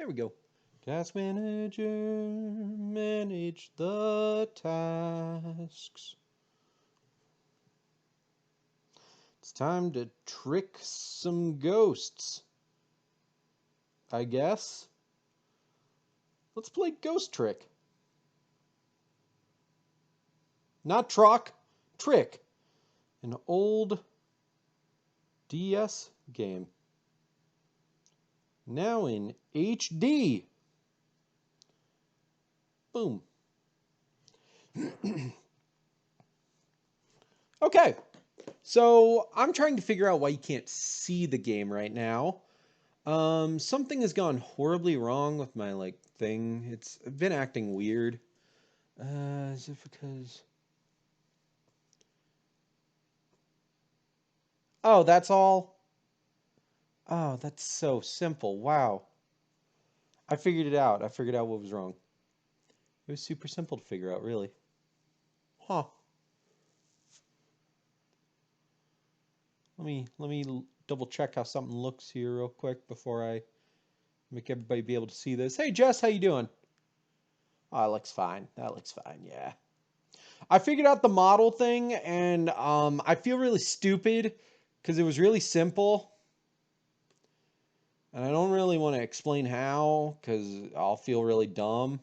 There we go. Task manager, manage the tasks. It's time to trick some ghosts, I guess. Let's play Ghost Trick. Not Truck, Trick. An old DS game. Now in HD. Boom. Okay. So I'm trying to figure out why you can't see the game right now. Something has gone horribly wrong with my thing. It's been acting weird. Is it because... Oh, that's all? Oh, that's so simple. Wow. I figured it out. I figured out what was wrong. It was super simple to figure out, really. Huh. Let me double check how something looks here real quick before I make everybody be able to see this. Hey Jess, how you doing? Oh, that looks fine. That looks fine, yeah. I figured out the model thing, and I feel really stupid because it was really simple. And I don't really want to explain how because I'll feel really dumb.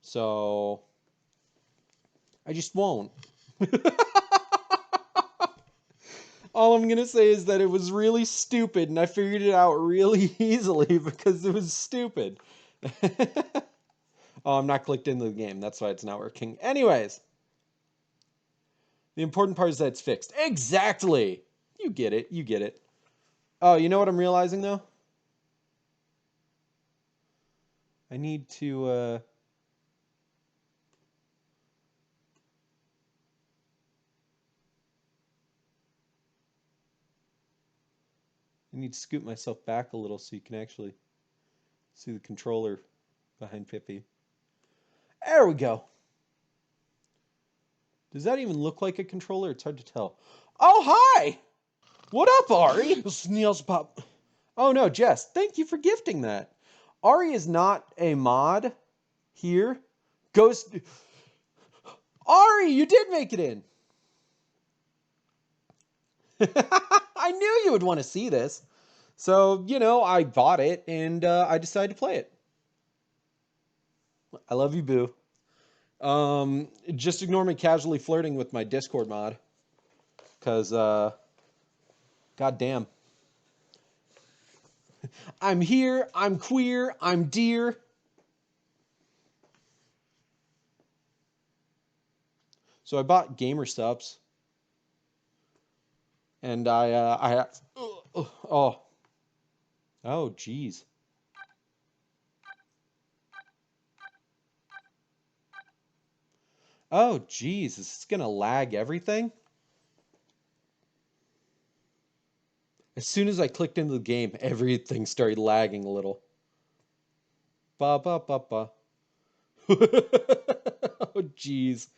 So I just won't. All I'm going to say is that it was really stupid, and I figured it out really easily because it was stupid. Oh, I'm not clicked into the game. That's why it's not working. Anyways, the important part is that it's fixed. Exactly! You get it. You get it. Oh, you know what I'm realizing, though? I need to... I need to scoot myself back a little so you can actually see the controller behind Pippi. There we go. Does that even look like a controller? It's hard to tell. Oh, hi! What up, Ari? Snails Pop. Oh, no, Jess, thank you for gifting that. Ari is not a mod here. Ghost... Ari, you did make it in! I knew you would want to see this. So, I bought it, and I decided to play it. I love you, boo. Just ignore me casually flirting with my Discord mod. Because, goddamn. I'm here, I'm queer, I'm dear. So I bought Gamer Subs. And oh, jeez. Oh, geez, is this gonna lag everything? As soon as I clicked into the game, everything started lagging a little. Ba ba ba ba. Oh, jeez.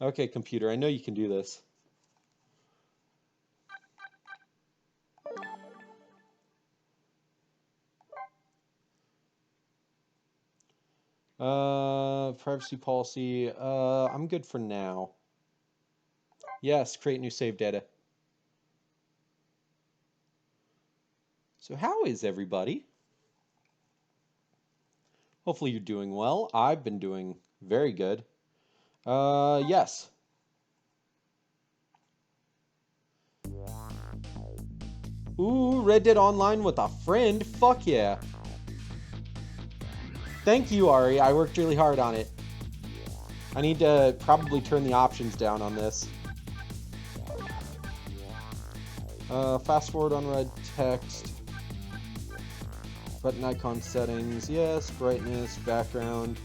Okay, computer, I know you can do this. Privacy policy. I'm good for now. Yes, create new save data. So how is everybody? Hopefully you're doing well. I've been doing very good. Yes. Ooh, Red Dead Online with a friend. Fuck yeah. Thank you, Ari. I worked really hard on it. I need to probably turn the options down on this. Fast forward on red text. Button icon settings. Yes. Brightness. Background.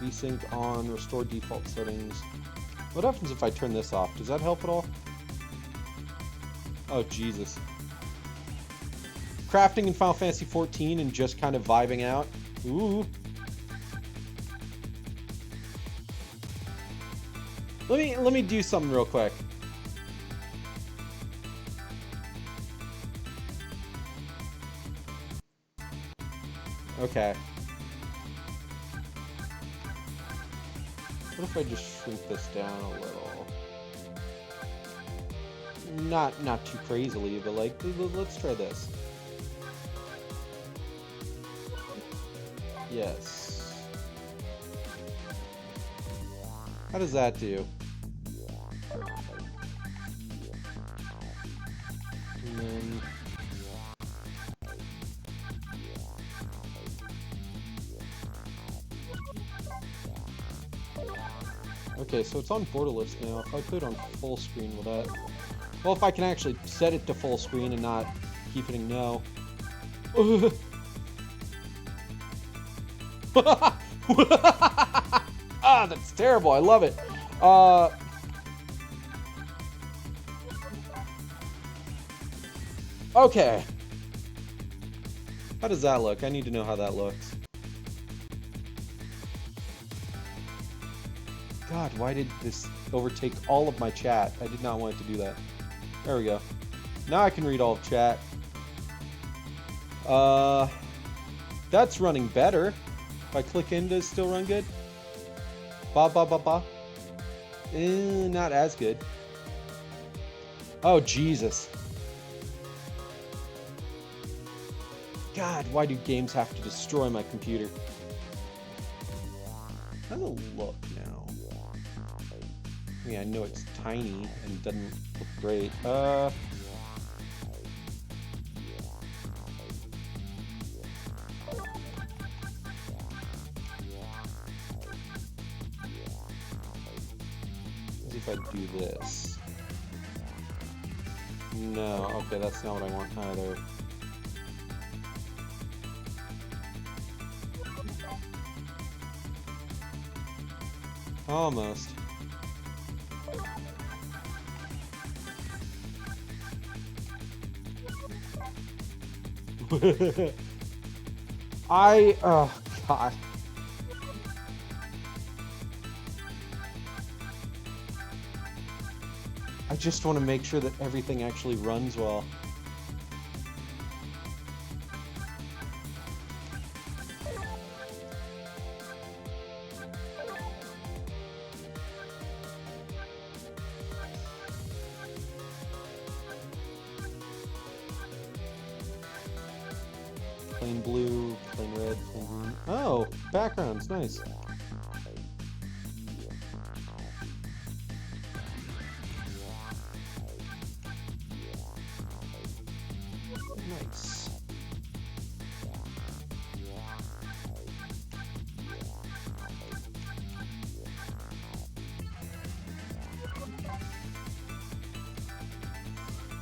VSync on. Restore default settings. What happens if I turn this off? Does that help at all? Oh, Jesus. Crafting in Final Fantasy XIV and just kind of vibing out. Ooh. Let me do something real quick. Okay. What if I just shrink this down a little? Not too crazily, but like, let's try this. Yes. How does that do? And then... Okay, so it's on borderless now. If I put it on full screen, will that... Well, if I can actually set it to full screen and not keep hitting no. Ah, that's terrible. I love it. Okay. How does that look? I need to know how that looks. God, why did this overtake all of my chat? I did not want it to do that. There we go. Now I can read all of chat. That's running better. If I click in, does it still run good? Ba ba ba ba. Not as good. Oh, Jesus. God, why do games have to destroy my computer? How does it look now? I mean, I know it's tiny and doesn't look great. As if I do this. No, okay, that's not what I want either. Almost. Oh God. I just want to make sure that everything actually runs well. Plain blue, plain red, plain green. Oh, backgrounds, nice. Nice.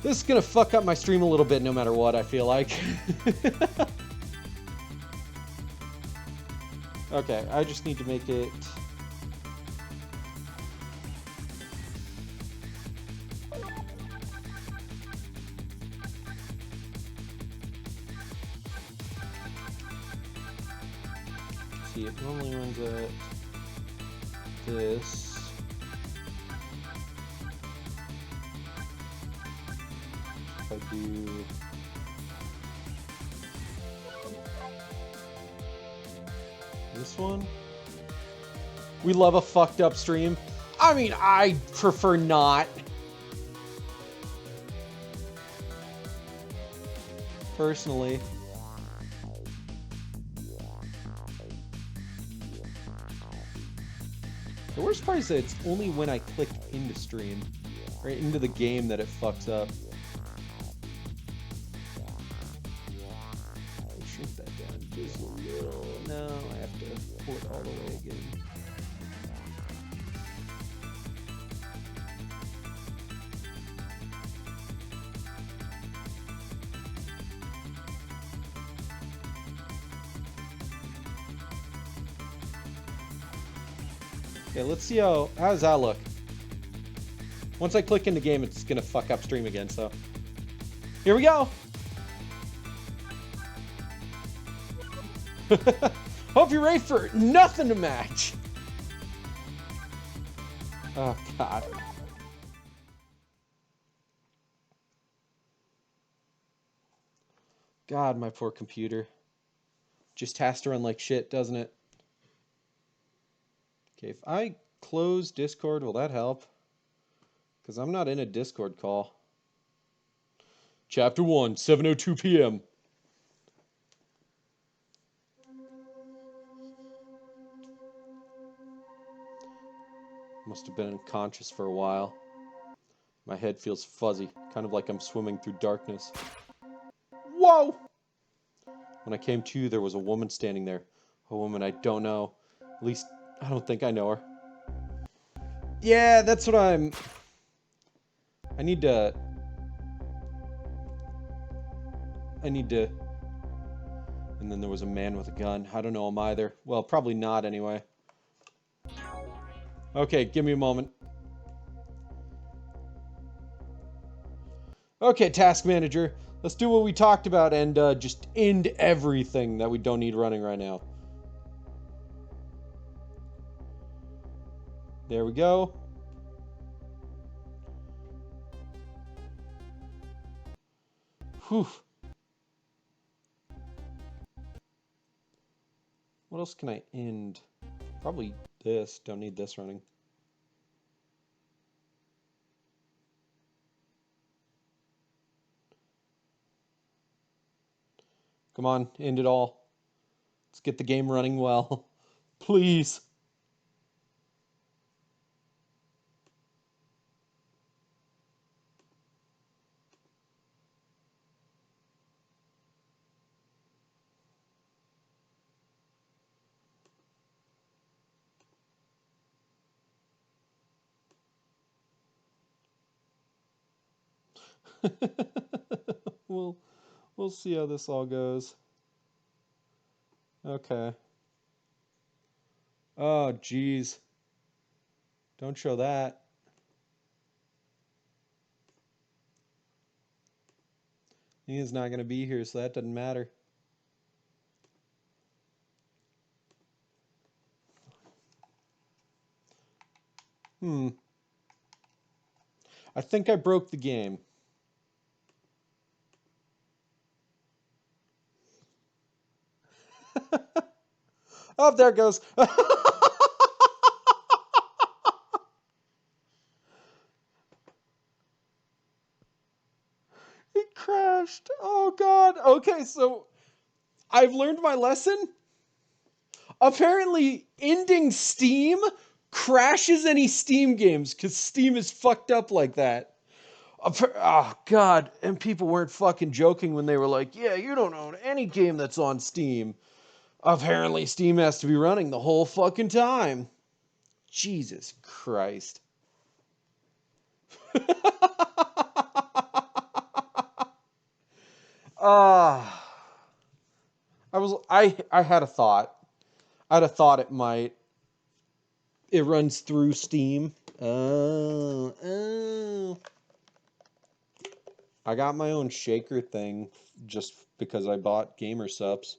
This is gonna fuck up my stream a little bit no matter what, I feel like. Okay, I just need to make it... See, it normally runs at this. If I do... this one? We love a fucked up stream. I mean, I prefer not. Personally. The worst part is that it's only when I click into stream, or into the game, that it fucks up. Shrink that down just a little. No, I have to pull it all the way again. Okay, let's see how does that look? Once I click in the game, it's gonna fuck up stream again, so here we go. Hope you're ready for nothing to match. Oh, God. God, my poor computer. Just has to run like shit, doesn't it? Okay, if I close Discord, will that help? Because I'm not in a Discord call. Chapter 1, 7:02 p.m. Must have been unconscious for a while. My head feels fuzzy, kind of like I'm swimming through darkness. Whoa! When I came to, there was a woman standing there. A woman I don't know. At least, I don't think I know her. Yeah, that's what I'm... I need to... And then there was a man with a gun. I don't know him either. Well, probably not anyway. Okay, give me a moment. Okay, task manager. Let's do what we talked about and just end everything that we don't need running right now. There we go. Whew. What else can I end? Probably this. Don't need this running. Come on, end it all. Let's get the game running well. Please. We'll see how this all goes. Okay. Oh, jeez. Don't show that. He is not going to be here, so that doesn't matter. I think I broke the game. Oh, there it goes. It crashed. Oh, God. Okay, so I've learned my lesson. Apparently, ending Steam crashes any Steam games because Steam is fucked up like that. Oh, God. And people weren't fucking joking when they were like, yeah, you don't own any game that's on Steam. Apparently, Steam has to be running the whole fucking time. Jesus Christ. I had a thought. I had a thought it runs through Steam. Oh. I got my own shaker thing just because I bought Gamer Subs.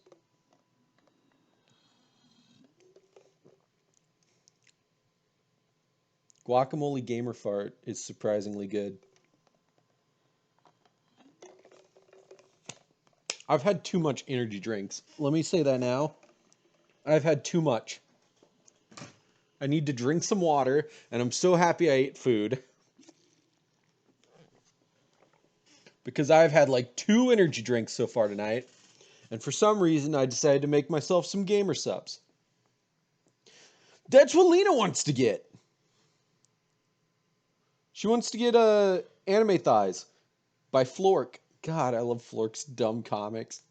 Guacamole Gamer Fart is surprisingly good. I've had too much energy drinks. Let me say that now. I've had too much. I need to drink some water, and I'm so happy I ate food. Because I've had like 2 energy drinks so far tonight, and for some reason I decided to make myself some Gamer Subs. That's what Lena wants to get. She wants to get Anime Thighs by Flork. God, I love Flork's dumb comics.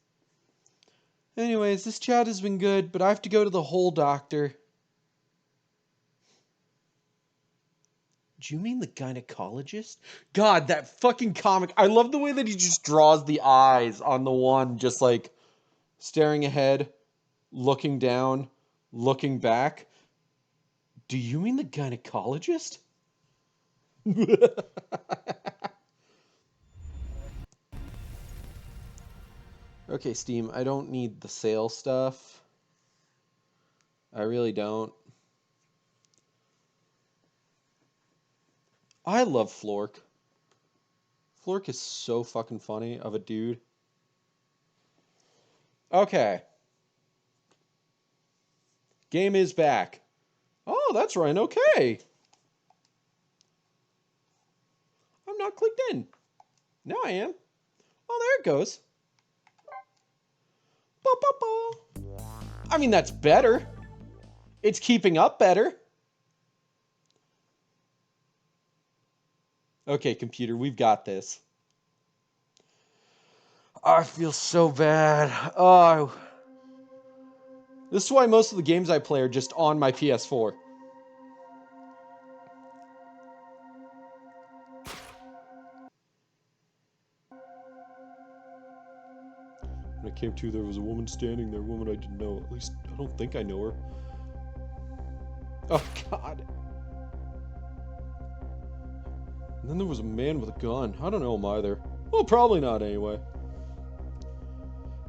Anyways, this chat has been good, but I have to go to the hole doctor. Do you mean the gynecologist? God, that fucking comic. I love the way that he just draws the eyes on the one, just like staring ahead, looking down, looking back. Do you mean the gynecologist? Okay, Steam, I don't need the sale stuff. I really don't. I love Flork. Flork is so fucking funny of a dude. Okay. Game is back. Oh, that's right. Okay. I'm not clicked in. Now I am. Oh, there it goes. Ba, ba, ba. I mean, that's better. It's keeping up better. Okay, computer, we've got this. I feel so bad. Oh. This is why most of the games I play are just on my PS4. When I came to, there was a woman standing there, a woman I didn't know. At least, I don't think I know her. Oh, God. And then there was a man with a gun. I don't know him either. Well, probably not anyway.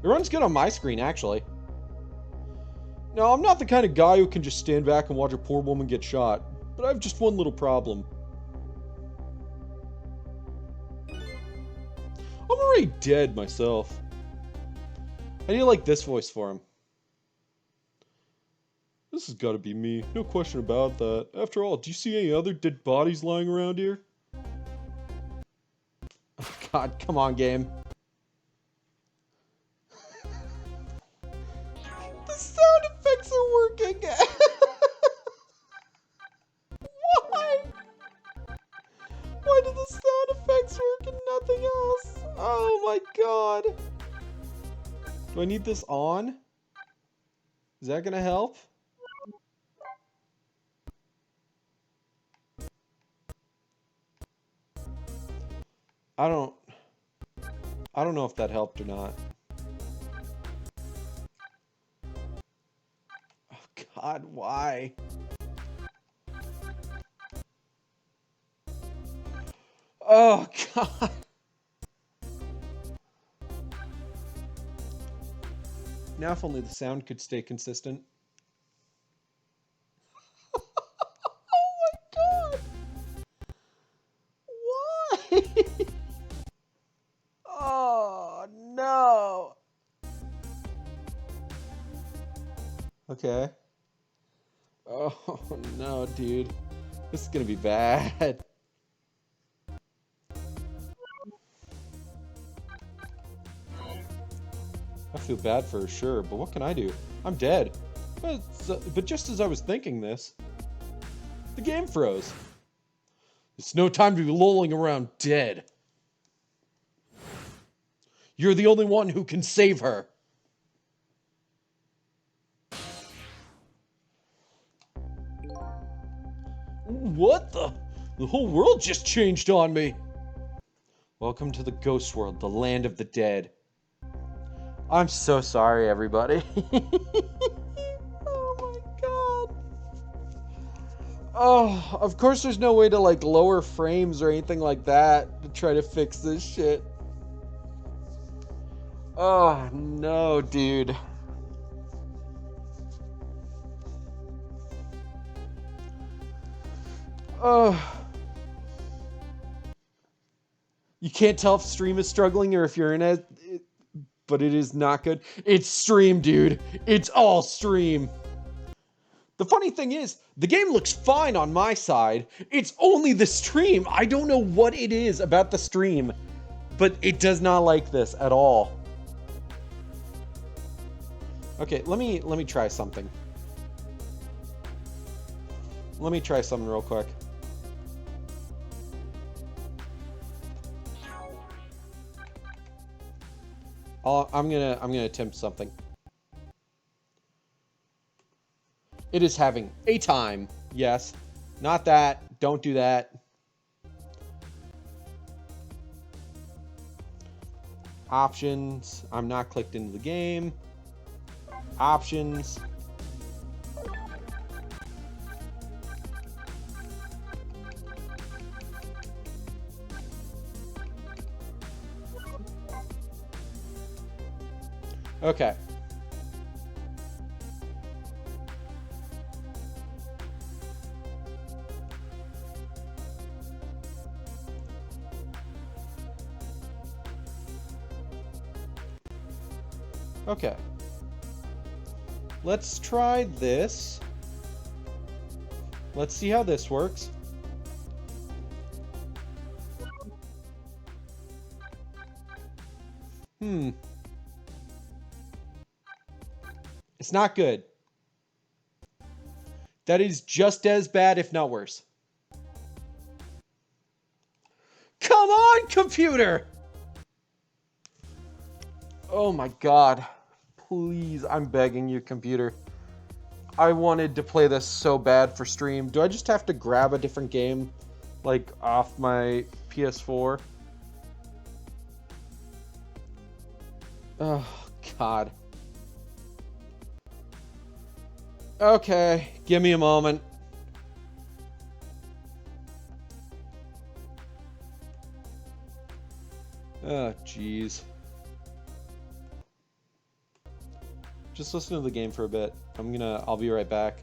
It runs good on my screen, actually. No, I'm not the kind of guy who can just stand back and watch a poor woman get shot. But I have just one little problem. I'm already dead myself. I need like this voice for him. This has got to be me. No question about that. After all, do you see any other dead bodies lying around here? Oh, God, come on, game. The sound effects are working. Why? Why do the sound effects work and nothing else? Oh my God. Do I need this on? Is that gonna help? I don't know if that helped or not. Oh God, why? Oh God. Now if only the sound could stay consistent. Oh my God. Why? Oh no. Okay. Oh no, dude. This is gonna be bad. I feel bad for her, sure, but what can I do? I'm dead. But just as I was thinking this, the game froze. It's no time to be lolling around dead. You're the only one who can save her. What the? The whole world just changed on me. Welcome to the ghost world, the land of the dead. I'm so sorry, everybody. Oh my God. Oh, of course there's no way to like lower frames or anything like that to try to fix this shit. Oh no, dude. Oh. You can't tell if stream is struggling or if you're in it, but it is not good. It's stream, dude. It's all stream. The funny thing is, the game looks fine on my side. It's only the stream. I don't know what it is about the stream, but it does not like this at all. Okay, let me try something. Let me try something real quick. I'm gonna attempt something. It is having a time. Yes. Not that. Don't do that. Options. I'm not clicked into the game. Options. Okay. Okay. Let's try this. Let's see how this works. It's not good. That is just as bad, if not worse. Come on, computer! Oh my god. Please, I'm begging you, computer. I wanted to play this so bad for stream. Do I just have to grab a different game, like, off my PS4? Oh, God. Okay, give me a moment. Oh, jeez. Just listen to the game for a bit. I'll be right back.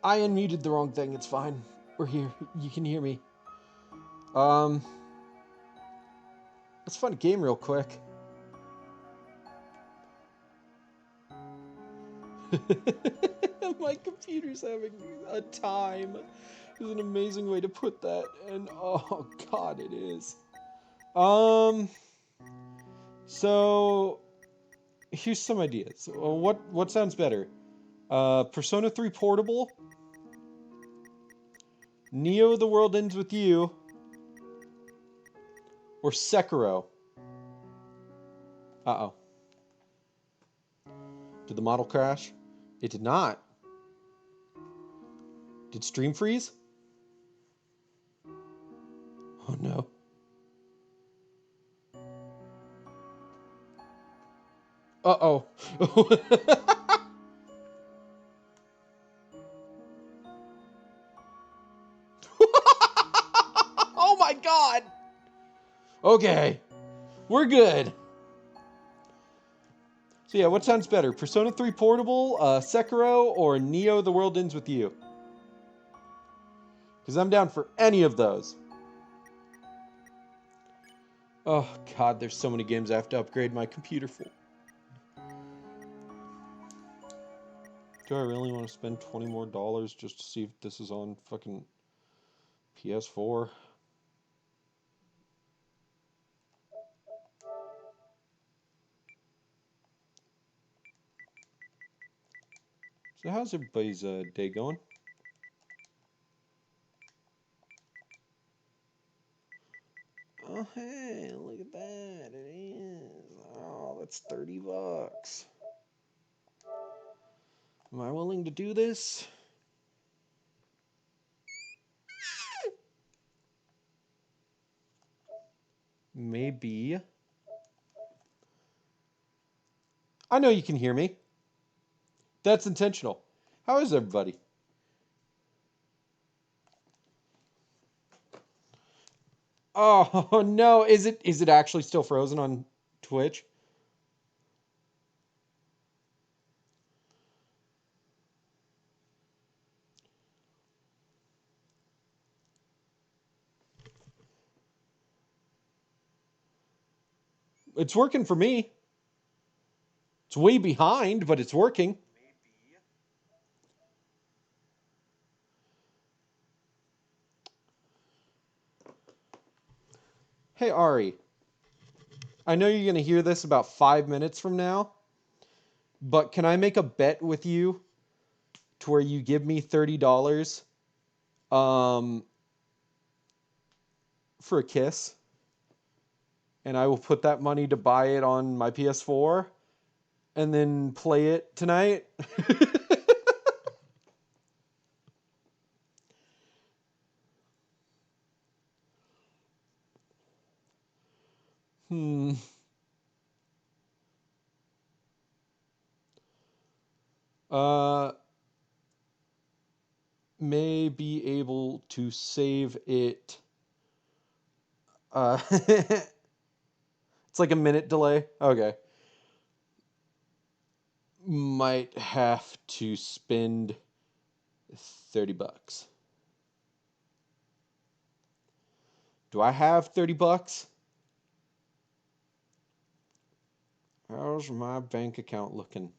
I unmuted the wrong thing. It's fine. We're here. You can hear me. Let's find a game real quick. My computer's having a time. Is an amazing way to put that, and oh god, it is. So here's some ideas. What sounds better? Persona 3 Portable, Neo: The World Ends With You, or Sekiro? Uh-oh. Did the model crash? It did not. Did stream freeze? Oh no. Uh-oh. Oh my god! Okay. We're good. So yeah, what sounds better? Persona 3 Portable, Sekiro, or Neo: The World Ends With You? Because I'm down for any of those. Oh god, there's so many games I have to upgrade my computer for. Do I really want to spend $20 more just to see if this is on fucking PS4? So how's everybody's day going? Oh hey, look at that. It is. Oh, that's $30. Am I willing to do this? maybe. I know you can hear me. That's intentional. How is everybody? Oh no, is it actually still frozen on Twitch? It's working for me. It's way behind, but it's working. Hey Ari, I know you're going to hear this about 5 minutes from now, but can I make a bet with you to where you give me $30 for a kiss? And I will put that money to buy it on my PS4 and then play it tonight. Hmm. Uh, may be able to save it. It's like a minute delay. Okay. Might have to spend $30. Do I have $30? How's my bank account looking?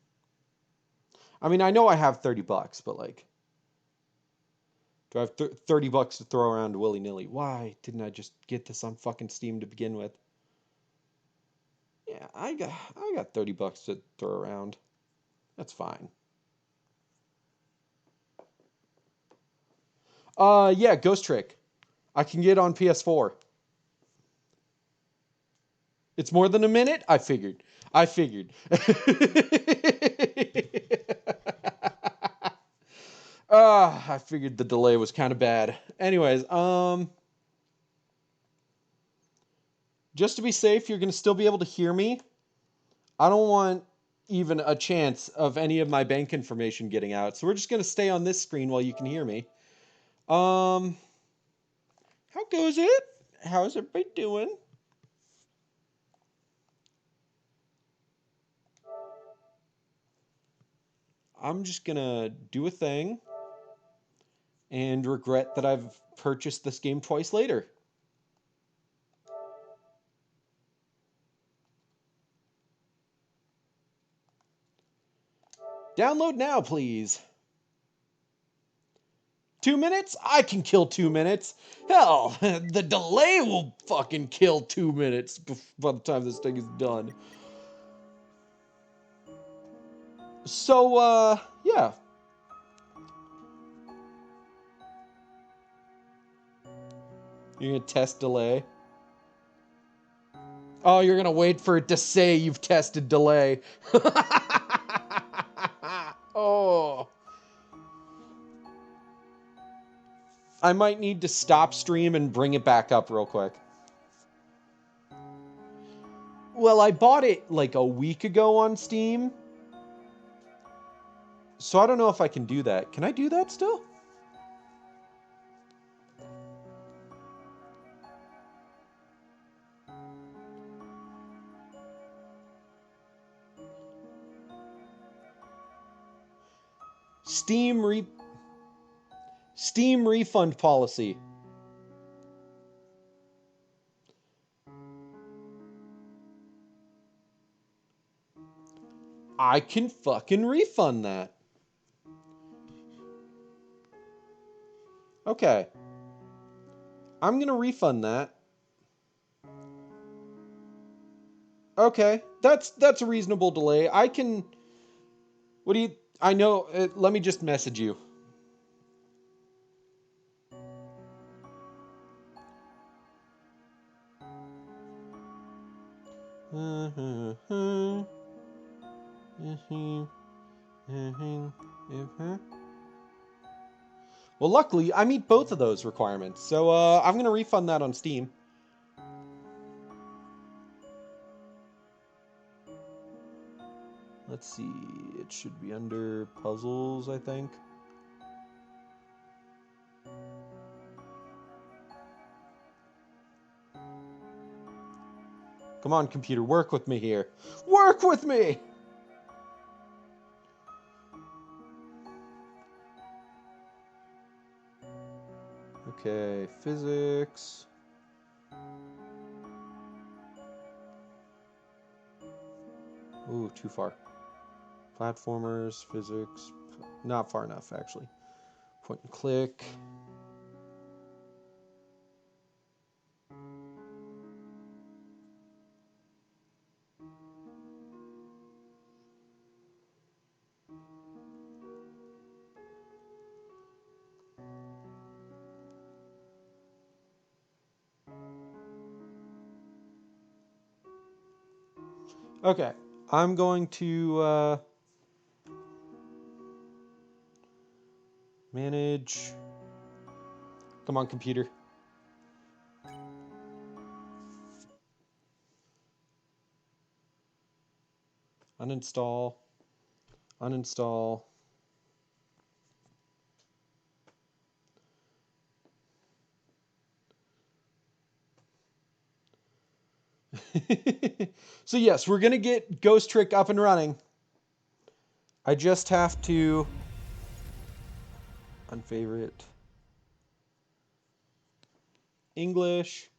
I mean, I know I have $30, but like, do I have $30 to throw around willy nilly? Why didn't I just get this on fucking Steam to begin with? Yeah, I got $30 to throw around. That's fine. Yeah, Ghost Trick. I can get on PS4. It's more than a minute? I figured. I figured. I figured the delay was kind of bad. Anyways, just to be safe, you're going to still be able to hear me. I don't want even a chance of any of my bank information getting out. So we're just going to stay on this screen while you can hear me. How goes it? How's everybody doing? I'm just going to do a thing and regret that I've purchased this game twice later. Download now, please. 2 minutes? I can kill 2 minutes. Hell, the delay will fucking kill 2 minutes by the time this thing is done. So, yeah. You're gonna test delay. Oh, you're gonna wait for it to say you've tested delay. Oh. I might need to stop stream and bring it back up real quick. Well, I bought it like a week ago on Steam. So I don't know if I can do that. Can I do that still? Steam refund policy. I can fucking refund that. Okay. I'm going to refund that. Okay. That's a reasonable delay. I can What do you I know let me just message you. Well, luckily, I meet both of those requirements, so I'm going to refund that on Steam. Let's see. It should be under puzzles, I think. Come on, computer, work with me here. Work with me! Okay, physics. Ooh, too far. Platformers, physics. Not far enough, actually. Point and click. Okay, I'm going to manage. Come on, computer. Uninstall. Uninstall. So yes, we're going to get Ghost Trick up and running. I just have to unfavorite English.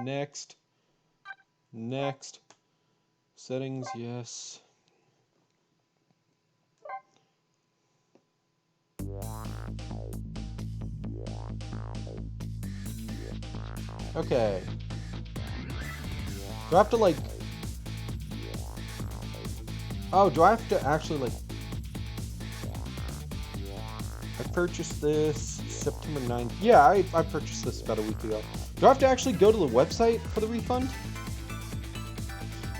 Next. Next. Settings, yes. Okay. Do I have to like... Oh, do I have to actually like... I purchased this September 9th. Yeah, I purchased this about a week ago. Do I have to actually go to the website for the refund?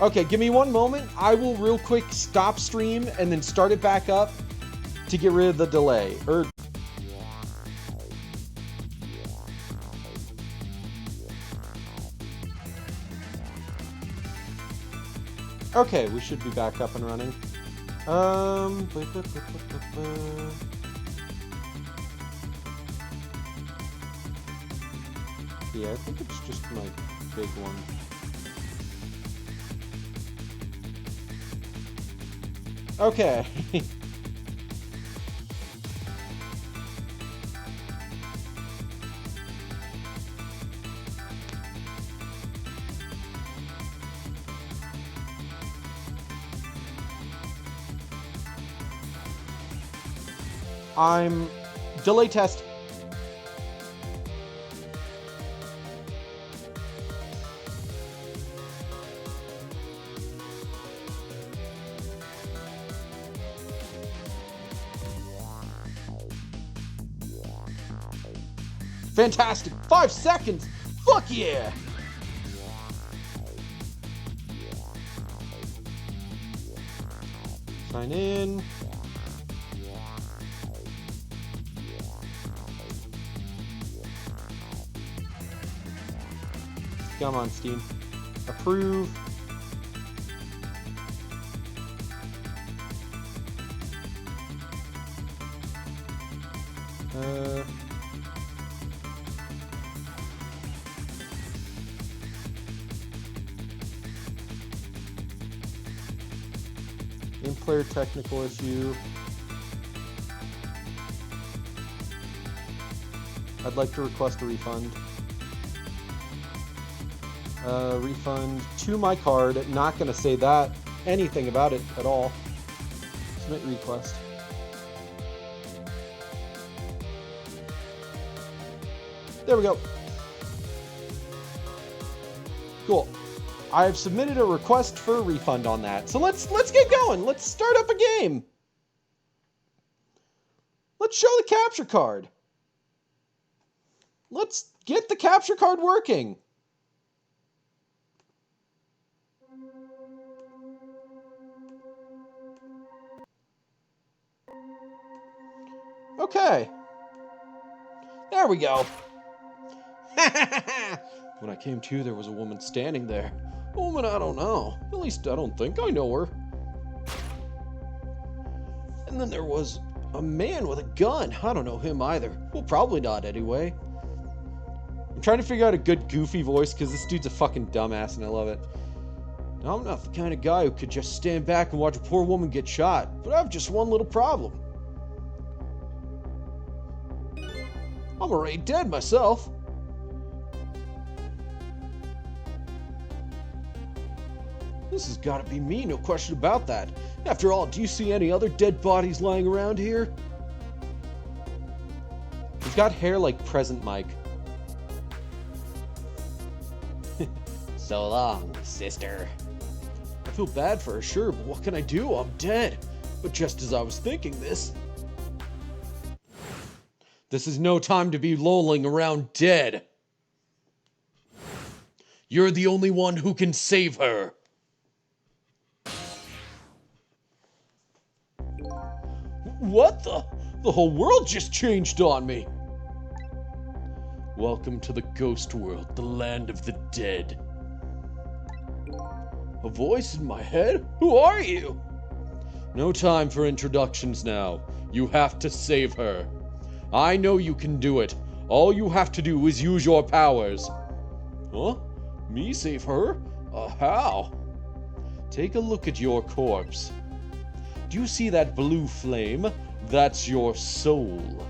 Okay, give me one moment. I will real quick stop stream and then start it back up to get rid of the delay. Okay, we should be back up and running. Yeah, I think it's just my big one. Okay. I'm delay test. Fantastic. 5 seconds. Fuck yeah. Sign in. Come on, Steam. Approve. In-player technical issue. I'd like to request a refund. Refund to my card. Not going to say that anything about it at all. Submit request. There we go. Cool. I have submitted a request for a refund on that. So let's get going. Let's start up a game. Let's show the capture card. Let's get the capture card working. Okay. There we go. When I came to, there was a woman standing there. Woman, I don't know. At least I don't think I know her. And then there was a man with a gun. I don't know him either. Well, probably not anyway. I'm trying to figure out a good goofy voice because this dude's a fucking dumbass and I love it. Now, I'm not the kind of guy who could just stand back and watch a poor woman get shot, but I have just one little problem. I'm already dead myself. This has got to be me, no question about that. After all, do you see any other dead bodies lying around here? He's got hair like Present Mike. So long, sister. I feel bad for her, sure, but what can I do? I'm dead. But just as I was thinking this is no time to be lolling around dead. You're the only one who can save her. What the? The whole world just changed on me. Welcome to the ghost world, the land of the dead. A voice in my head? Who are you? No time for introductions now. You have to save her. I know you can do it. All you have to do is use your powers. Huh? Me save her? How? Take a look at your corpse. Do you see that blue flame? That's your soul.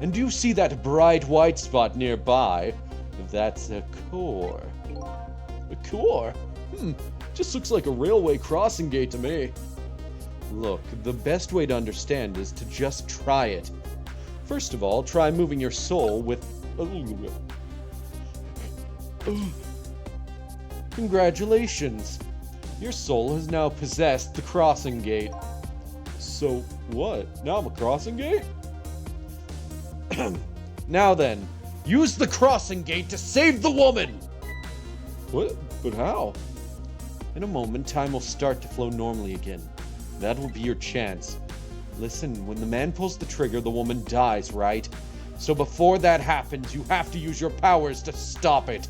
And do you see that bright white spot nearby? That's a core. A core? Just looks like a railway crossing gate to me. Look, the best way to understand is to just try it. First of all, try moving your soul with... Congratulations! Your soul has now possessed the crossing gate. So, what? Now I'm a crossing gate? Now then, use the crossing gate to save the woman! What? But how? In a moment, time will start to flow normally again. That will be your chance. Listen, when the man pulls the trigger, the woman dies, right? So before that happens, you have to use your powers to stop it.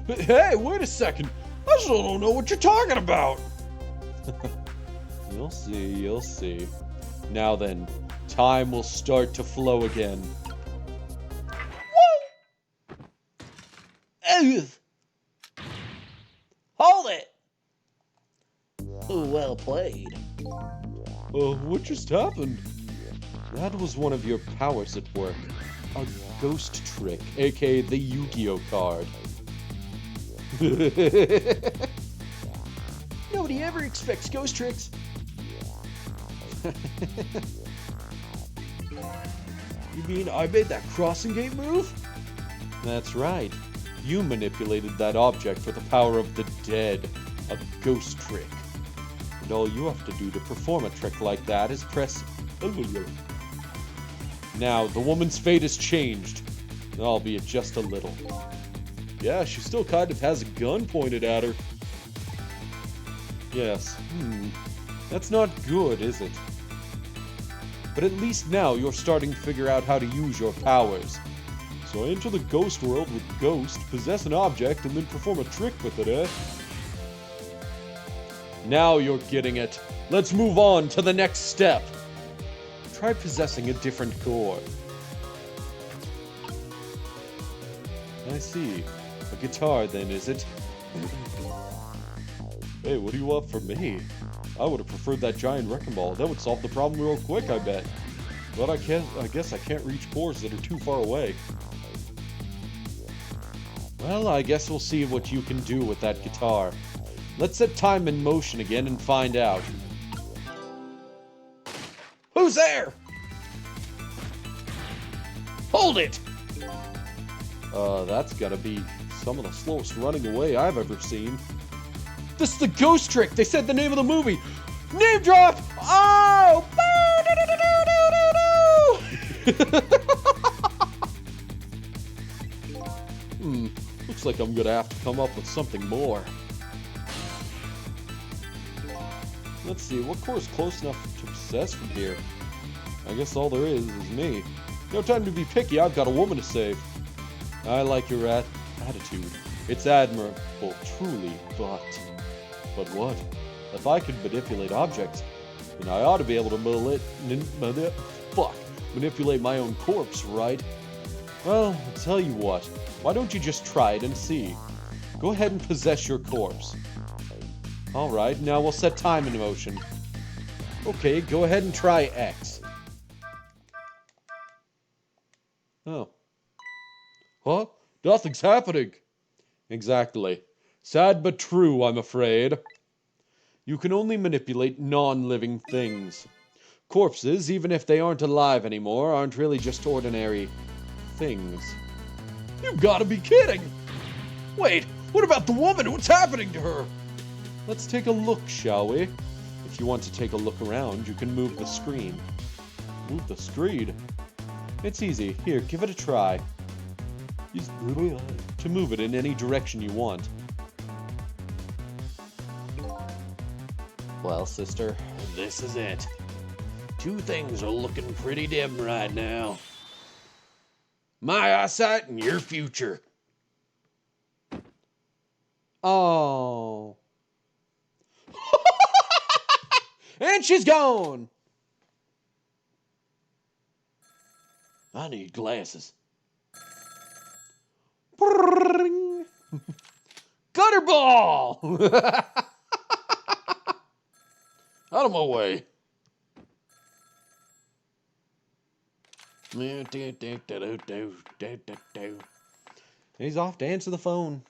Hey, wait a second. I still don't know what you're talking about. You'll see, you'll see. Now then, time will start to flow again. Woo! Hold it! Well played. What just happened? That was one of your powers at work. A ghost trick, aka the Yu-Gi-Oh card. Nobody ever expects ghost tricks. You mean I made that crossing gate move? That's right. You manipulated that object with the power of the dead. A ghost trick. And all you have to do to perform a trick like that is press... Now, the woman's fate has changed. Albeit just a little. Yeah, she still kind of has a gun pointed at her. Yes, that's not good, is it? But at least now you're starting to figure out how to use your powers. So enter the ghost world with Ghost, possess an object, and then perform a trick with it, eh? Now you're getting it. Let's move on to the next step. Try possessing a different core. I see. A guitar then, is it? Hey, what do you want from me? I would have preferred that giant wrecking ball. That would solve the problem real quick, I bet. But I guess I can't reach cores that are too far away. Well, I guess we'll see what you can do with that guitar. Let's set time in motion again and find out. Who's there? Hold it! That's gotta be some of the slowest running away I've ever seen. This is the ghost trick! They said the name of the movie! Name drop! Oh! Looks like I'm gonna have to come up with something more. Let's see, what core is close enough to possess from here? I guess all there is me. No time to be picky, I've got a woman to save. I like your attitude. It's admirable, truly, but... But what? If I could manipulate objects, then I ought to be able to manipulate my own corpse, right? Well, I'll tell you what. Why don't you just try it and see? Go ahead and possess your corpse. Alright, now we'll set time in motion. Okay, go ahead and try X. Oh. Huh? Nothing's happening. Exactly. Sad but true, I'm afraid. You can only manipulate non-living things. Corpses, even if they aren't alive anymore, aren't really just ordinary things. You've got to be kidding! Wait, what about the woman? What's happening to her? Let's take a look, shall we? If you want to take a look around, you can move the screen. Move the screen? It's easy. Here, give it a try. Use to move it in any direction you want. Well, sister, this is it. Two things are looking pretty dim right now. My eyesight and your future. Oh. And she's gone. I need glasses. Gutter ball! Out of my way. He's off to answer the phone.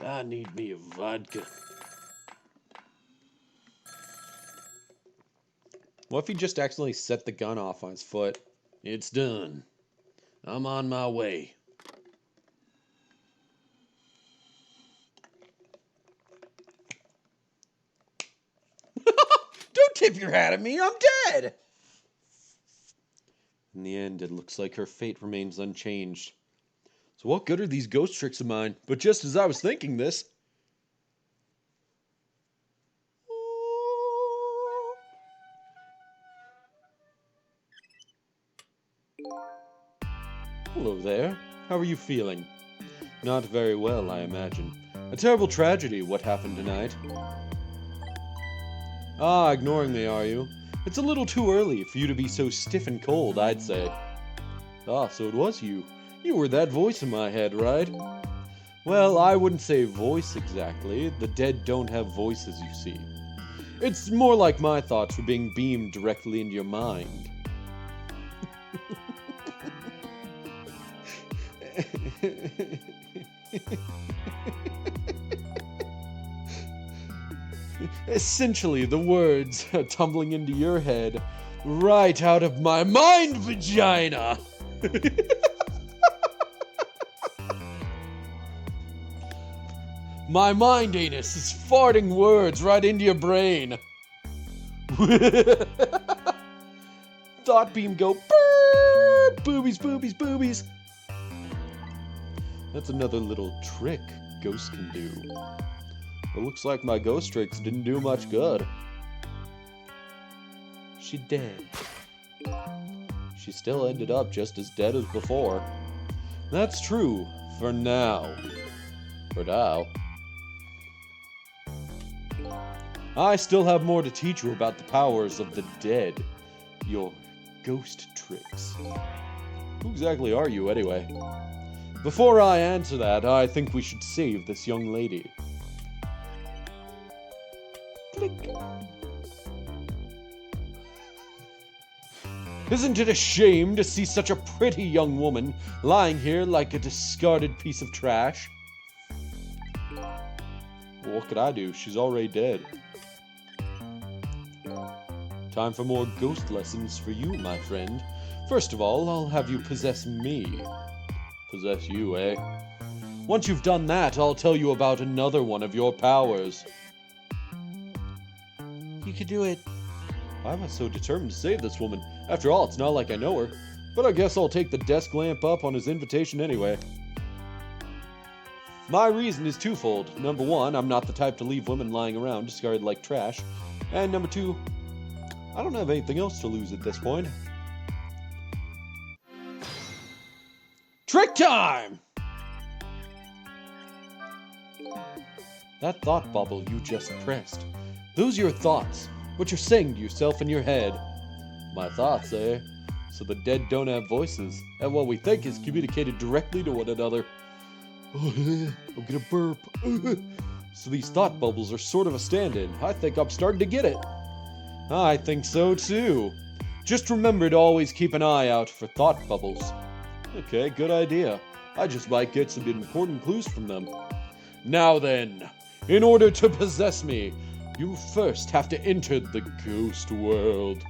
I need me a vodka. What if he just accidentally set the gun off on his foot? It's done. I'm on my way. Don't tip your hat at me, I'm dead! In the end, it looks like her fate remains unchanged. So what good are these ghost tricks of mine? But just as I was thinking this... Hello there. How are you feeling? Not very well, I imagine. A terrible tragedy, what happened tonight. Ah, ignoring me, are you? It's a little too early for you to be so stiff and cold, I'd say. Ah, so it was you. You were that voice in my head, right? Well, I wouldn't say voice exactly. The dead don't have voices, you see. It's more like my thoughts were being beamed directly into your mind. Essentially, the words are tumbling into your head right out of my mind vagina. My mind anus is farting words right into your brain. Thought beam go burp, boobies, boobies, boobies. That's another little trick ghosts can do. It looks like my ghost tricks didn't do much good. She dead. She still ended up just as dead as before. That's true, for now. For now. I still have more to teach you about the powers of the dead. Your ghost tricks. Who exactly are you, anyway? Before I answer that, I think we should save this young lady. Click. Isn't it a shame to see such a pretty young woman lying here like a discarded piece of trash? Well, what could I do? She's already dead. Time for more ghost lessons for you, my friend. First of all, I'll have you possess me. Possess you, eh? Once you've done that, I'll tell you about another one of your powers. You could do it. Why am I so determined to save this woman? After all, it's not like I know her. But I guess I'll take the desk lamp up on his invitation anyway. My reason is twofold. Number one, I'm not the type to leave women lying around discarded like trash. And number two, I don't have anything else to lose at this point. Trick time! That thought bubble you just pressed. Those are your thoughts. What you're saying to yourself in your head. My thoughts, eh? So the dead don't have voices, and what we think is communicated directly to one another. I'm gonna burp. So these thought bubbles are sort of a stand-in. I think I'm starting to get it. I think so too. Just remember to always keep an eye out for thought bubbles. Okay, good idea. I just might get some important clues from them. Now then, in order to possess me, you first have to enter the ghost world.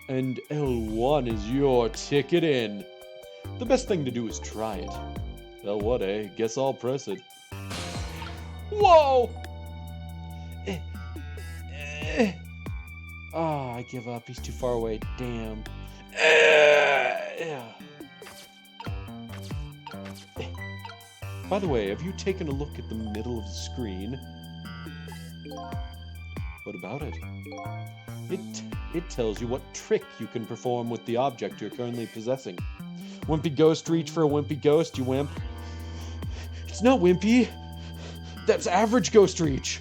And L1 is your ticket in. The best thing to do is try it. L1, eh? Guess I'll press it. Whoa! Oh, I give up. He's too far away. Damn. By the way, have you taken a look at the middle of the screen? What about it? It tells you what trick you can perform with the object you're currently possessing. Wimpy ghost reach for a wimpy ghost, you wimp. It's not wimpy. That's average ghost reach.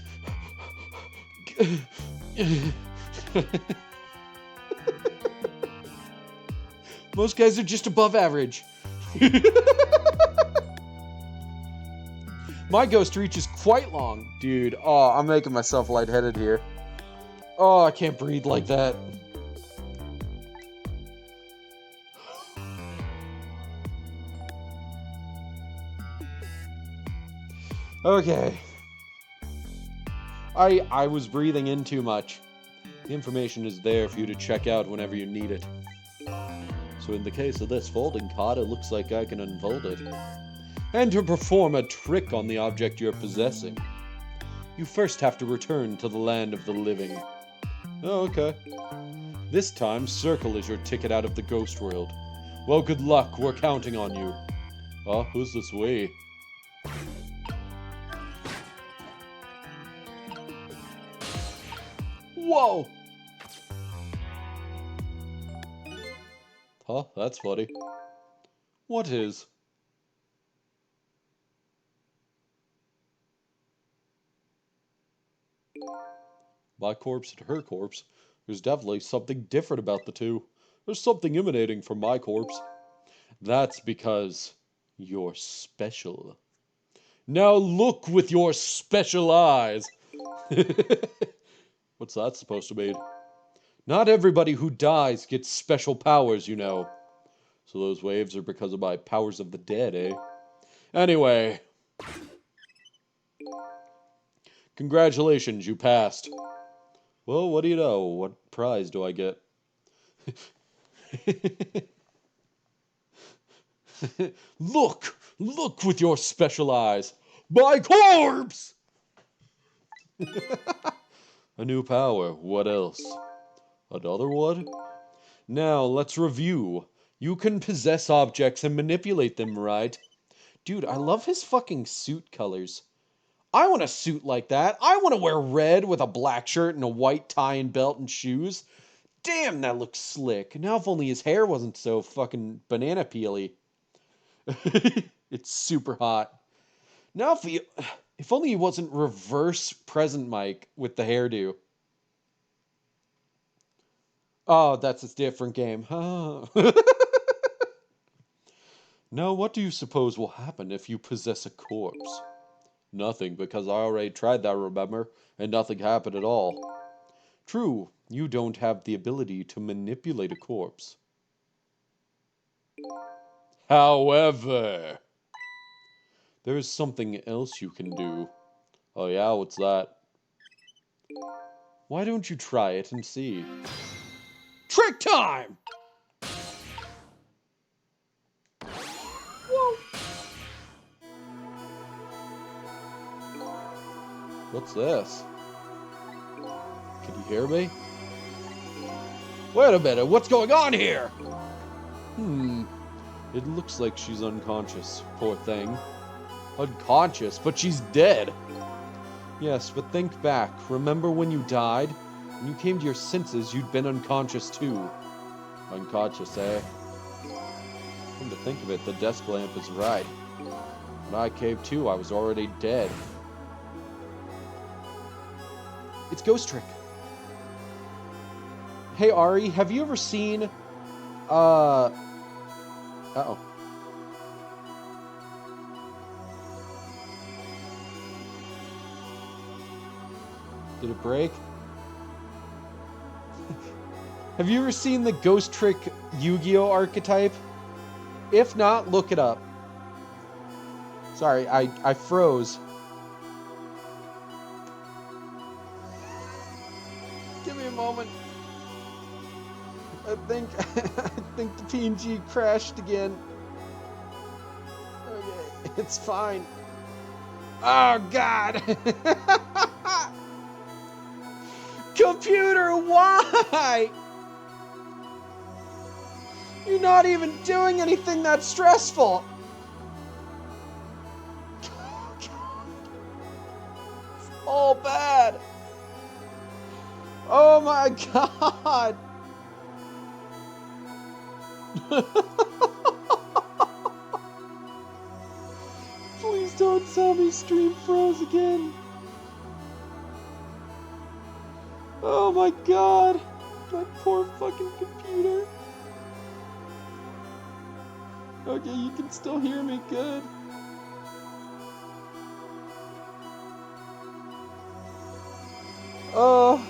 Most guys are just above average. My ghost reach is quite long. Dude, oh, I'm making myself lightheaded here. Oh, I can't breathe like that. Okay. I was breathing in too much. The information is there for you to check out whenever you need it. So in the case of this folding card, it looks like I can unfold it. And to perform a trick on the object you're possessing, you first have to return to the land of the living. Oh, okay. This time, circle is your ticket out of the ghost world. Well, good luck, we're counting on you. Oh, who's this we? Whoa! Huh, that's funny. What is? My corpse and her corpse. There's definitely something different about the two. There's something emanating from my corpse. That's because you're special. Now look with your special eyes. What's that supposed to mean? Not everybody who dies gets special powers, you know. So those waves are because of my powers of the dead, eh? Anyway. Congratulations, you passed. Well, what do you know? What prize do I get? Look! Look with your special eyes! My corpse! A new power. What else? Another one? Now, let's review. You can possess objects and manipulate them, right? Dude, I love his fucking suit colors. I want a suit like that. I want to wear red with a black shirt and a white tie and belt and shoes. Damn, that looks slick. Now if only his hair wasn't so fucking banana peely. It's super hot. Now if only he wasn't reverse present Mike with the hairdo. Oh, that's a different game. Now, what do you suppose will happen if you possess a corpse? Nothing, because I already tried that, remember? And nothing happened at all. True, you don't have the ability to manipulate a corpse. However, there is something else you can do. Oh yeah, what's that? Why don't you try it and see? Trick time! Whoa. What's this? Can you hear me? Wait a minute, what's going on here? It looks like she's unconscious, poor thing. Unconscious, but she's dead. Yes, but think back. Remember when you died? When you came to your senses, you'd been unconscious too. Unconscious, eh? Come to think of it, the desk lamp is right. When I caved to, I was already dead. It's Ghost Trick. Hey Ari, have you ever seen uh-oh. Did it break? Have you ever seen the Ghost Trick Yu-Gi-Oh archetype? If not, look it up. Sorry, I froze. Give me a moment. I think the PNG crashed again. Okay, it's fine. Oh God! Computer, why? You're not even doing anything that stressful. It's all bad. Oh my God. Please don't tell me stream froze again. Oh my God. My poor fucking computer. Okay, you can still hear me good. Oh,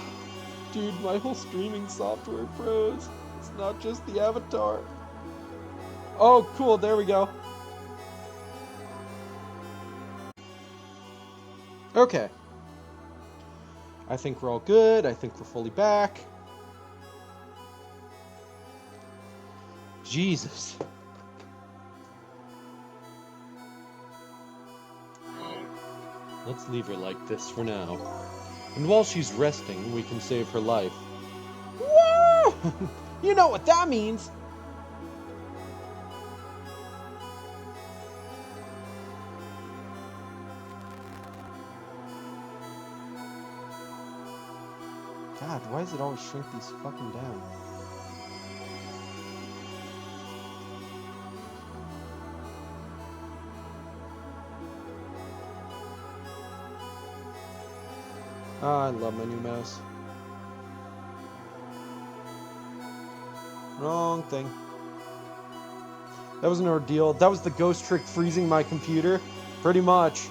dude, my whole streaming software froze. It's not just the avatar. Oh, cool, there we go. Okay. I think we're all good. I think we're fully back. Jesus. Let's leave her like this for now. And while she's resting, we can save her life. Woo! You know what that means! God, why does it always shrink these fucking down? Oh, I love my new mouse. Wrong thing. That was an ordeal. That was the Ghost Trick freezing my computer. Pretty much.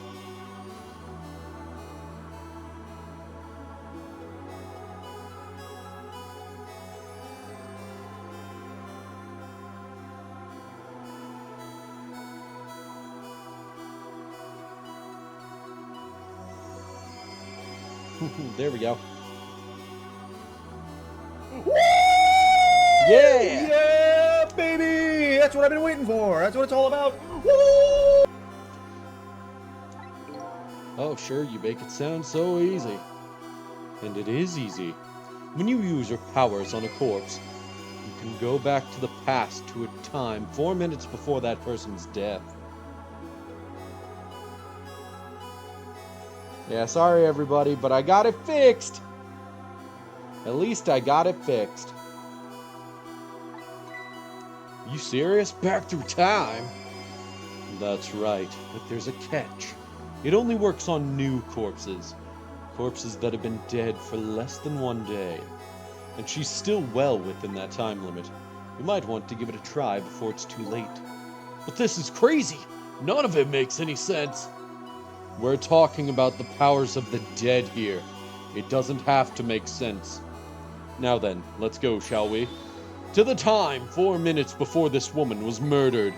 There we go. Woo! Yeah! Yeah, baby! That's what I've been waiting for. That's what it's all about. Woo! Oh, sure, you make it sound so easy. And it is easy. When you use your powers on a corpse, you can go back to the past to a time 4 minutes before that person's death. Yeah, sorry everybody, but I got it fixed! At least I got it fixed. You serious? Back through time? That's right, but there's a catch. It only works on new corpses. Corpses that have been dead for less than 1 day. And she's still well within that time limit. You might want to give it a try before it's too late. But this is crazy! None of it makes any sense! We're talking about the powers of the dead here. It doesn't have to make sense. Now then, let's go, shall we? To the time 4 minutes before this woman was murdered.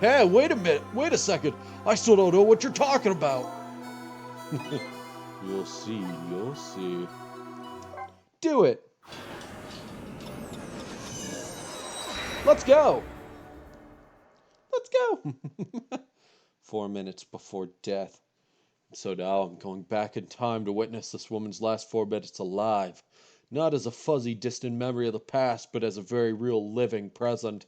Hey, wait a minute, wait a second. I still don't know what you're talking about. You'll see, you'll see. Do it. Let's go. Let's go. 4 minutes before death. So now I'm going back in time to witness this woman's last 4 minutes alive. Not as a fuzzy, distant memory of the past, but as a very real, living present.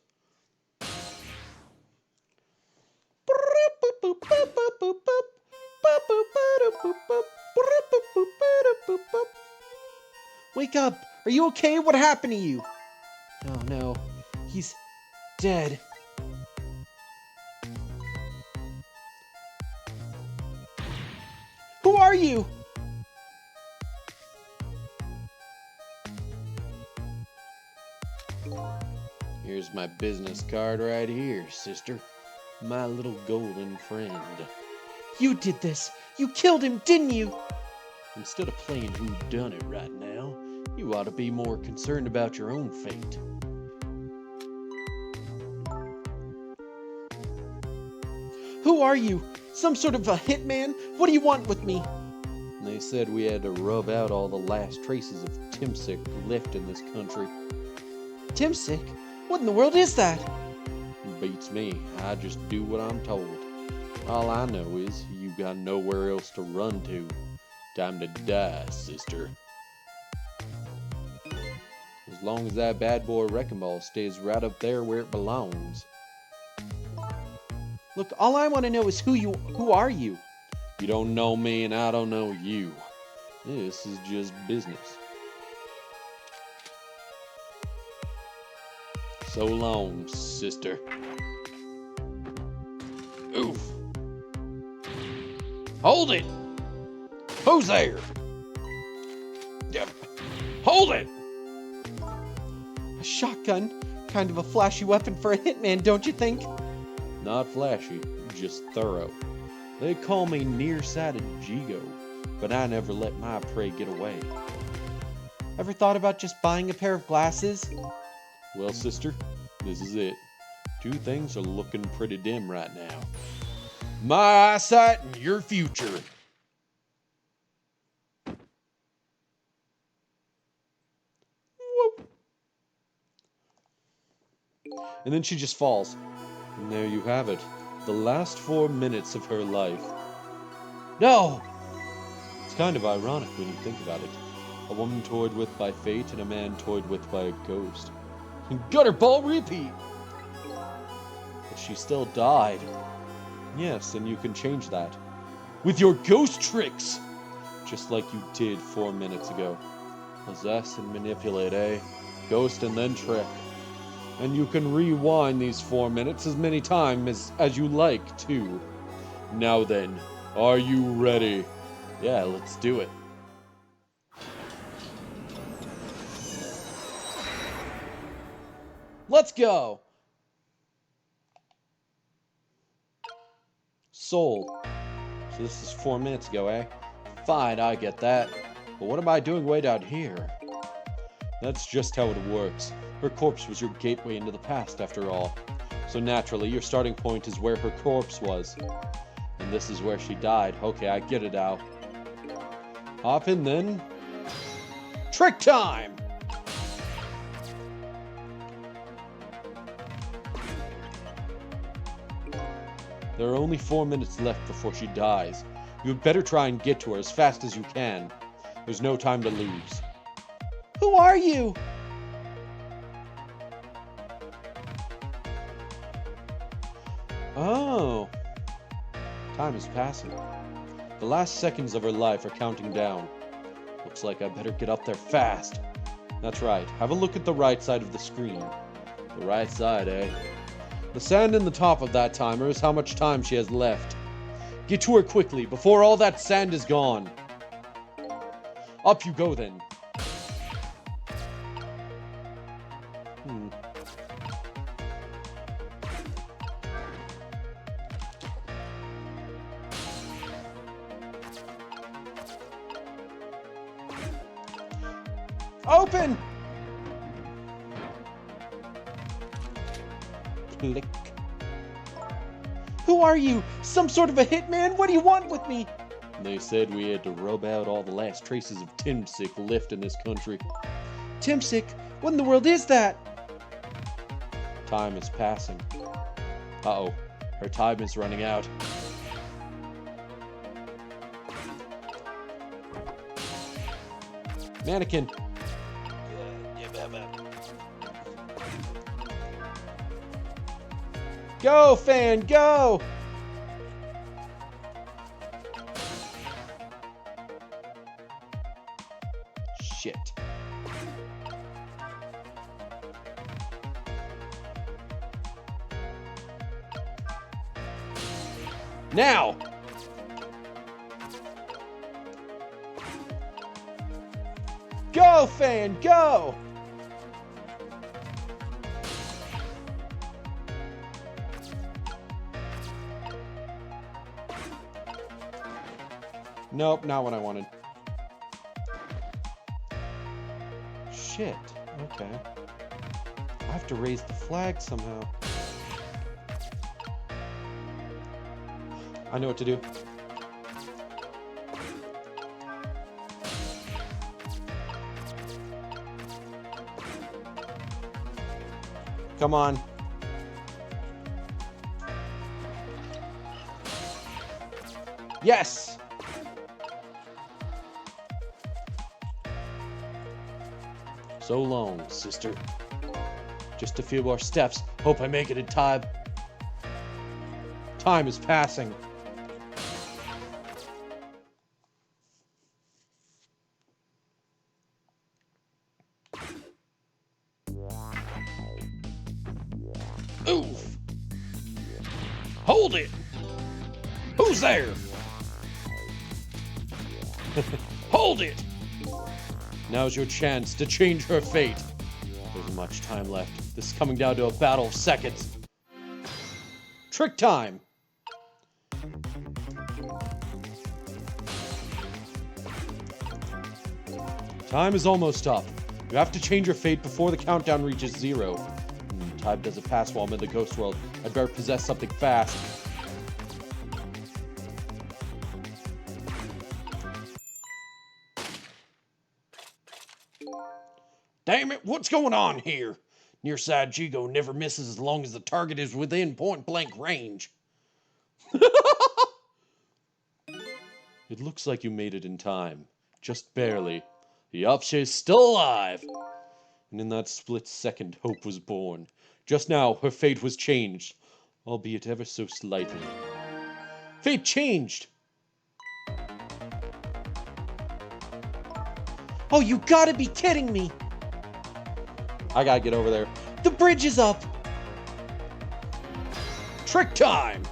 Wake up! Are you okay? What happened to you? Oh no, he's dead. Who are you? Here's my business card right here, sister. My little golden friend. You did this! You killed him, didn't you? Instead of playing whodunit right now, you ought to be more concerned about your own fate. Who are you? Some sort of a hitman? What do you want with me? They said we had to rub out all the last traces of Timsic left in this country. Timsic? What in the world is that? Beats me. I just do what I'm told. All I know is you got nowhere else to run to. Time to die, sister. As long as that bad boy Wrecking Ball stays right up there where it belongs. Look, all I want to know is who are you? You don't know me and I don't know you. This is just business. So long, sister. Oof. Hold it! Who's there? Yep. Hold it! A shotgun? Kind of a flashy weapon for a hitman, don't you think? Not flashy, just thorough. They call me nearsighted Jigo, but I never let my prey get away. Ever thought about just buying a pair of glasses? Well, sister, this is it. Two things are looking pretty dim right now. My eyesight and your future. Whoop. And then she just falls. And there you have it. The last 4 minutes of her life. No! It's kind of ironic when you think about it. A woman toyed with by fate and a man toyed with by a ghost. Gutter ball repeat! But she still died. Yes, and you can change that. With your ghost tricks! Just like you did 4 minutes ago. Possess and manipulate, eh? Ghost and then trick. And you can rewind these 4 minutes as many times as you like, too. Now then, are you ready? Yeah, let's do it. Let's go! Soul. So this is 4 minutes ago, eh? Fine, I get that. But what am I doing way down here? That's just how it works. Her corpse was your gateway into the past, after all. So naturally, your starting point is where her corpse was. And this is where she died. Okay, I get it now. Hop in then. Trick time! There are only 4 minutes left before she dies. You had better try and get to her as fast as you can. There's no time to lose. Who are you? Oh. Time is passing. The last seconds of her life are counting down. Looks like I better get up there fast. That's right. Have a look at the right side of the screen. The right side, eh? The sand in the top of that timer is how much time she has left. Get to her quickly, before all that sand is gone. Up you go, then. Open! Click. Who are you? Some sort of a hitman? What do you want with me? They said we had to rub out all the last traces of Timsic left in this country. Timsic? What in the world is that? Time is passing. Uh-oh. Her time is running out. Mannequin. Go, fan, go! Shit. Now! Go, fan, go! Nope, not what I wanted. Shit. Okay. I have to raise the flag somehow. I know what to do. Come on. Yes! So long, sister. Just a few more steps. Hope I make it in time. Time is passing. Oof! Hold it! Who's there? Hold it! Now's your chance to change her fate. There isn't much time left. This is coming down to a battle of seconds. Trick time! Time is almost up. You have to change your fate before the countdown reaches 0. Time doesn't pass while I'm in the ghost world. I'd better possess something fast. Damn it, what's going on here? Nearside Jigo never misses as long as the target is within point-blank range. It looks like you made it in time. Just barely. The Yapshe is still alive! And in that split second, hope was born. Just now, her fate was changed, albeit ever so slightly. Fate changed! Oh, you gotta be kidding me! I gotta get over there. The bridge is up! Trick time!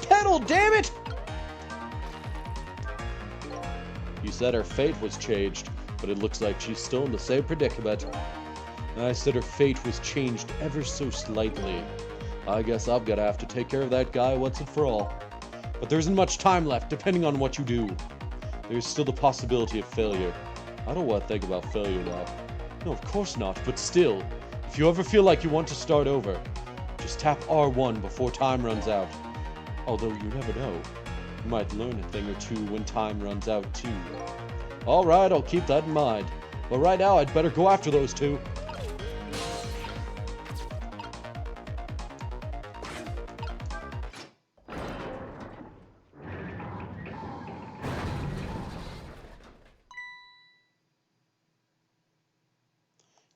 Pedal, damn it! You said her fate was changed, but it looks like she's still in the same predicament. I said her fate was changed ever so slightly. I guess I'm gonna have to take care of that guy once and for all. But there isn't much time left, depending on what you do. There's still the possibility of failure. I don't want to think about failure now. No, of course not, but still, if you ever feel like you want to start over, just tap R1 before time runs out. Although you never know. You might learn a thing or two when time runs out too. Alright, I'll keep that in mind. But right now, I'd better go after those two.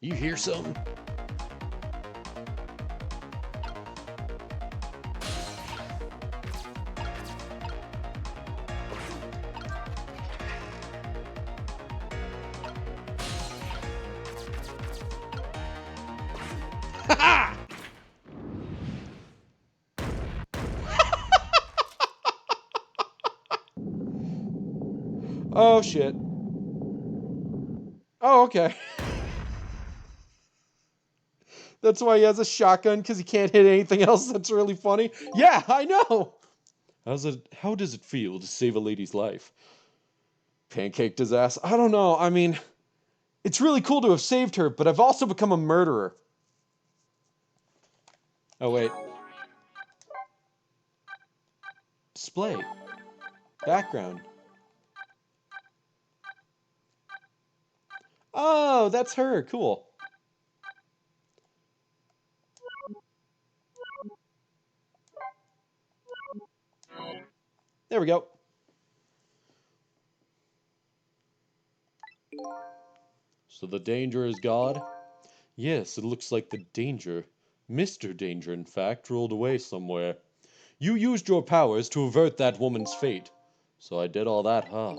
You hear something? Ha! Oh shit. Oh, okay. That's why he has a shotgun, because he can't hit anything else. That's really funny. Yeah, I know! How does it feel to save a lady's life? Pancaked his ass. I don't know, I mean, it's really cool to have saved her, but I've also become a murderer. Oh, wait. Display. Background. Oh, that's her. Cool. There we go. So the danger is God? Yes, it looks like the danger, Mr. Danger in fact, rolled away somewhere. You used your powers to avert that woman's fate. So I did all that, huh?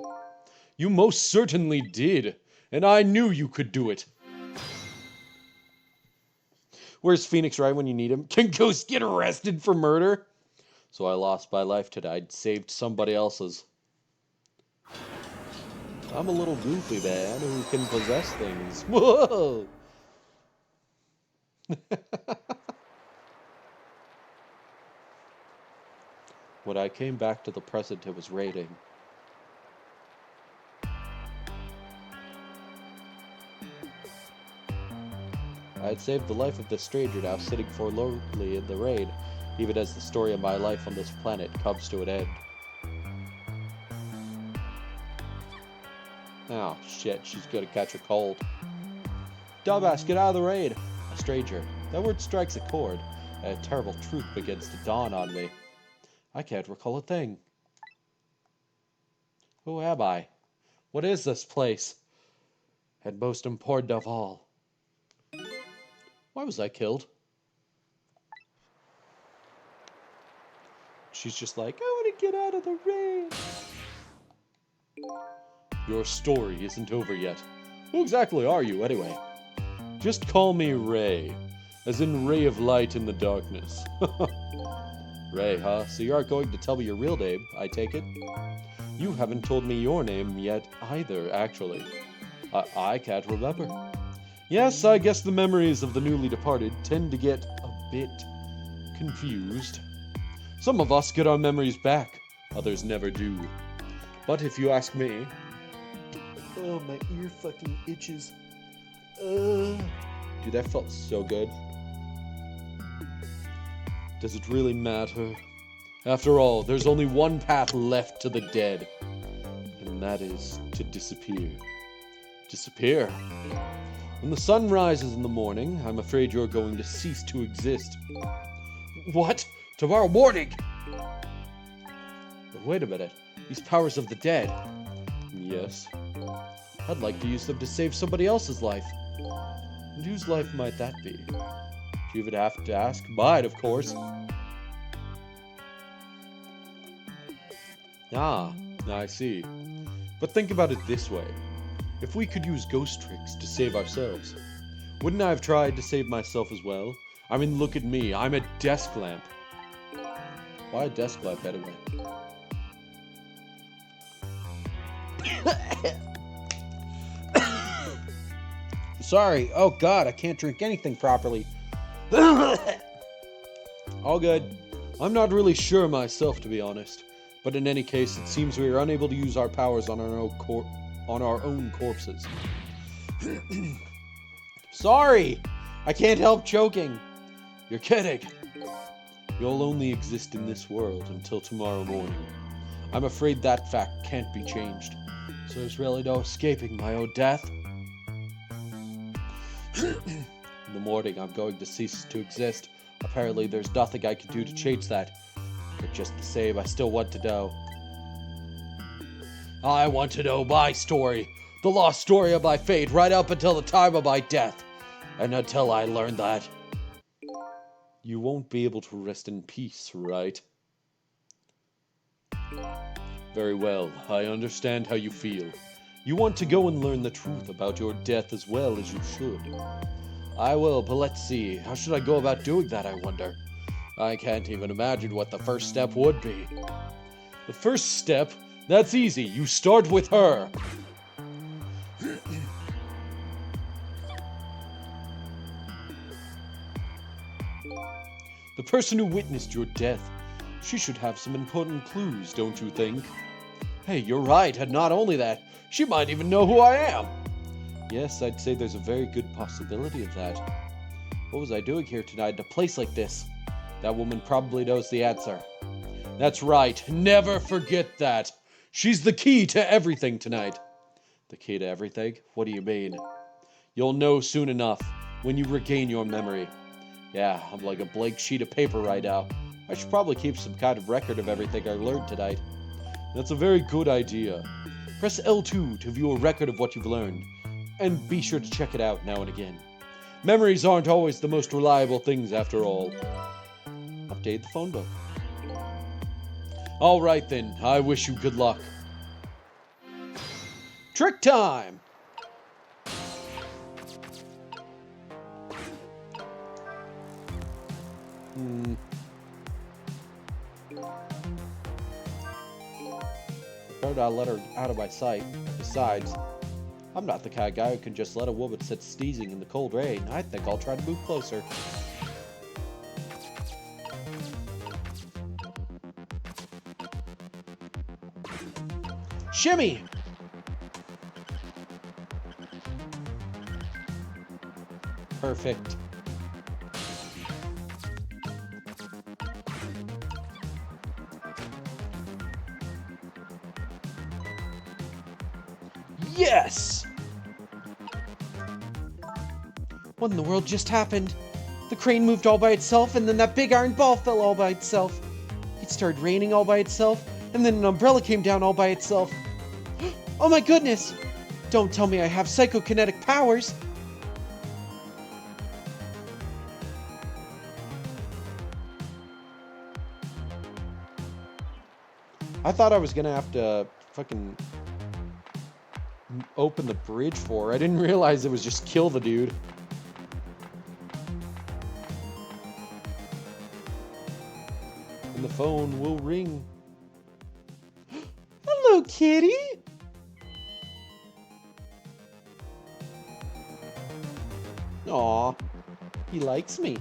You most certainly did, and I knew you could do it. Where's Phoenix right when you need him? Can Ghost get arrested for murder? So I lost my life today. I'd saved somebody else's. I'm a little goofy man who can possess things. Whoa! When I came back to the present, it was raining. I had saved the life of this stranger now sitting forlornly in the rain, even as the story of my life on this planet comes to an end. Oh, shit, she's gonna catch a cold. Dumbass, get out of the rain! A stranger. That word strikes a chord, and a terrible truth begins to dawn on me. I can't recall a thing. Who am I? What is this place? And most important of all, why was I killed? She's just like, I want to get out of the rain. Your story isn't over yet. Who exactly are you, anyway? Just call me Ray, as in ray of light in the darkness. Ray, huh? So you aren't going to tell me your real name, I take it? You haven't told me your name yet either, actually. I can't remember. Yes, I guess the memories of the newly departed tend to get a bit confused. Some of us get our memories back, others never do. But if you ask me... Oh, my ear fucking itches. Dude, that felt so good. Does it really matter? After all, there's only one path left to the dead. And that is to disappear. Disappear? When the sun rises in the morning, I'm afraid you're going to cease to exist. What? Tomorrow morning? But wait a minute. These powers of the dead. Yes. I'd like to use them to save somebody else's life. And whose life might that be? You would have to ask. Mine, of course. Ah, I see. But think about it this way. If we could use ghost tricks to save ourselves, wouldn't I have tried to save myself as well? I mean, look at me. I'm a desk lamp. Why a desk lamp, anyway? Sorry. Oh, God, I can't drink anything properly. All good. I'm not really sure myself, to be honest. But in any case, it seems we are unable to use our powers on our own corpses. Sorry! I can't help choking. You're kidding. You'll only exist in this world until tomorrow morning. I'm afraid that fact can't be changed. So there's really no escaping my own death. In the morning, I'm going to cease to exist. Apparently, there's nothing I can do to change that. But just the same, I still want to know. I want to know my story. The lost story of my fate right up until the time of my death. And until I learn that. You won't be able to rest in peace, right? Very well, I understand how you feel. You want to go and learn the truth about your death as well as you should. I will, but let's see. How should I go about doing that, I wonder? I can't even imagine what the first step would be. The first step? That's easy. You start with her. The person who witnessed your death. She should have some important clues, don't you think? Hey, you're right, and not only that, she might even know who I am. Yes, I'd say there's a very good possibility of that. What was I doing here tonight in a place like this? That woman probably knows the answer. That's right, never forget that. She's the key to everything tonight. The key to everything? What do you mean? You'll know soon enough, when you regain your memory. Yeah, I'm like a blank sheet of paper right now. I should probably keep some kind of record of everything I learned tonight. That's a very good idea. Press L2 to view a record of what you've learned, and be sure to check it out now and again. Memories aren't always the most reliable things after all. Update the phone book. Alright then, I wish you good luck. Trick time! Better not let her out of my sight. Besides, I'm not the kind of guy who can just let a woman sit sneezing in the cold rain. I think I'll try to move closer. Shimmy! Perfect. Yes! What in the world just happened? The crane moved all by itself, and then that big iron ball fell all by itself. It started raining all by itself, and then an umbrella came down all by itself. Oh my goodness! Don't tell me I have psychokinetic powers! I thought I was gonna have to fucking open the bridge for her. I didn't realize it was just kill the dude. And the phone will ring. Hello, kitty! Aw, he likes me.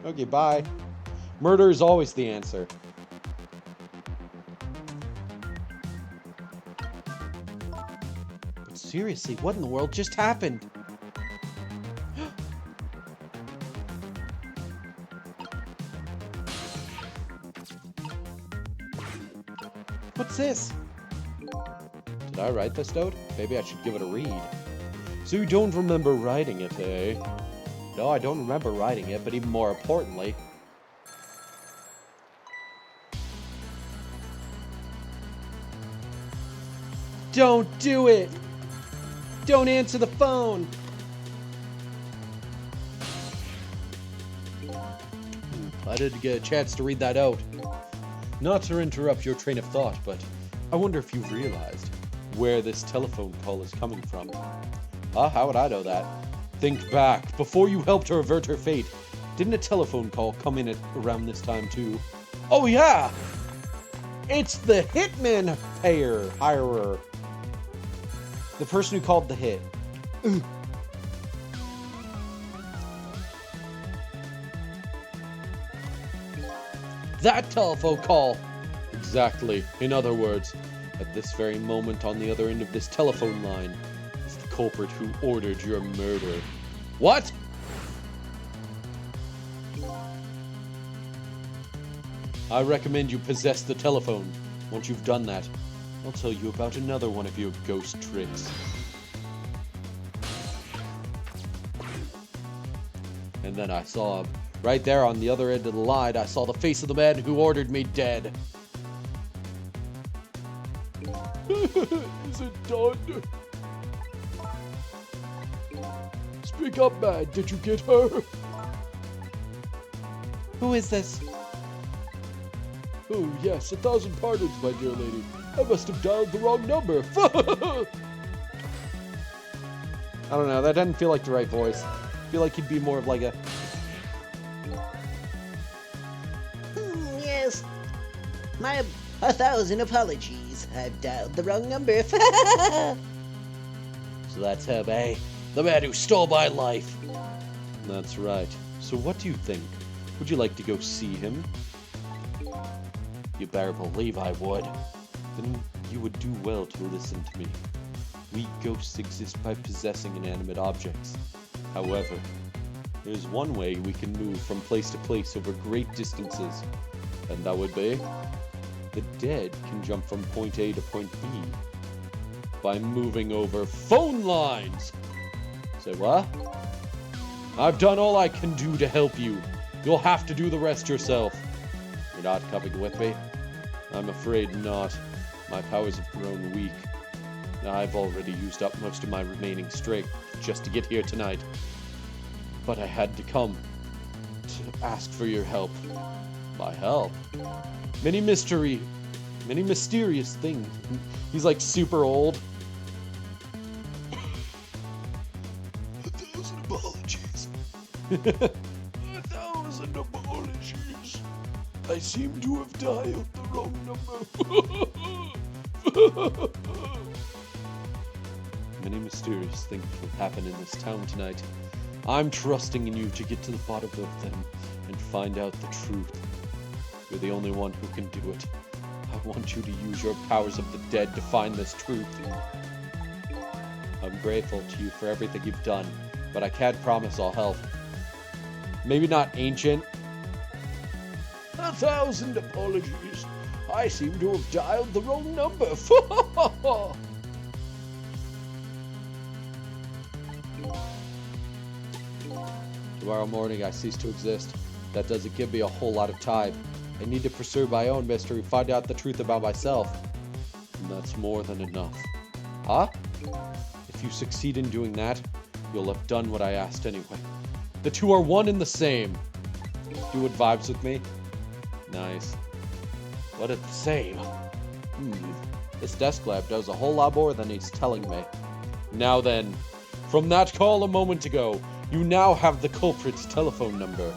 Okay, bye. Murder is always the answer. But seriously, what in the world just happened? What's this? Did I write this note? Maybe I should give it a read. So you don't remember writing it, eh? No, I don't remember writing it, but even more importantly... Don't do it! Don't answer the phone! I didn't get a chance to read that out. Not to interrupt your train of thought, but I wonder if you've realized where this telephone call is coming from. How would I know that? Think back. Before you helped her avert her fate, didn't a telephone call come in at around this time too? Oh yeah! It's the hitman hirer. The person who called the hit. That telephone call! Exactly. In other words, at this very moment on the other end of this telephone line is the culprit who ordered your murder. What? I recommend you possess the telephone. Once you've done that, I'll tell you about another one of your ghost tricks. And then I saw him. Right there on the other end of the line, I saw the face of the man who ordered me dead. Is it done? Speak up, man. Did you get her? Who is this? Oh, yes. 1,000 pardons, my dear lady. I must have dialed the wrong number. I don't know. That doesn't feel like the right voice. I feel like he'd be more of like a... Yes. My 1,000 apologies. I've dialed the wrong number. So that's him, eh? The man who stole my life. That's right. So what do you think? Would you like to go see him? You better believe I would. Then you would do well to listen to me. We ghosts exist by possessing inanimate objects. However, there's one way we can move from place to place over great distances, and that would be the dead can jump from point A to point B by moving over phone lines. Say what? I've done all I can do to help you. You'll have to do the rest yourself. You're not coming with me? I'm afraid not. My powers have grown weak. I've already used up most of my remaining strength just to get here tonight. But I had to come to ask for your help. My help? Many mysterious things. He's like super old. 1,000 apologies. 1,000 apologies. I seem to have dialed the wrong number. Many mysterious things will happen in this town tonight. I'm trusting in you to get to the bottom of them and find out the truth. You're the only one who can do it. I want you to use your powers of the dead to find this truth. I'm grateful to you for everything you've done, but I can't promise I'll help. Maybe not ancient. 1,000 apologies. I seem to have dialed the wrong number. Tomorrow morning I cease to exist. That doesn't give me a whole lot of time. I need to pursue my own mystery, find out the truth about myself. And that's more than enough. Huh? If you succeed in doing that, you'll have done what I asked anyway. The two are one and the same. Do what vibes with me? Nice. What it's the same? This desk lab does a whole lot more than he's telling me. Now then, from that call a moment ago, you now have the culprit's telephone number.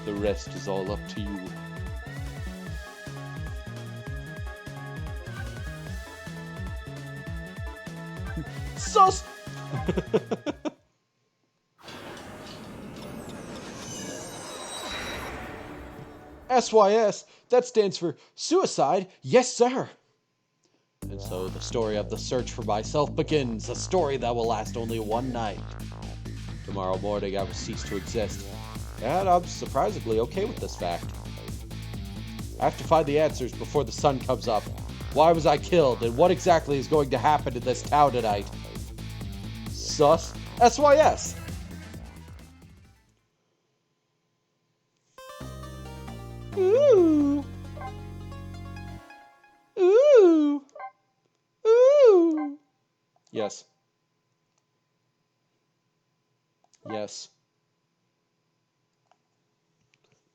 The rest is all up to you. Sus! SYS, that stands for suicide, yes sir. And so the story of the search for myself begins, a story that will last only one night. Tomorrow morning I will cease to exist, and I'm surprisingly okay with this fact. I have to find the answers before the sun comes up. Why was I killed, and what exactly is going to happen in this town tonight? Sus. SYS. Ooh. Ooh. Ooh. Yes. Yes.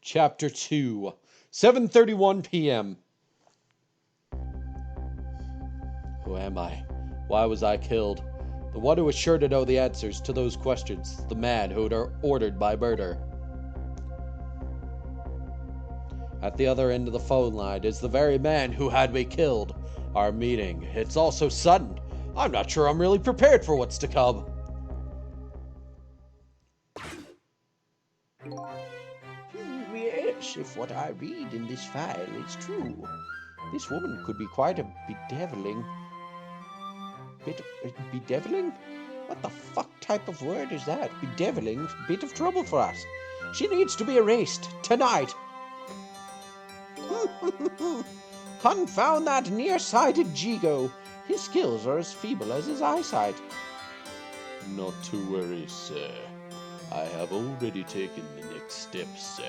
Chapter 2. 7:31 p.m. Who am I? Why was I killed? The one who was sure to know the answers to those questions. The man who had ordered my murder. At the other end of the phone line is the very man who had me killed. Our meeting. It's all so sudden. I'm not sure I'm really prepared for what's to come. Yes, if what I read in this file is true, this woman could be quite a bedeviling. Bedeviling? What the fuck type of word is that? Bedeviling? Bit of trouble for us. She needs to be erased. Tonight. Confound that nearsighted Jigo. His skills are as feeble as his eyesight. Not to worry, sir. I have already taken the next step, sir.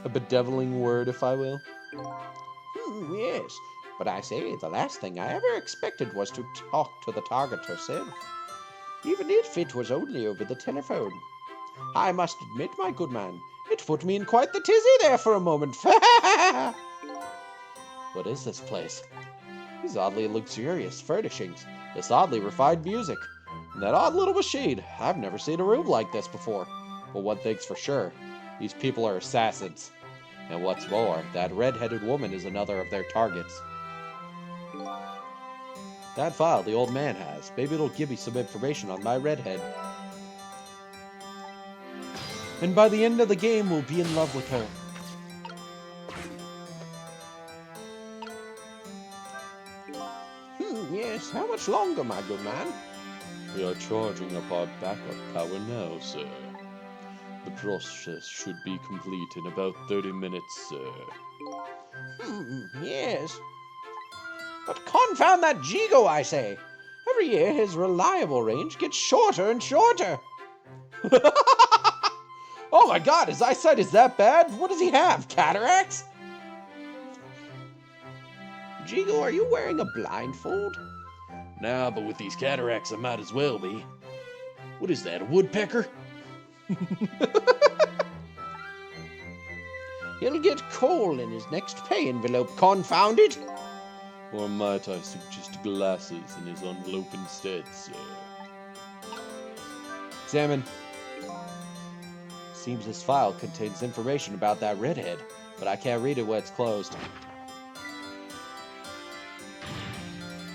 A bedeviling word, if I will. Yes, but I say, the last thing I ever expected was to talk to the target herself. Even if it was only over the telephone. I must admit, my good man, it put me in quite the tizzy there for a moment. What is this place? These oddly luxurious furnishings, this oddly refined music, and that odd little machine. I've never seen a room like this before. But one thing's for sure, these people are assassins. And what's more, that red-headed woman is another of their targets. That file the old man has, maybe it'll give me some information on my redhead. And by the end of the game, we'll be in love with her. Yes, how much longer, my good man? We are charging up our backup power now, sir. The process should be complete in about 30 minutes, sir. Yes. But confound that Jigo, I say. Every year his reliable range gets shorter and shorter. Oh my god, his eyesight is that bad? What does he have, cataracts? Jigo, are you wearing a blindfold? Nah, but with these cataracts I might as well be. What is that, a woodpecker? He'll get coal in his next pay envelope, confound it. Or might I suggest glasses in his envelope instead, sir? Examine. Seems this file contains information about that redhead, but I can't read it when it's closed.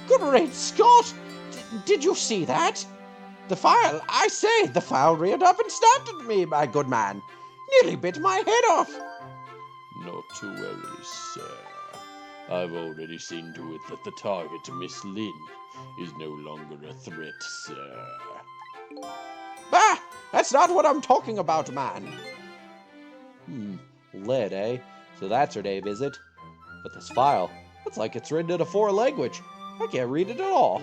Great Scott! Did you see that? The file, I say, the file reared up and snapped at me, my good man. Nearly bit my head off. Not to worry, sir. I've already seen to it that the target, Miss Lynn, is no longer a threat, sir. Bah! That's not what I'm talking about, man. Lead, eh? So that's her name, is it? But this file, looks like it's written in a foreign language. I can't read it at all.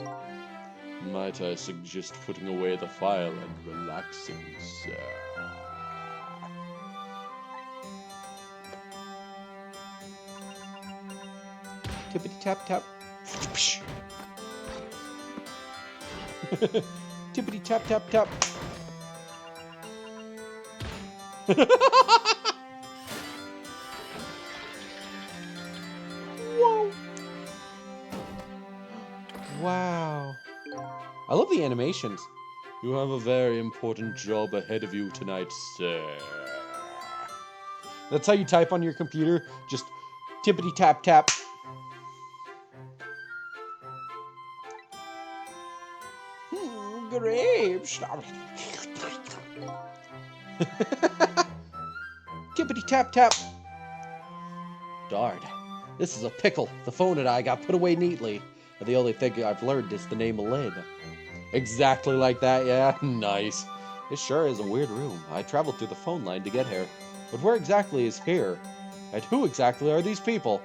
Might I suggest putting away the file and relaxing, sir? Tippity tap tap. Tippity tap tap tap. Whoa. Wow. I love the animations. You have a very important job ahead of you tonight, sir. That's how you type on your computer? Just tippity tap tap. Grapes. Tippity tap tap. Darn. This is a pickle. The phone and I got put away neatly. And the only thing I've learned is the name Lynn. Exactly like that, yeah? Nice. This sure is a weird room. I traveled through the phone line to get here. But where exactly is here? And who exactly are these people?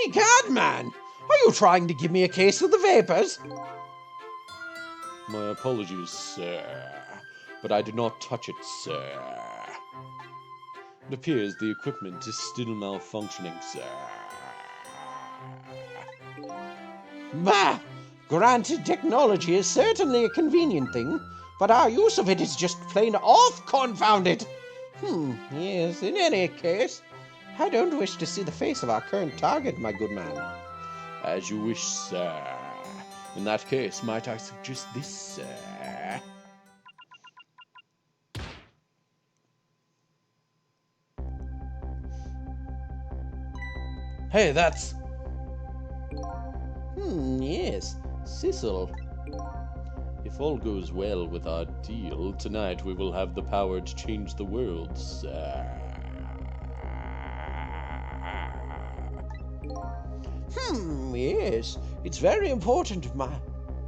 Egad, man! Are you trying to give me a case of the vapors? My apologies, sir, but I did not touch it, sir. It appears the equipment is still malfunctioning, sir. Bah! Granted, technology is certainly a convenient thing, but our use of it is just plain off, confounded! Yes, in any case, I don't wish to see the face of our current target, my good man. As you wish, sir. In that case, might I suggest this, sir? Hey, that's... yes, Cecil. If all goes well with our deal, tonight we will have the power to change the world, sir. Yes, it's very important,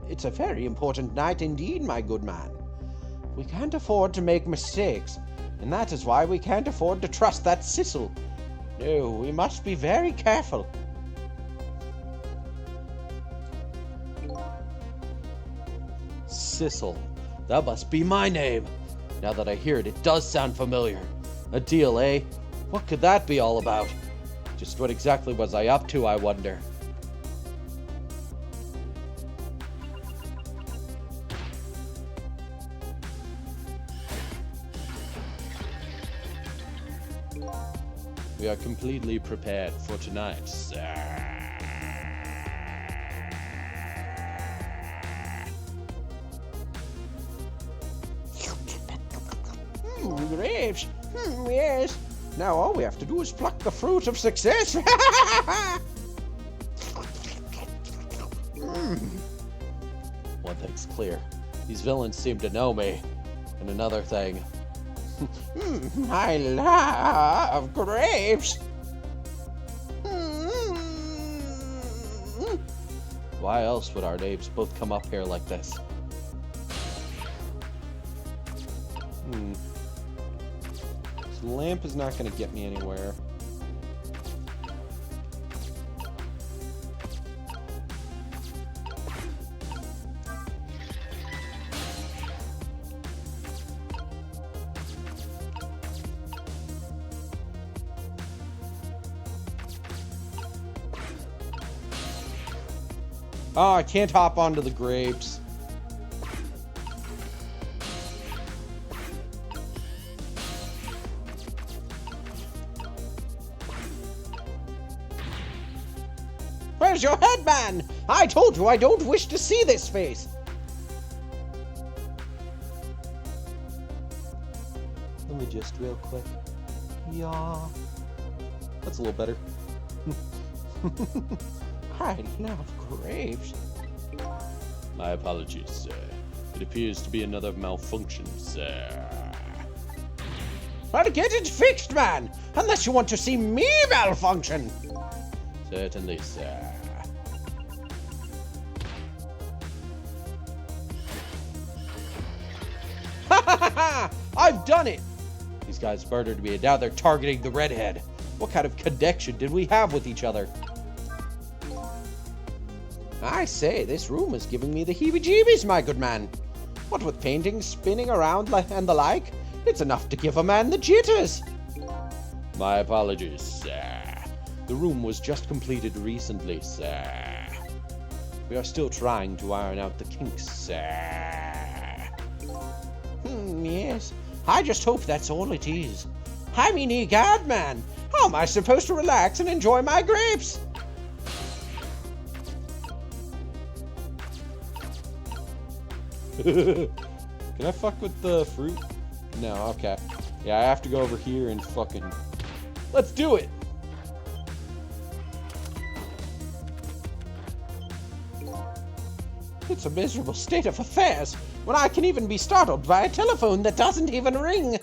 It's a very important night indeed, my good man. We can't afford to make mistakes, and that is why we can't afford to trust that Cecil. No, we must be very careful. Cecil. That must be my name. Now that I hear it, it does sound familiar. A deal, eh? What could that be all about? Just what exactly was I up to, I wonder? We are completely prepared for tonight, sir. Grapes. Yes. Now all we have to do is pluck the fruit of success. One thing's clear. These villains seem to know me. And another thing. I love grapes. Why else would our names both come up here like this? This lamp is not going to get me anywhere. Oh, I can't hop onto the grapes. Where's your head, man? I told you I don't wish to see this face. Let me just real quick. Yeah. That's a little better. Hiding out of graves. My apologies, sir. It appears to be another malfunction, sir. Well, get it fixed, man. Unless you want to see me malfunction. Certainly, sir. Ha ha ha ha! I've done it! These guys murdered me and now they're targeting the redhead. What kind of connection did we have with each other? I say, this room is giving me the heebie-jeebies, my good man. What with paintings spinning around and the like, it's enough to give a man the jitters. My apologies, sir. The room was just completed recently, sir. We are still trying to iron out the kinks, sir. Yes. I just hope that's all it is. I mean, egad, man. How am I supposed to relax and enjoy my grapes? Can I fuck with the fruit? No, okay. Yeah, I have to go over here and fucking... Let's do it! It's a miserable state of affairs when I can even be startled by a telephone that doesn't even ring.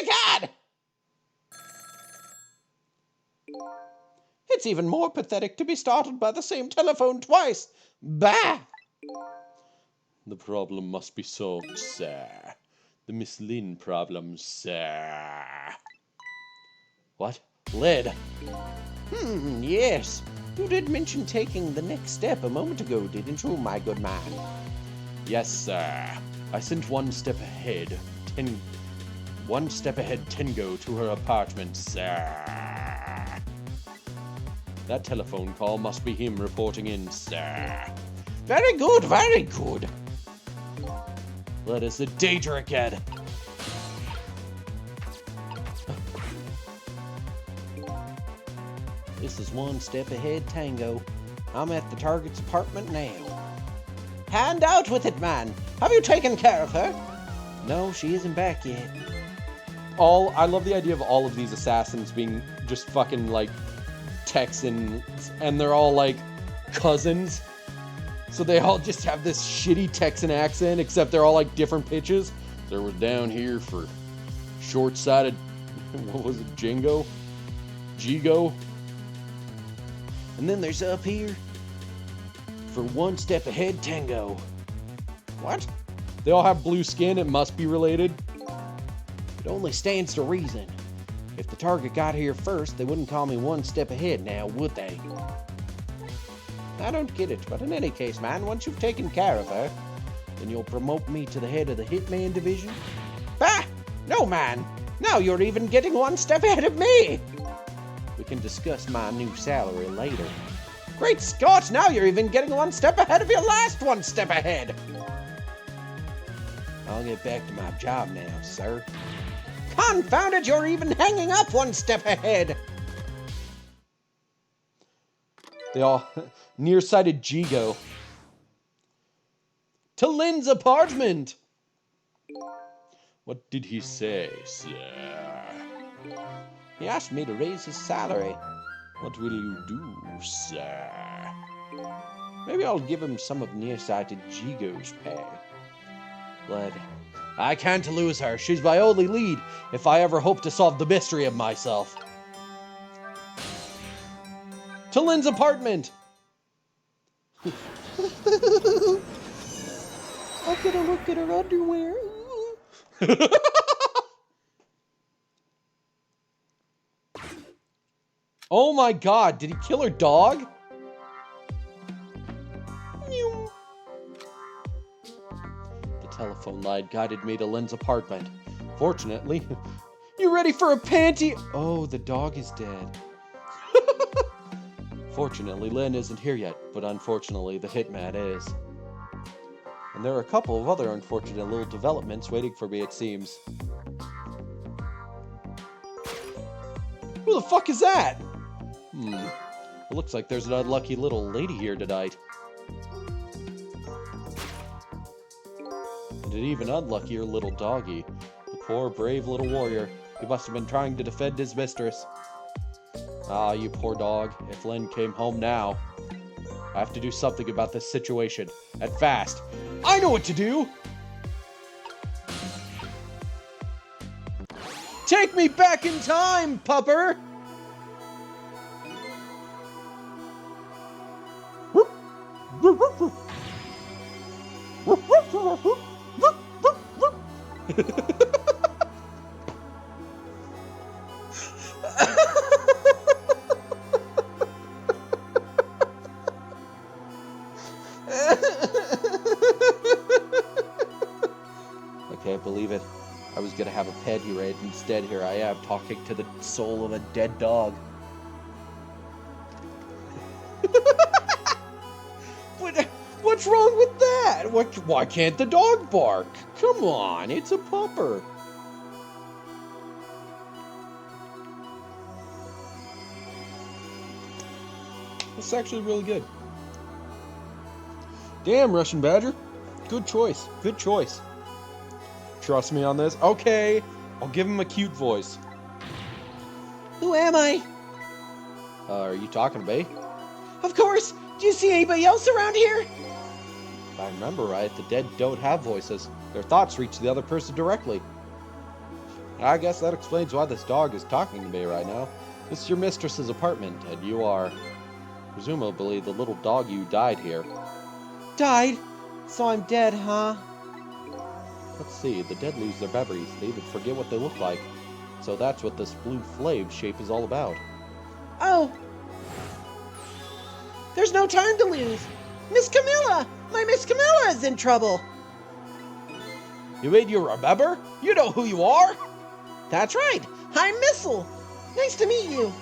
Egad! It's even more pathetic to be startled by the same telephone twice. Bah! The problem must be solved, sir. The Miss Lin problem, sir. What? Lead? Yes. You did mention taking the next step a moment ago, didn't you, my good man? Yes, sir. I sent one step ahead Tengo to her apartment, sir. That telephone call must be him reporting in, sir. Very good, very good. Let us a danger again. This is one step ahead, Tango. I'm at the target's apartment now. Hand out with it, man. Have you taken care of her? No, she isn't back yet. I love the idea of all of these assassins being just fucking, like, Texans, and they're all, like, cousins. So they all just have this shitty Texan accent, except they're all, like, different pitches. There was down here for short-sighted, what was it, Jingo? Jigo? And then there's up here for one step ahead, Tango. What? They all have blue skin, it must be related. It only stands to reason. If the target got here first, they wouldn't call me one step ahead now, would they? I don't get it, but in any case, man, once you've taken care of her, then you'll promote me to the head of the Hitman Division? Bah! No, man! Now you're even getting one step ahead of me! We can discuss my new salary later. Great Scott! Now you're even getting one step ahead of your last one step ahead! I'll get back to my job now, sir. Confound it, you're even hanging up one step ahead! They all... Nearsighted Jigo. To Lynn's apartment! What did he say, sir? He asked me to raise his salary. What will you do, sir? Maybe I'll give him some of nearsighted Jigo's pay. But I can't lose her. She's my only lead if I ever hope to solve the mystery of myself. To Lynn's apartment! I'm gonna look at her underwear. Oh my god, did he kill her dog? The telephone line guided me to Lynn's apartment. Fortunately, you ready for a panty? Oh, the dog is dead. Fortunately, Lynn isn't here yet, but unfortunately, the hitman is. And there are a couple of other unfortunate little developments waiting for me, it seems. Who the fuck is that? It looks like there's an unlucky little lady here tonight. And an even unluckier little doggy. The poor, brave little warrior. He must have been trying to defend his mistress. Ah, you poor dog. If Lynn came home now. I have to do something about this situation. And fast. I know what to do! Take me back in time, pupper! I can't believe it. I was gonna have a pet here, and instead here I am talking to the soul of a dead dog. What's wrong with that? Why can't the dog bark? Come on, it's a pupper. It's actually really good. Damn, Russian Badger. Good choice. Good choice. Trust me on this. Okay, I'll give him a cute voice. Who am I? Are you talking to me? Of course! Do you see anybody else around here? If I remember right, the dead don't have voices. Their thoughts reach the other person directly. I guess that explains why this dog is talking to me right now. This is your mistress's apartment, and you are, presumably, the little dog you died here. Died? So I'm dead, huh? Let's see, the dead lose their memories. They even forget what they look like. So that's what this blue flame shape is all about. Oh! There's no time to lose! Miss Camilla! My Miss Camilla is in trouble! You mean you remember? You know who you are? That's right! I'm Missile! Nice to meet you!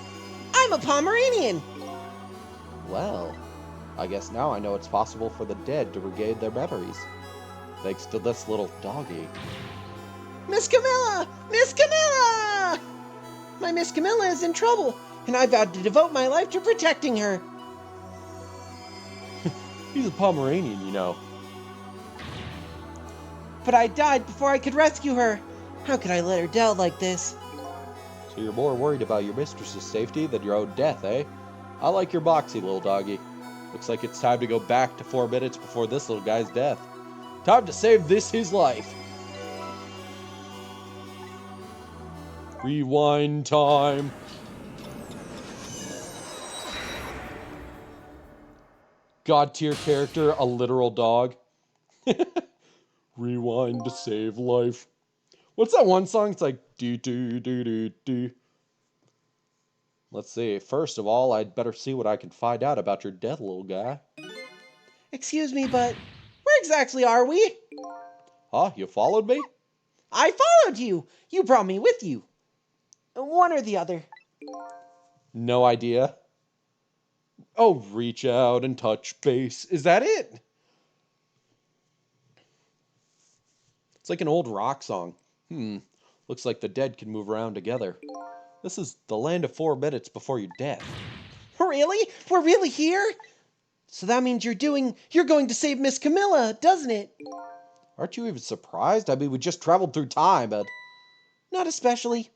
I'm a Pomeranian! Well, I guess now I know it's possible for the dead to regain their memories. Thanks to this little doggy. Miss Camilla! Miss Camilla! My Miss Camilla is in trouble, and I vowed to devote my life to protecting her. He's a Pomeranian, you know. But I died before I could rescue her. How could I let her die like this? So you're more worried about your mistress's safety than your own death, eh? I like your boxy, little doggy. Looks like it's time to go back to 4 minutes before this little guy's death. Time to save his life. Rewind time. God tier character, a literal dog. Rewind to save life. What's that one song? It's like do do do do do. Let's see. First of all, I'd better see what I can find out about your dead little guy. Excuse me, but where exactly are we? Huh? You followed me? I followed you! You brought me with you. One or the other. No idea. Oh, reach out and touch base. Is that it? It's like an old rock song. Looks like the dead can move around together. This is the land of 4 minutes before your death. Really? We're really here? So that means you're going to save Miss Camilla, doesn't it? Aren't you even surprised? I mean, we just traveled through time, but... Not especially.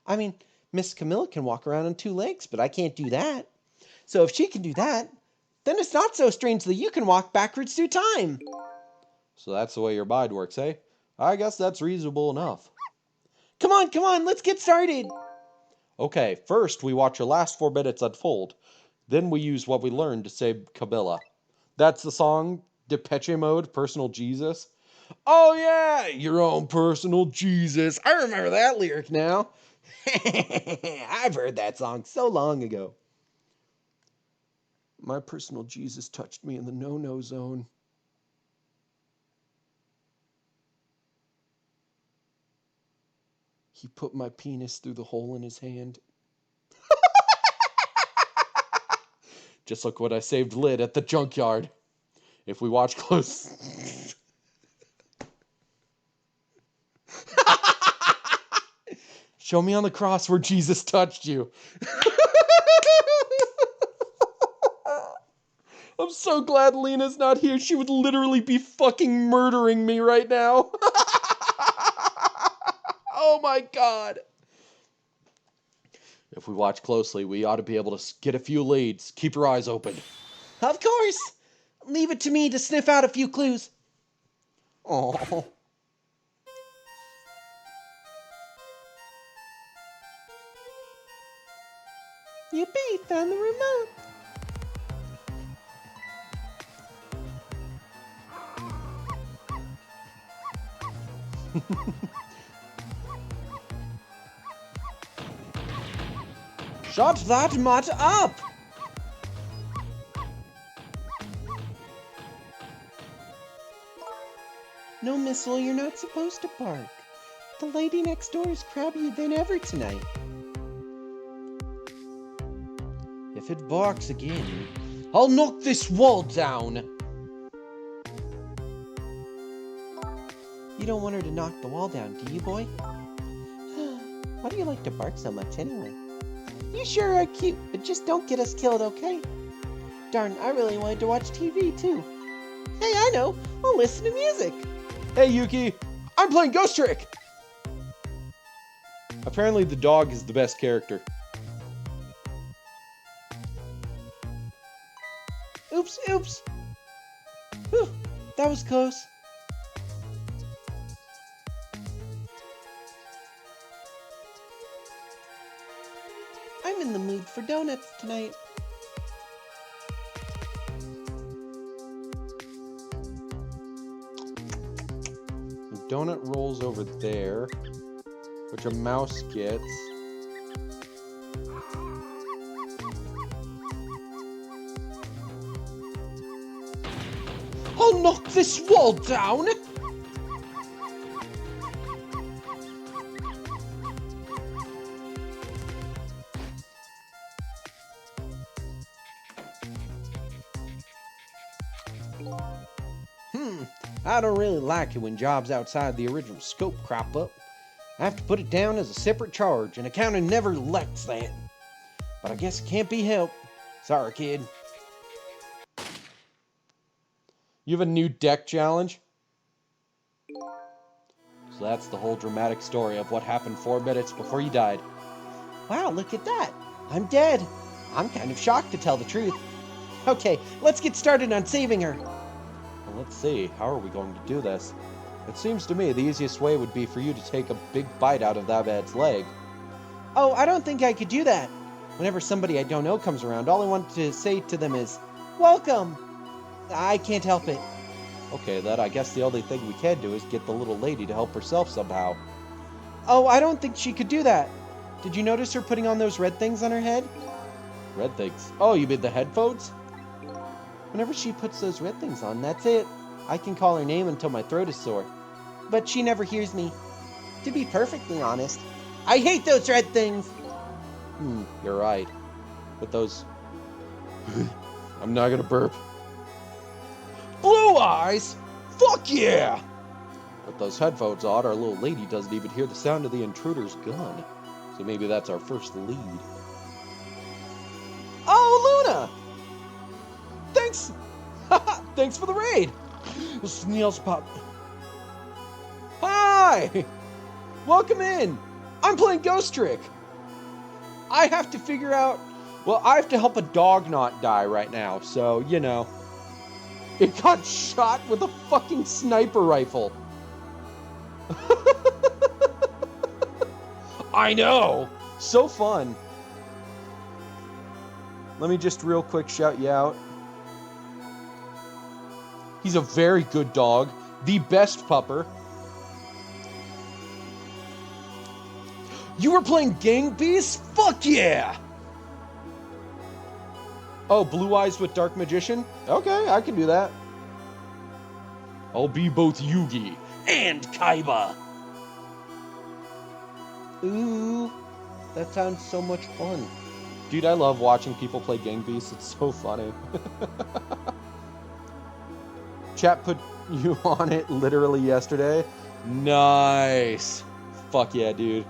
I mean, Miss Camilla can walk around on 2 legs, but I can't do that. So if she can do that, then it's not so strange that you can walk backwards through time. So that's the way your mind works, eh? I guess that's reasonable enough. Come on, let's get started. Okay, first we watch your last 4 minutes unfold. Then we use what we learned to save Camilla. That's the song, Depeche Mode, Personal Jesus. Oh yeah, your own personal Jesus. I remember that lyric now. I've heard that song so long ago. My personal Jesus touched me in the no-no zone. He put my penis through the hole in his hand. Just like when I saved Lid at the junkyard. If we watch close... Show me on the cross where Jesus touched you. so glad Lena's not here. She would literally be fucking murdering me right now. Oh my god. If we watch closely, we ought to be able to get a few leads. Keep your eyes open. Of course! Leave it to me to sniff out a few clues. Oh. Yippee, found the remote. Shut that mutt up! No, Missile, you're not supposed to bark. The lady next door is crabbier than ever tonight. If it barks again, I'll knock this wall down! You don't want her to knock the wall down, do you, boy? Why do you like to bark so much anyway? You sure are cute, but just don't get us killed, okay? Darn, I really wanted to watch TV, too. Hey, I know! I'll listen to music! Hey, Yuki! I'm playing Ghost Trick! Apparently the dog is the best character. Oops, oops! Whew, that was close. I'm in the mood for donuts tonight. Donut rolls over there, which a mouse gets. I'll knock this wall down! I don't really like it when jobs outside the original scope crop up. I have to put it down as a separate charge, and accounting never lets that. But I guess it can't be helped. Sorry, kid. You have a new deck challenge? So that's the whole dramatic story of what happened 4 minutes before you died. Wow, look at that. I'm dead. I'm kind of shocked, to tell the truth. Okay, let's get started on saving her. Well, let's see, how are we going to do this? It seems to me the easiest way would be for you to take a big bite out of that bad's leg. Oh, I don't think I could do that. Whenever somebody I don't know comes around, all I want to say to them is, welcome. I can't help it. Okay, then I guess the only thing we can do is get the little lady to help herself somehow. Oh, I don't think she could do that. Did you notice her putting on those red things on her head? Red things? Oh, you mean the headphones? Whenever she puts those red things on, that's it. I can call her name until my throat is sore. But she never hears me. To be perfectly honest, I hate those red things! You're right. But those... I'm not gonna burp. Blue eyes? Fuck yeah! With those headphones on, our little lady doesn't even hear the sound of the intruder's gun. So maybe that's our first lead. Oh, Luna! Thanks! Thanks for the raid! Snail's pop. Hi! Welcome in! I'm playing Ghost Trick! I have to figure out... Well, I have to help a dog not die right now, so, you know. It got shot with a fucking sniper rifle. I know! So fun. Let me just real quick shout you out. He's a very good dog. The best pupper. You were playing Gang Beasts? Fuck yeah! Oh, Blue Eyes with Dark Magician? Okay, I can do that. I'll be both Yugi and Kaiba. Ooh, that sounds so much fun. Dude, I love watching people play Gang Beasts. It's so funny. Chat put you on it literally yesterday. Nice. Fuck yeah, dude.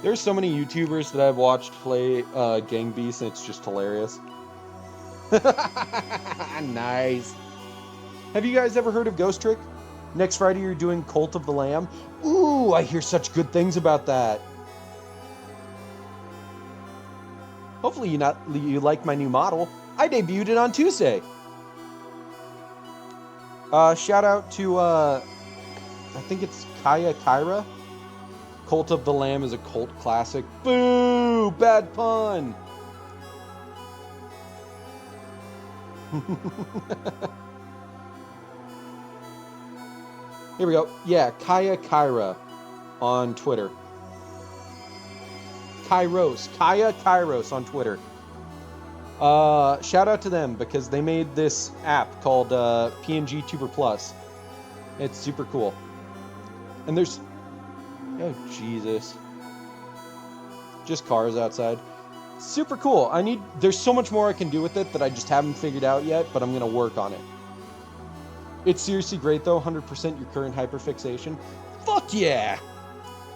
There's so many YouTubers that I've watched play Gang Beasts, and it's just hilarious. Nice. Have you guys ever heard of Ghost Trick? Next Friday you're doing Cult of the Lamb. Ooh, I hear such good things about that. Hopefully you like my new model. I debuted it on Tuesday. Shout out to I think it's Kaya Kyra. Cult of the Lamb is a cult classic. Boo! Bad pun. Here we go. Yeah, Kaya Kyra on Twitter. Kaya Kairos on Twitter. Shout out to them because they made this app called PNG Tuber Plus. It's super cool. And there's... Oh, Jesus. Just cars outside. Super cool. There's so much more I can do with it that I just haven't figured out yet, but I'm going to work on it. It's seriously great, though. 100% your current hyperfixation. Fuck yeah!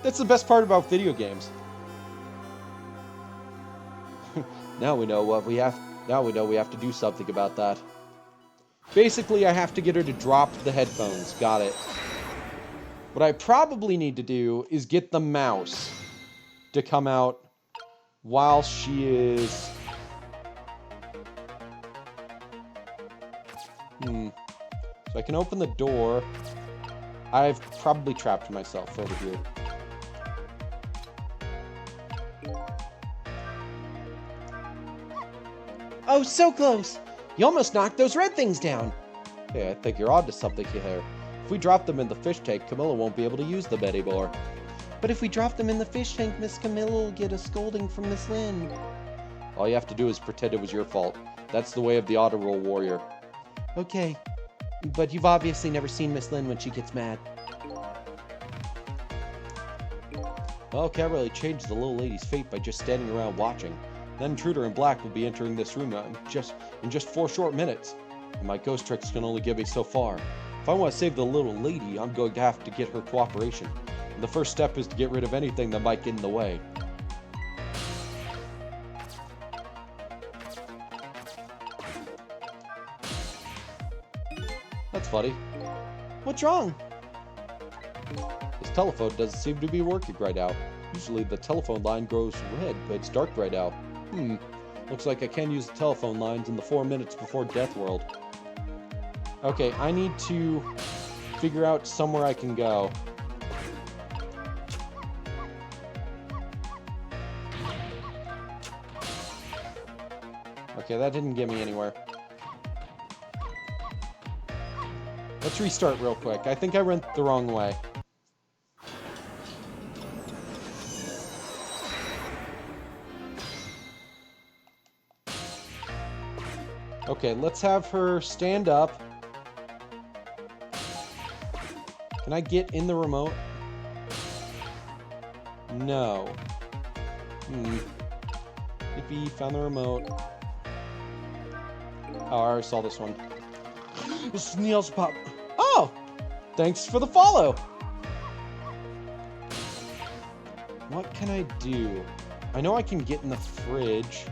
That's the best part about video games. Now we know we have to do something about that. Basically, I have to get her to drop the headphones. Got it. What I probably need to do is get the mouse to come out while she is... So I can open the door. I've probably trapped myself over here. Oh, so close! You almost knocked those red things down! Hey, I think you're onto something here. If we drop them in the fish tank, Camilla won't be able to use them anymore. But if we drop them in the fish tank, Miss Camilla will get a scolding from Miss Lynn. All you have to do is pretend it was your fault. That's the way of the auto roll warrior. Okay, but you've obviously never seen Miss Lynn when she gets mad. Well, can't really change the little lady's fate by just standing around watching. That intruder in black will be entering this room in just 4 short minutes. And my ghost tricks can only get me so far. If I want to save the little lady, I'm going to have to get her cooperation. And the first step is to get rid of anything that might get in the way. That's funny. What's wrong? This telephone doesn't seem to be working right now. Usually the telephone line goes red, but it's dark right now. Looks like I can use the telephone lines in the 4 minutes before Death World. Okay, I need to figure out somewhere I can go. Okay, that didn't get me anywhere. Let's restart real quick. I think I went the wrong way. Okay, let's have her stand up. Can I get in the remote? No. Yippee, found the remote. Oh, I already saw this one. This is Neil's Pop. Oh! Thanks for the follow! What can I do? I know I can get in the fridge.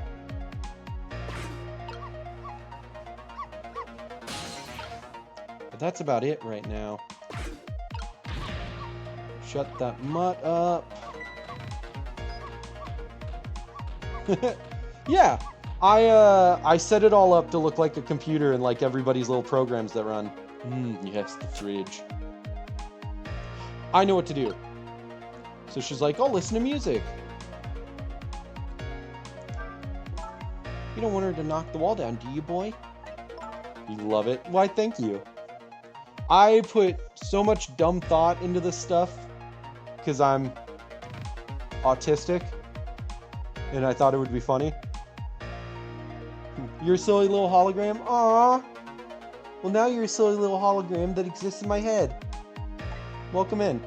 But that's about it right now. Shut that mutt up. Yeah, I set it all up to look like a computer and like everybody's little programs that run. Yes, the fridge. I know what to do. So she's like, oh, listen to music. You don't want her to knock the wall down, do you, boy? You love it. Why, thank you. I put so much dumb thought into this stuff because I'm autistic and I thought it would be funny. You're a silly little hologram? Aww. Well, now you're a silly little hologram that exists in my head. Welcome in.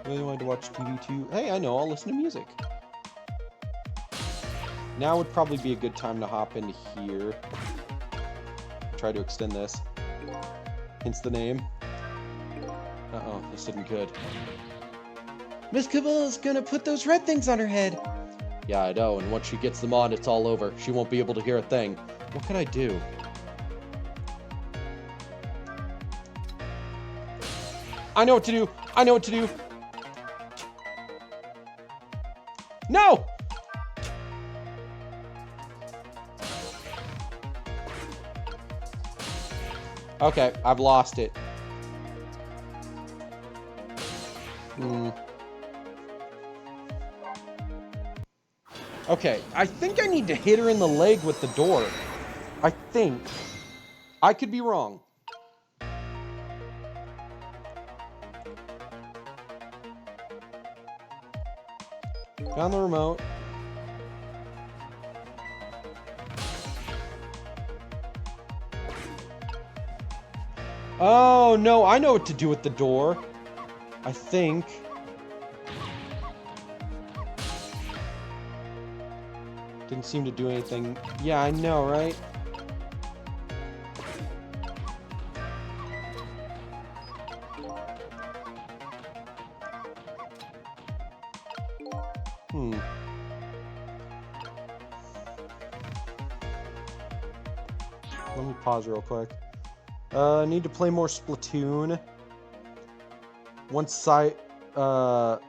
Really wanted to watch TV too? Hey, I know, I'll listen to music. Now would probably be a good time to hop into here. Try to extend this. Hence the name. Uh-oh. this isn't good. Miss Camilla's gonna put those red things on her head. Yeah, I know, and once she gets them on, it's all over. She won't be able to hear a thing. What can I do? I know what to do! I know what to do! No! Okay, I've lost it. Okay, I think I need to hit her in the leg with the door. I think. I could be wrong. Found the remote. Oh, no, I know what to do with the door. I think. Didn't seem to do anything. Yeah, I know, right? Let me pause real quick. I need to play more Splatoon. Once site, Val's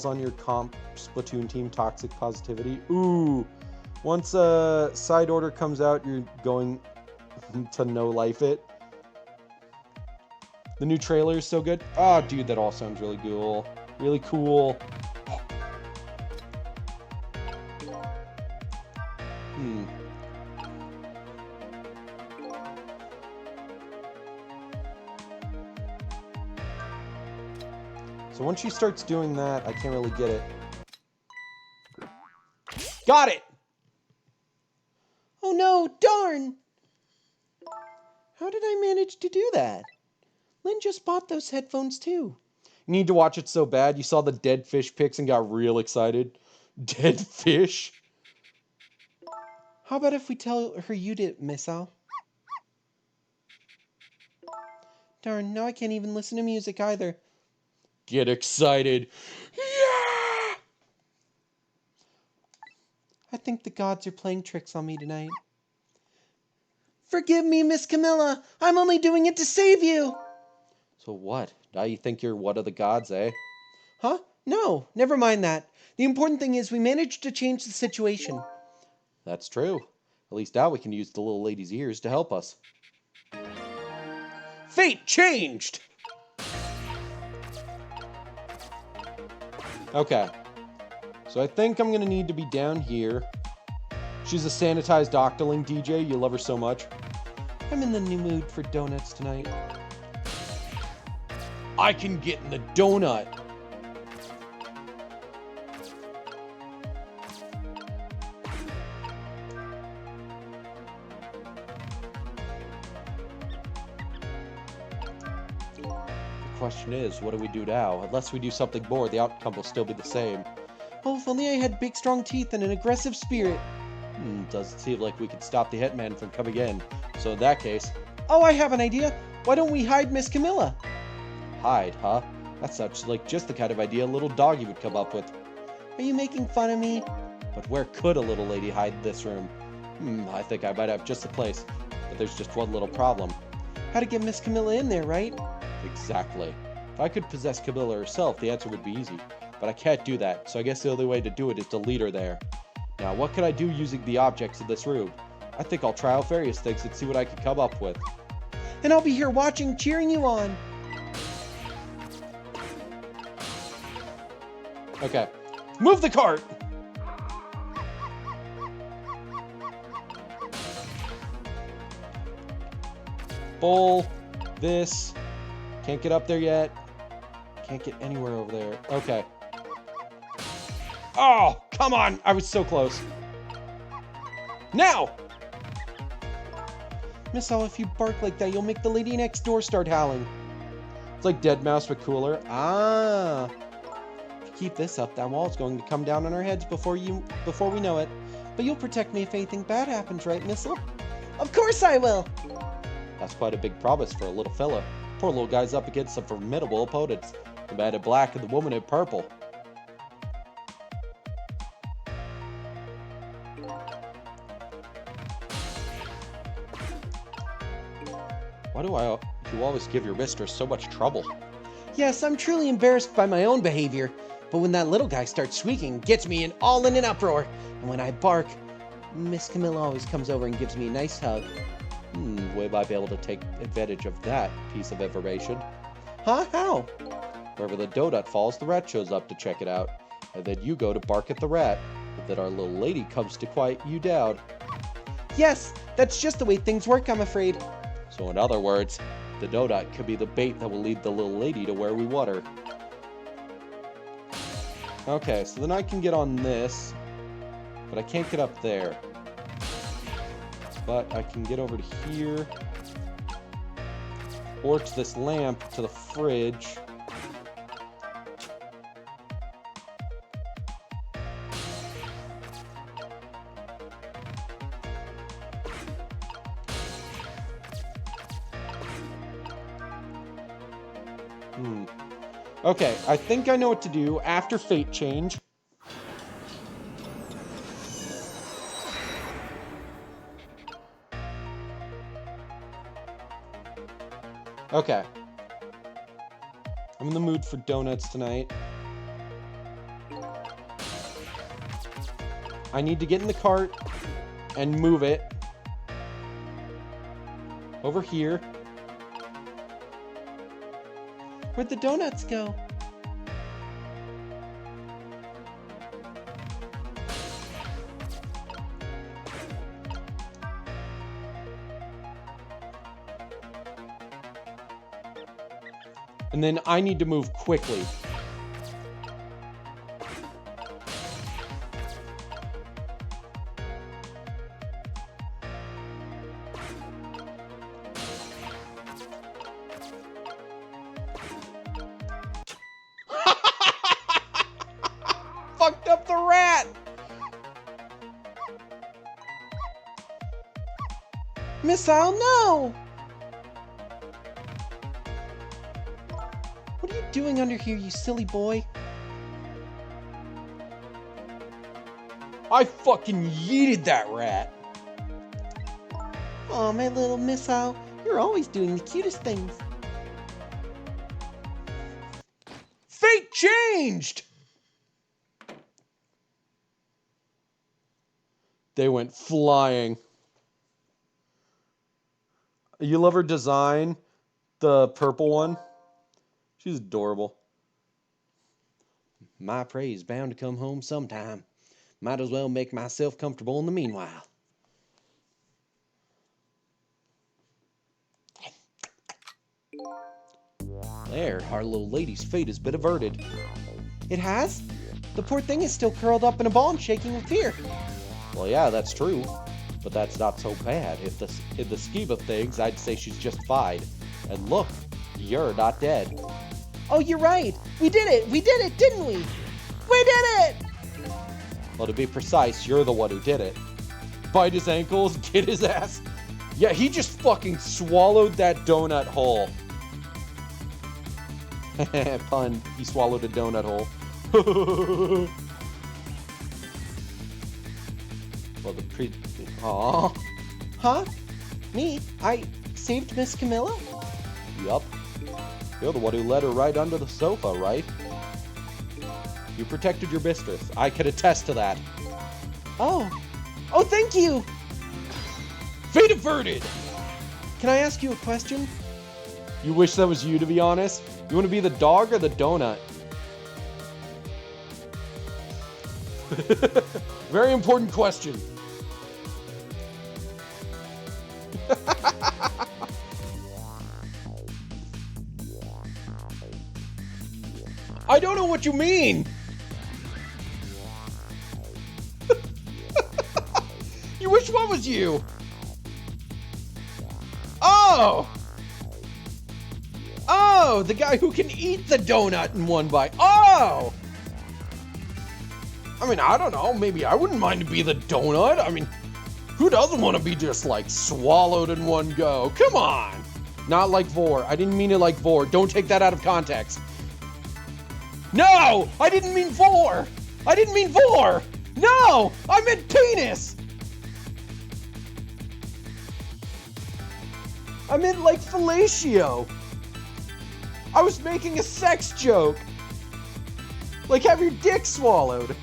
on your comp Splatoon team, toxic positivity. Ooh. Once a side order comes out, you're going to no life it. The new trailer is so good. Oh, dude, that all sounds really cool. Really cool. So once she starts doing that, I can't really get it. Got it! Oh no, darn! How did I manage to do that? Lynn just bought those headphones too. You need to watch it so bad. You saw the dead fish pics and got real excited. Dead fish? How about if we tell her you did it, Miss Al? Darn, now I can't even listen to music either. Get excited. Yeah! I think the gods are playing tricks on me tonight. Forgive me, Miss Camilla. I'm only doing it to save you. So what? Now you think you're one of the gods, eh? Huh? No, never mind that. The important thing is we managed to change the situation. That's true. At least now we can use the little lady's ears to help us. Fate changed! Okay. So I think I'm gonna need to be down here. She's a sanitized Octoling DJ. You love her so much. I'm in the new mood for donuts tonight. I can get in the donut. The question is, what do we do now? Unless we do something more, the outcome will still be the same. Oh, if only I had big, strong teeth and an aggressive spirit. Doesn't seem like we could stop the Hitman from coming in. So in that case... Oh, I have an idea. Why don't we hide Miss Camilla? Hide, huh? That sounds like just the kind of idea a little doggy would come up with. Are you making fun of me? But where could a little lady hide in this room? I think I might have just the place. But there's just one little problem. How to get Miss Camilla in there, right? Exactly. If I could possess Camilla herself, the answer would be easy. But I can't do that, so I guess the only way to do it is to lead her there. Now, what can I do using the objects in this room? I think I'll try out various things and see what I can come up with. And I'll be here watching, cheering you on. Okay. Move the cart! Bowl. This. Can't get up there yet. Can't get anywhere over there. Okay. Oh, come on! I was so close. Now! Miss Al, if you bark like that, you'll make the lady next door start howling. It's like Dead Mouse but cooler. Ah. If you keep this up, that wall's going to come down on our heads before we know it. But you'll protect me if anything bad happens, right, Missile? Of course I will! That's quite a big promise for a little fella. Poor little guy's up against some formidable opponents. The man in black and the woman in purple. Why do you always give your mistress so much trouble? Yes, I'm truly embarrassed by my own behavior, but when that little guy starts squeaking, it gets me all in an uproar. And when I bark, Miss Camilla always comes over and gives me a nice hug. We might be able to take advantage of that piece of information. Huh? How? Wherever the donut falls, the rat shows up to check it out. And then you go to bark at the rat. But then our little lady comes to quiet you down. Yes, that's just the way things work, I'm afraid. So in other words, the donut could be the bait that will lead the little lady to where we want her. Okay, so then I can get on this, but I can't get up there. But I can get over to here, or to this lamp, to the fridge. Okay, I think I know what to do after fate change. Okay. I'm in the mood for donuts tonight. I need to get in the cart and move it over here. Where'd the donuts go? And then I need to move quickly. Fucked up the rat! Missile, no! What are you doing under here, you silly boy? I fucking yeeted that rat. Aw, my little Missile, you're always doing the cutest things. Fate changed! They went flying. You love her design? The purple one? She's adorable. My prey is bound to come home sometime. Might as well make myself comfortable in the meanwhile. There, our little lady's fate has been averted. It has? The poor thing is still curled up in a ball and shaking with fear. Well, yeah, that's true. But that's not so bad. In the scheme of things, I'd say she's justified. And look, you're not dead. Oh, you're right. We did it, didn't we? We did it! Well, to be precise, you're the one who did it. Bite his ankles, get his ass. Yeah, he just fucking swallowed that donut whole. Pun, he swallowed a donut hole. Well, Aww. Huh? Me? I saved Miss Camilla? Yup. You're the one who led her right under the sofa, right? You protected your mistress. I can attest to that. Oh. Oh, thank you! Fate averted! Can I ask you a question? You wish that was you, to be honest? You want to be the dog or the donut? Very important question. I don't know what you mean. You wish what was you? Oh! Oh, the guy who can eat the donut in one bite. Oh! I mean, I don't know. Maybe I wouldn't mind to be the donut. I mean, Who doesn't want to be just like swallowed in one go? Come on! Not like Vor. I didn't mean it like Vor. Don't take that out of context. No! I didn't mean Vor! I didn't mean Vor! No! I meant penis! I meant like fellatio. I was making a sex joke. Like have your dick swallowed.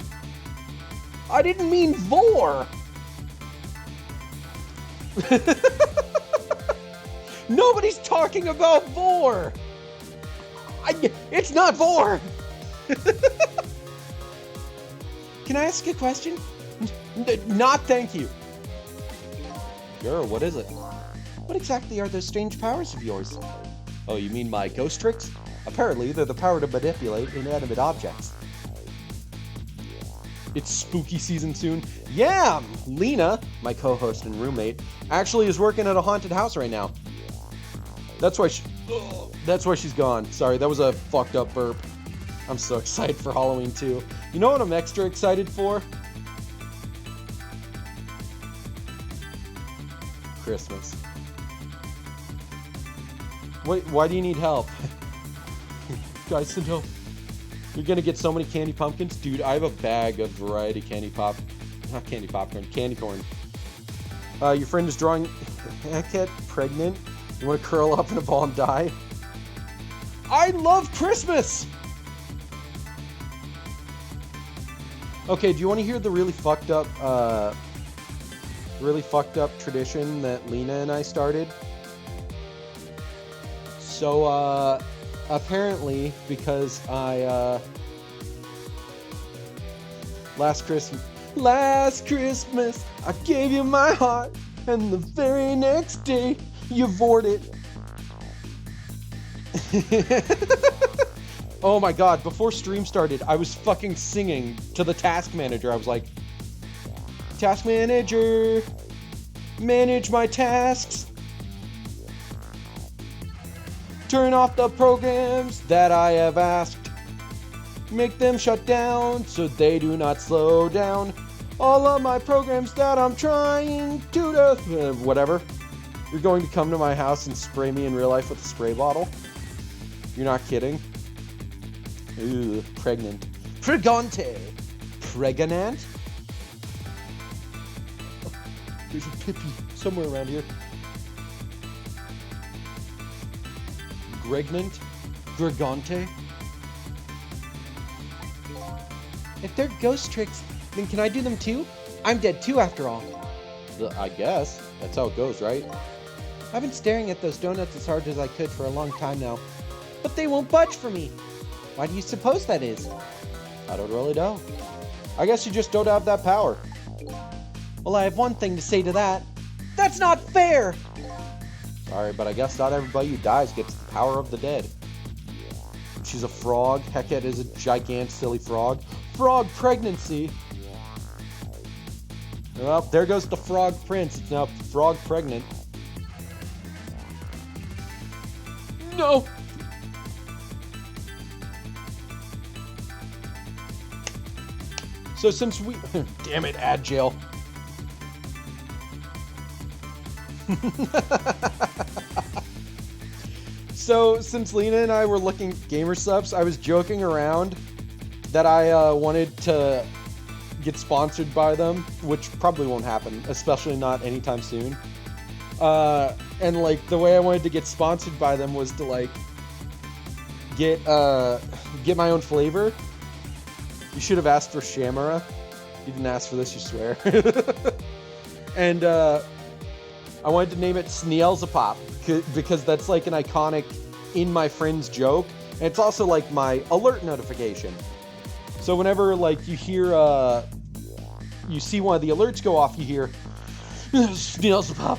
I didn't mean Vor. Nobody's talking about Vor. It's not Vor. Can I ask a question? Not thank you. Sure, what is it? What exactly are those strange powers of yours? Oh, you mean my ghost tricks? Apparently, they're the power to manipulate inanimate objects. It's spooky season soon. Yeah, Lena, my co-host and roommate, actually is working at a haunted house right now. That's why she's gone. Sorry, that was a fucked up burp. I'm so excited for Halloween too. You know what I'm extra excited for? Christmas. Wait, why do you need help? Guys, send help. You're gonna get so many candy pumpkins? Dude, I have a bag of variety candy popcorn, candy corn. Your friend is drawing Heckett pregnant. You wanna curl up in a ball and die? I love Christmas! Okay, do you wanna hear the really fucked up tradition that Lena and I started? So, apparently, because I, last Christmas, I gave you my heart, and the very next day, you vored it. Oh my god, before stream started, I was fucking singing to the task manager. I was like, task manager, manage my tasks. Turn off the programs that I have asked. Make them shut down so they do not slow down. All of my programs that I'm trying to do, whatever. You're going to come to my house and spray me in real life with a spray bottle? You're not kidding? Ooh, pregnant. Pregante. Pregnant? Oh, there's a Pippi somewhere around here. Gregnant? Gregante? If they're ghost tricks, then can I do them too? I'm dead too, after all. I guess. That's how it goes, right? I've been staring at those donuts as hard as I could for a long time now. But they won't budge for me. Why do you suppose that is? I don't really know. I guess you just don't have that power. Well, I have one thing to say to that. That's not fair! Sorry, but I guess not everybody who dies gets the power of the dead. She's a frog. Heckett is a gigantic, silly frog. Frog pregnancy. Well, there goes the frog prince. It's now frog pregnant. No! So since we... Damn it, ad jail. So, since Lena and I were looking at gamer subs, I was joking around that I wanted to get sponsored by them, which probably won't happen, especially not anytime soon. And like the way I wanted to get sponsored by them was to like get my own flavor. You should have asked for Shamara. You didn't ask for this, you swear. And I wanted to name it Sneelzapop because that's like an iconic in my friend's joke, and it's also like my alert notification. So whenever like you hear you see one of the alerts go off, you hear Sneelzapop.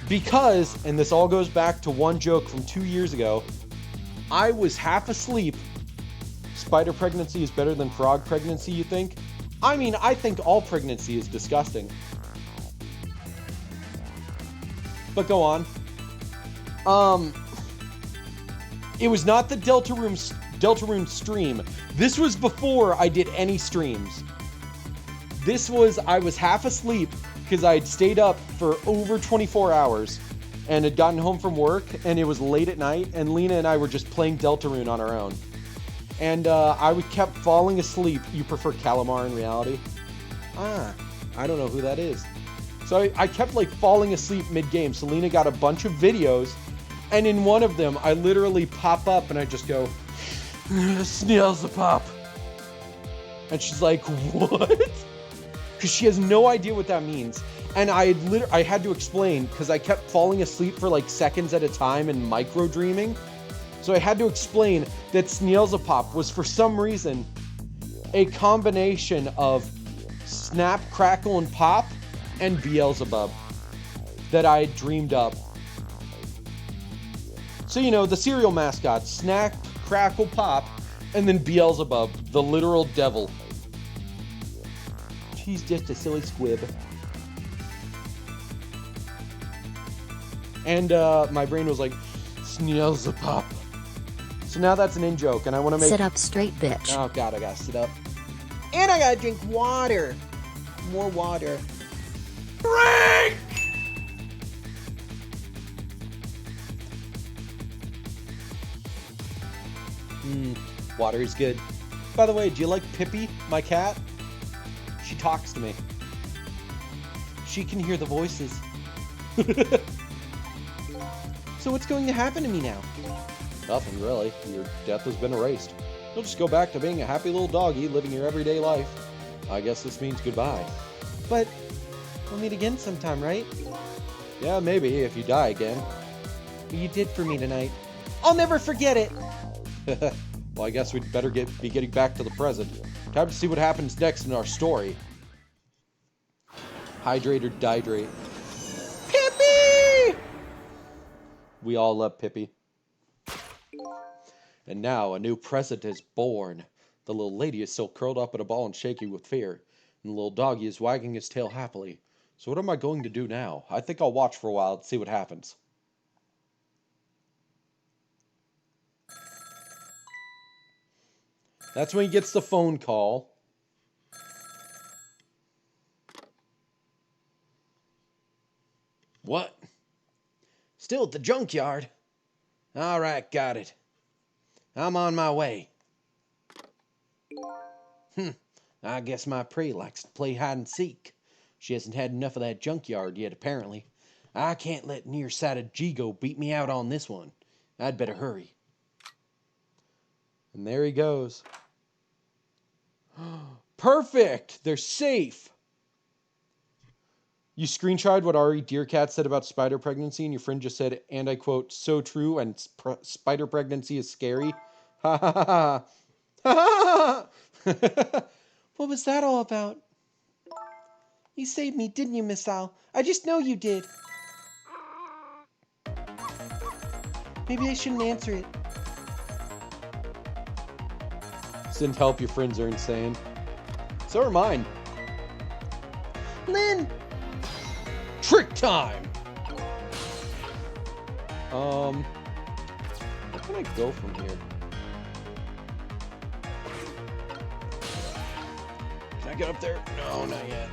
Because, and this all goes back to one joke from 2 years ago, I was half asleep. Spider pregnancy is better than frog pregnancy, you think? I mean, I think all pregnancy is disgusting. But go on. It was not the Deltarune stream. This was before I did any streams. This was, I was half asleep, because I'd stayed up for over 24 hours and had gotten home from work, and it was late at night, and Lena and I were just playing Deltarune on our own. And I kept falling asleep. You prefer Calamar in reality? Ah, I don't know who that is. So I kept like falling asleep mid-game. So Lena got a bunch of videos, and in one of them, I literally pop up and I just go, Snails the pop. And she's like, what? Because she has no idea what that means. And I had to explain, because I kept falling asleep for like seconds at a time and micro dreaming. So I had to explain that Snailzapop was for some reason a combination of Snap, Crackle, and Pop and Beelzebub that I had dreamed up. So, you know, the cereal mascot, Snap, Crackle, Pop, and then Beelzebub, the literal devil. He's just a silly squib. And my brain was like, Snailzapop. So now that's an in-joke, and I want to make... Sit up straight, bitch. Oh, God, I gotta sit up. And I gotta drink water. More water. Drink! Water is good. By the way, do you like Pippi, my cat? She talks to me. She can hear the voices. So what's going to happen to me now? Nothing, really. Your death has been erased. You'll just go back to being a happy little doggy living your everyday life. I guess this means goodbye. But we'll meet again sometime, right? Yeah, maybe, if you die again. What you did for me tonight. I'll never forget it! Well, I guess we'd better be getting back to the present. Time to see what happens next in our story. Hydrate or dihydrate. Pippi! We all love Pippi. And now a new present is born. The little lady is still curled up in a ball and shaking with fear. And the little doggy is wagging his tail happily. So what am I going to do now? I think I'll watch for a while and see what happens. That's when he gets the phone call. What? Still at the junkyard? All right, got it. I'm on my way. I guess my prey likes to play hide and seek. She hasn't had enough of that junkyard yet, apparently. I can't let nearsighted Jigo beat me out on this one. I'd better hurry. And there he goes. Perfect! They're safe! You screenshotted what Ari Deercat said about spider pregnancy, and your friend just said, and I quote, so true, and spider pregnancy is scary. Ha ha ha ha. Ha ha. What was that all about? You saved me, didn't you, Miss Al? I just know you did. Maybe I shouldn't answer it. Send help, your friends are insane. So are mine. Lynn! Trick time! Where can I go from here? Can I get up there? No, not yet.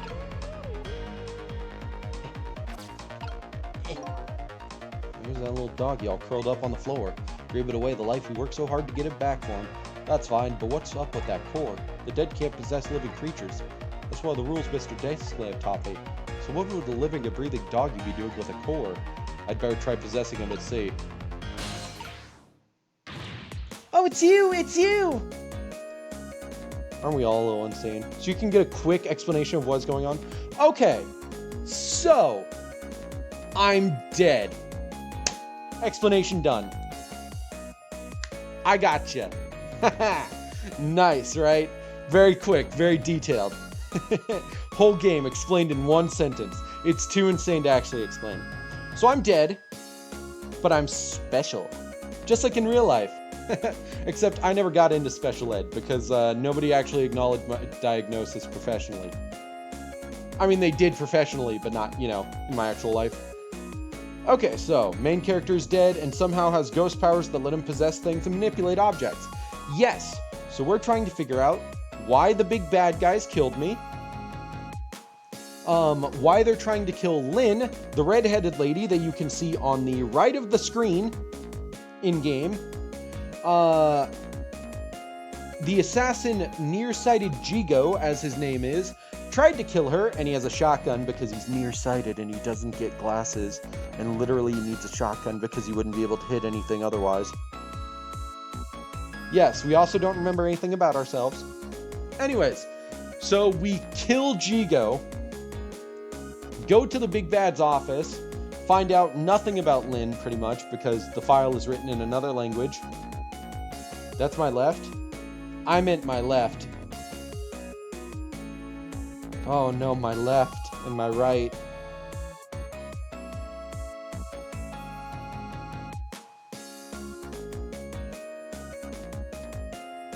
There's that little doggy all curled up on the floor. Grieving away the life we worked so hard to get it back for him. That's fine, but what's up with that core? The dead can't possess living creatures. That's one of the rules Mr. Deskland taught me. So what would a living and breathing doggy be doing with a core? I'd better try possessing him and see. Oh, it's you! It's you! Aren't we all a little insane? So you can get a quick explanation of what's going on? Okay, so I'm dead. Explanation done. I gotcha. Nice, right? Very quick, very detailed. Whole game explained in one sentence. It's too insane to actually explain. So I'm dead, but I'm special. Just like in real life. Except I never got into special ed because nobody actually acknowledged my diagnosis professionally. I mean, they did professionally, but not, you know, in my actual life. Okay, so, main character is dead and somehow has ghost powers that let him possess things and manipulate objects. Yes! So we're trying to figure out why the big bad guys killed me, why they're trying to kill Lynn, the red-headed lady that you can see on the right of the screen in-game. The assassin nearsighted Jigo, as his name is, tried to kill her, and he has a shotgun because he's nearsighted and he doesn't get glasses, and literally he needs a shotgun because he wouldn't be able to hit anything otherwise. Yes, we also don't remember anything about ourselves. Anyways, so we kill Jigo, go to the big bad's office, find out nothing about Lynn, pretty much, because the file is written in another language. That's my left? I meant my left. Oh no, my left and my right.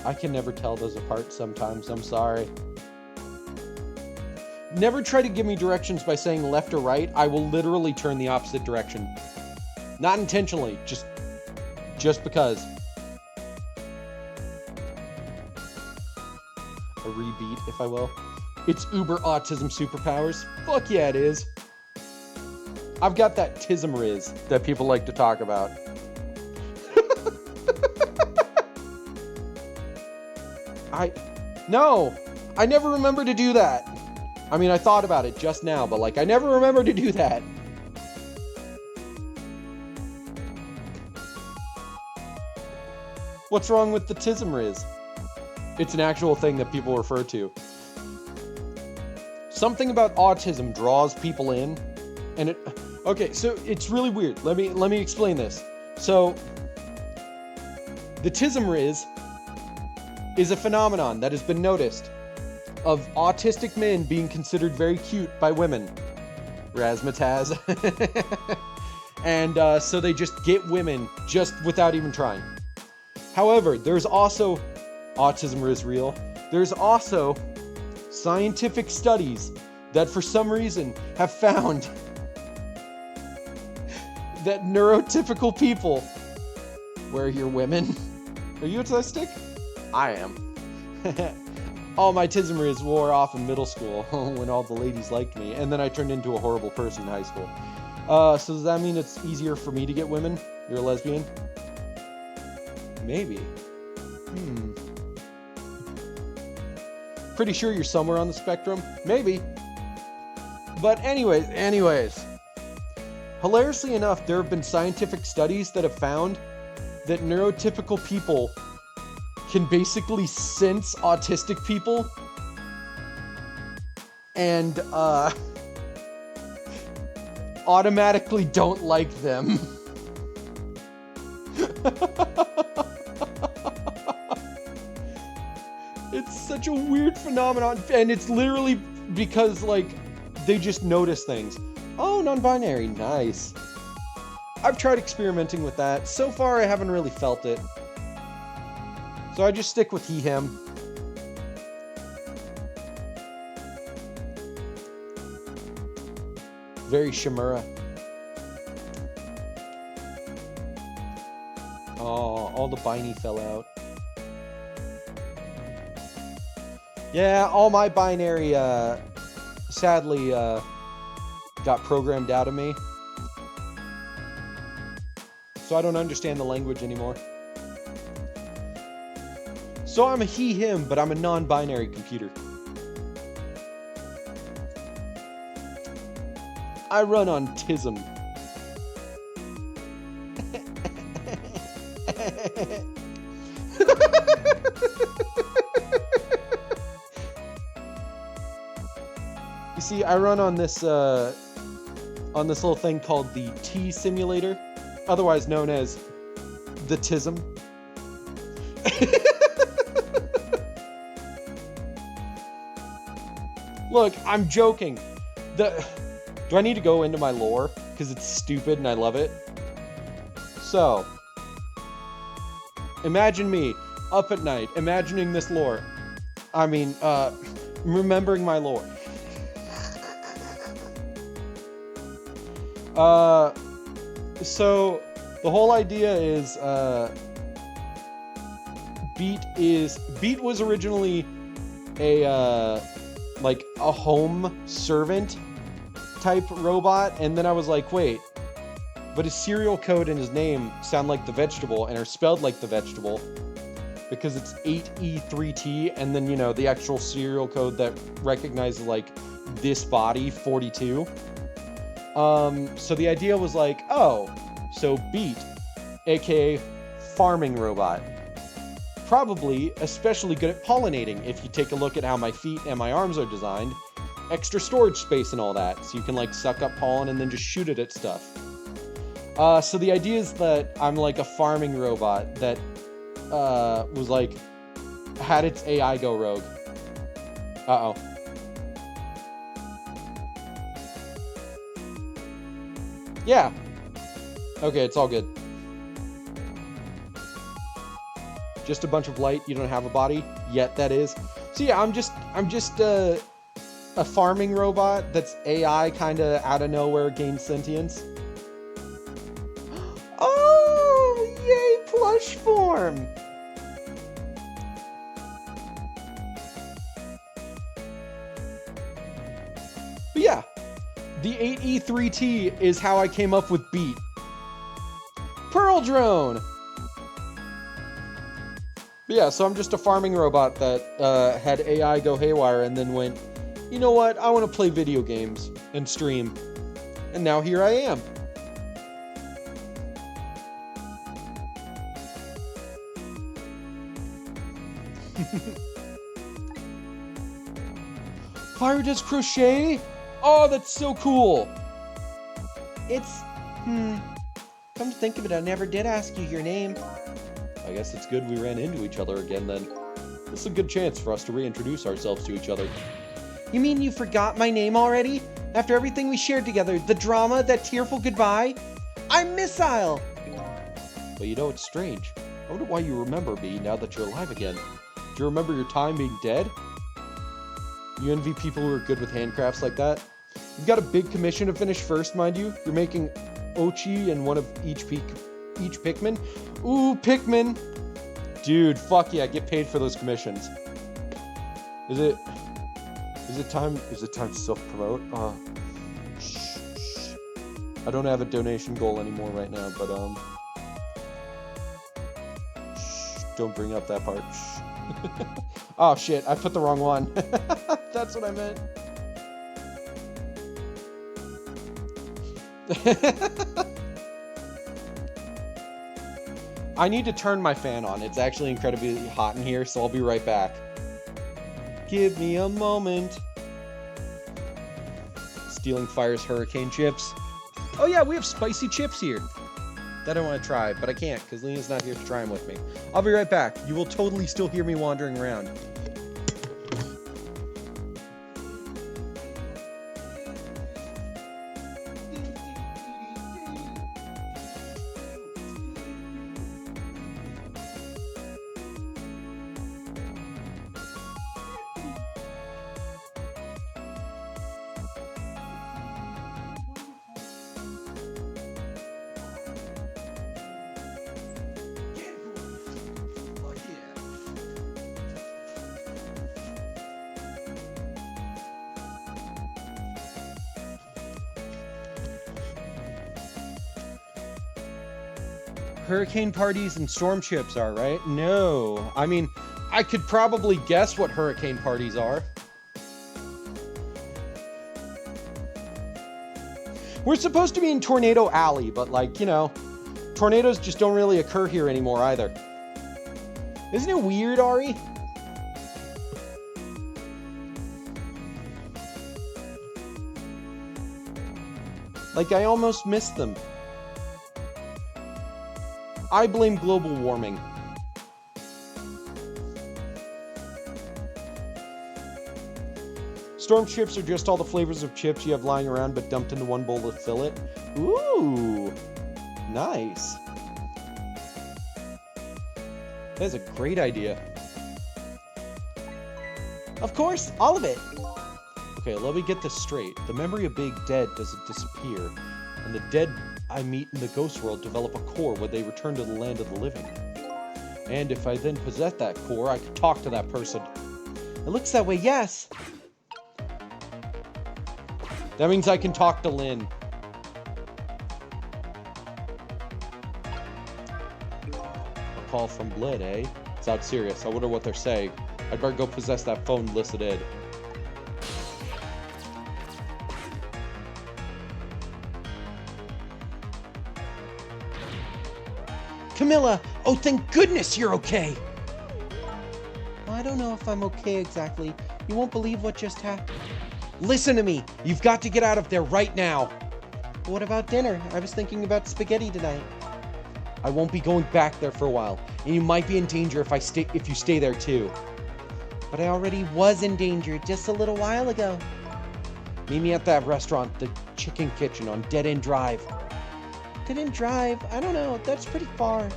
I can never tell those apart sometimes, I'm sorry. Never try to give me directions by saying left or right. I will literally turn the opposite direction. Not intentionally, just because. A rebeat, if I will. It's uber autism superpowers. Fuck yeah, it is. I've got that tism riz that people like to talk about. No, I never remember to do that. I mean, I thought about it just now, but like, I never remember to do that. What's wrong with the tism riz? It's an actual thing that people refer to. Something about autism draws people in, and it... Okay, so it's really weird. Let me explain this. So, the tism riz is a phenomenon that has been noticed of autistic men being considered very cute by women. Razzmatazz. And so they just get women just without even trying. However, there's also... Autism is real. There's also scientific studies that for some reason have found that neurotypical people... Where are your women? Are you autistic? I am. All my tismeries wore off in middle school when all the ladies liked me, and then I turned into a horrible person in high school. So does that mean it's easier for me to get women? You're a lesbian? Maybe. Pretty sure you're somewhere on the spectrum. Maybe. But anyways. Hilariously enough, there have been scientific studies that have found that neurotypical people can basically sense autistic people and automatically don't like them. It's such a weird phenomenon, and it's literally because, like, they just notice things. Oh, non-binary, nice. I've tried experimenting with that. So far, I haven't really felt it. So I just stick with he, him. Very Shimura. Oh, all the binary fell out. Yeah, all my binary, sadly, got programmed out of me. So I don't understand the language anymore. So I'm a he, him, but I'm a non-binary computer. I run on TISM. You see, I run on this little thing called the T simulator, otherwise known as the TISM. Look, I'm joking. Do I need to go into my lore? Because it's stupid and I love it. So, imagine me up at night, imagining this lore. I mean, remembering my lore. So, the whole idea is, Beat was originally a like a home servant type robot, and then I was like, wait, but his serial code and his name sound like the vegetable and are spelled like the vegetable because it's 8E3T, and then, you know, the actual serial code that recognizes like this body, 42. So the idea was like, oh, so Beat, aka farming robot. Probably especially good at pollinating if you take a look at how my feet and my arms are designed. Extra storage space and all that, so you can like suck up pollen and then just shoot it at stuff. So the idea is that I'm like a farming robot that was like, had its AI go rogue. Uh-oh. Yeah. Okay, it's all good. Just a bunch of light. You don't have a body yet, that is. So yeah, I'm just a farming robot that's AI kind of out of nowhere gained sentience. Oh, yay, plush form. But yeah, the 8E3T is how I came up with Beat. Pearl Drone. But yeah, so I'm just a farming robot that had AI go haywire and then went, you know what, I want to play video games and stream. And now here I am. Fire does crochet? Oh, that's so cool. It's, come to think of it, I never did ask you your name. I guess it's good we ran into each other again then. This is a good chance for us to reintroduce ourselves to each other. You mean you forgot my name already? After everything we shared together, the drama, that tearful goodbye? I'm Missile! But you know, it's strange. I wonder why you remember me now that you're alive again. Do you remember your time being dead? You envy people who are good with handcrafts like that? You've got a big commission to finish first, mind you. You're making Ochi and one of each Pikmin. Ooh, Pikmin! Dude, fuck yeah, get paid for those commissions. Is it time to self-promote? Shh. I don't have a donation goal anymore right now, but shh, don't bring up that part. Oh shit, I put the wrong one. That's what I meant. I need to turn my fan on. It's actually incredibly hot in here, so I'll be right back. Give me a moment. Stealing Fire's hurricane chips. Oh yeah, we have spicy chips here that I want to try, but I can't because Lena's not here to try them with me. I'll be right back. You will totally still hear me wandering around. Hurricane parties and storm chips are, right? No. I mean, I could probably guess what hurricane parties are. We're supposed to be in Tornado Alley, but like, you know, tornadoes just don't really occur here anymore either. Isn't it weird, Ari? Like, I almost missed them. I blame global warming. Storm chips are just all the flavors of chips you have lying around but dumped into one bowl to fill it. Ooh, nice. That's a great idea. Of course, all of it. Okay, let me get this straight. The memory of being dead doesn't disappear, and the dead I meet in the ghost world develop a core when they return to the land of the living. And if I then possess that core, I could talk to that person. It looks that way, yes. That means I can talk to Lynn. A call from Blid, eh? Sounds serious. I wonder what they're saying. I'd better go possess that phone listed in. Camilla! Oh, thank goodness you're okay! I don't know if I'm okay exactly. You won't believe what just happened. Listen to me! You've got to get out of there right now! What about dinner? I was thinking about spaghetti tonight. I won't be going back there for a while, and you might be in danger if you stay there too. But I already was in danger just a little while ago. Meet me at that restaurant, the Chicken Kitchen on Dead End Drive. Dead End Drive? I don't know, that's pretty far.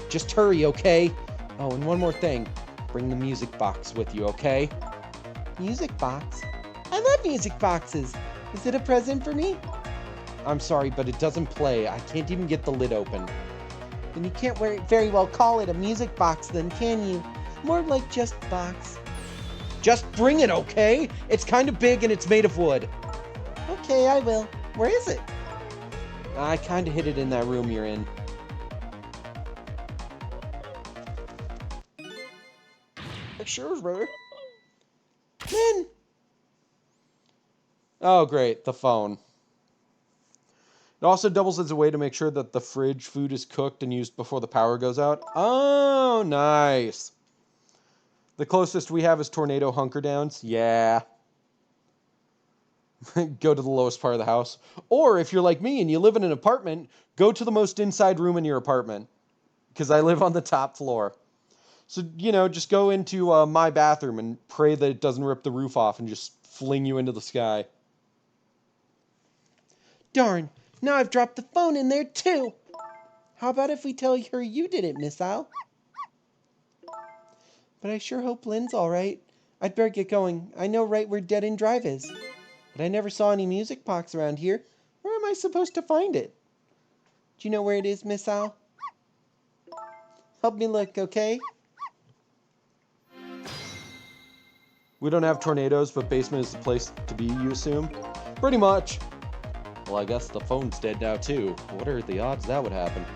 Just hurry, okay? Oh, and one more thing. Bring the music box with you, okay? Music box? I love music boxes. Is it a present for me? I'm sorry, but it doesn't play. I can't even get the lid open. Then you can't very well call it a music box then, can you? More like just box. Just bring it, okay? It's kind of big and it's made of wood. Okay, I will. Where is it? I kind of hid it in that room you're in. Sure, brother. Lynn! Oh, great. The phone. It also doubles as a way to make sure that the fridge food is cooked and used before the power goes out. Oh, nice. The closest we have is tornado hunker downs. Yeah. Go to the lowest part of the house. Or if you're like me and you live in an apartment, go to the most inside room in your apartment. Because I live on the top floor. So, you know, just go into my bathroom and pray that it doesn't rip the roof off and just fling you into the sky. Darn, now I've dropped the phone in there too. How about if we tell her you did it, Miss Al? But I sure hope Lynn's all right. I'd better get going. I know right where Dead End Drive is. But I never saw any music box around here. Where am I supposed to find it? Do you know where it is, Miss Al? Help me look, okay? We don't have tornadoes, but basement is the place to be, you assume? Pretty much. Well, I guess the phone's dead now, too. What are the odds that would happen?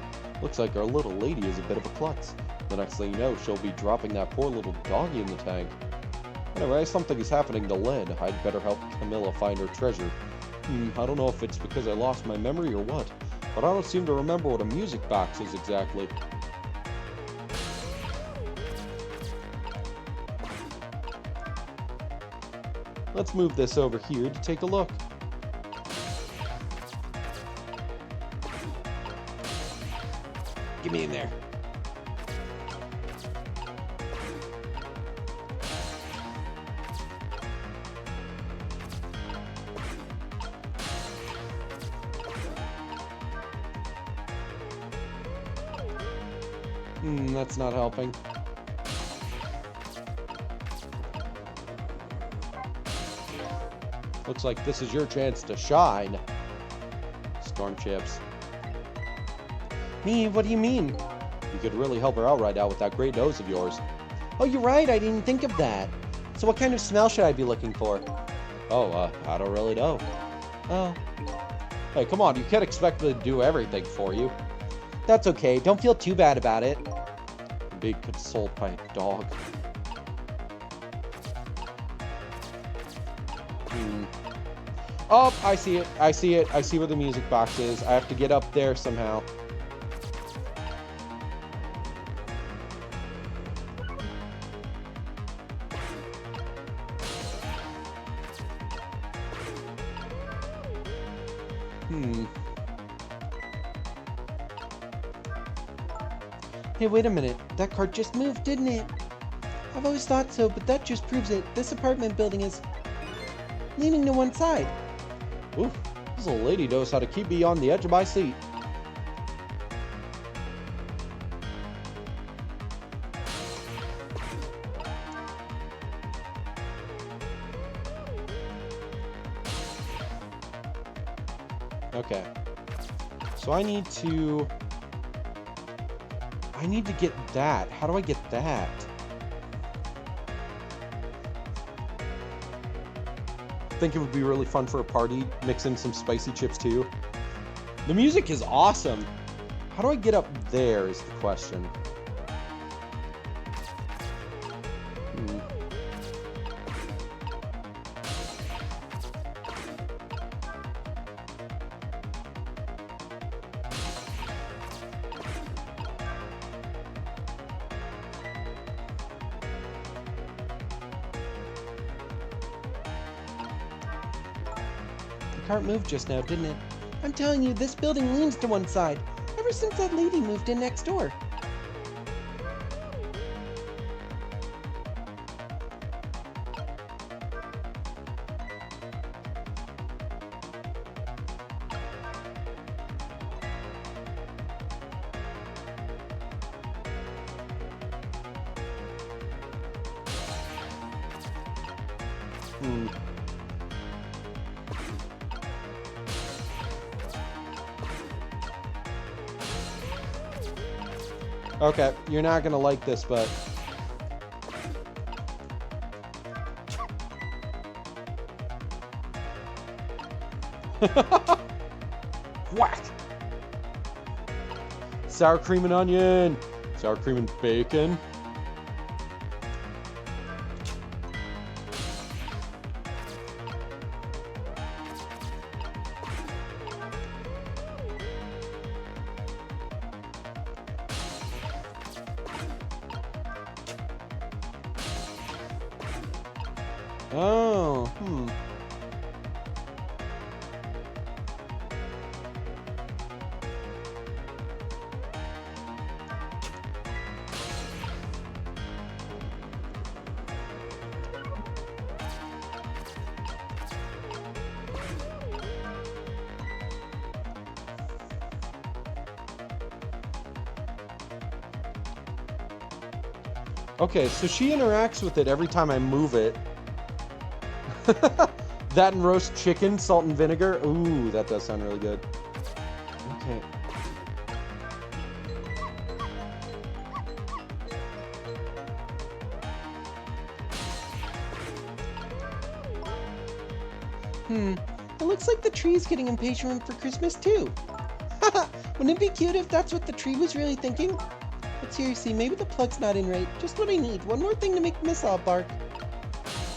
Looks like our little lady is a bit of a klutz. The next thing you know, she'll be dropping that poor little doggy in the tank. Anyway, something is happening to Lynn. I'd better help Camilla find her treasure. I don't know if it's because I lost my memory or what, but I don't seem to remember what a music box is exactly. Let's move this over here to take a look. Get me in there. That's not helping. Looks like this is your chance to shine. Storm chips. Me? What do you mean? You could really help her out right now with that great nose of yours. Oh, you're right. I didn't think of that. So what kind of smell should I be looking for? Oh, I don't really know. Oh. Hey, come on. You can't expect me to do everything for you. That's okay. Don't feel too bad about it. I'm being consoled by a dog. Oh, I see it. I see it. I see where the music box is. I have to get up there somehow. Hey, wait a minute. That cart just moved, didn't it? I've always thought so, but that just proves it. This apartment building is leaning to one side. Oof, this little lady knows how to keep me on the edge of my seat. Okay. So I need to get that. How do I get that? think it would be really fun for a party. Mix in some spicy chips too. The music is awesome. How do I get up there is the question. The cart moved just now, didn't it? I'm telling you, this building leans to one side. Ever since that lady moved in next door. Okay, you're not gonna like this, but... Whack! Sour cream and onion! Sour cream and bacon. Oh, Okay, so she interacts with it every time I move it. That and roast chicken, salt and vinegar. Ooh, that does sound really good. Okay. It looks like the tree's getting impatient for Christmas too. Wouldn't it be cute if that's what the tree was really thinking? But seriously, maybe the plug's not in right. Just what I need. One more thing to make Missile bark.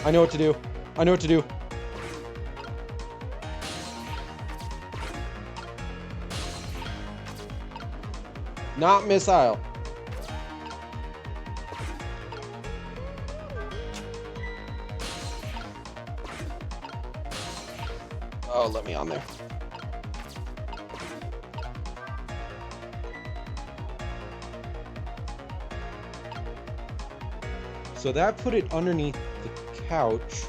I know what to do. I know what to do. Not missile. Oh, let me on there. So that put it underneath the couch.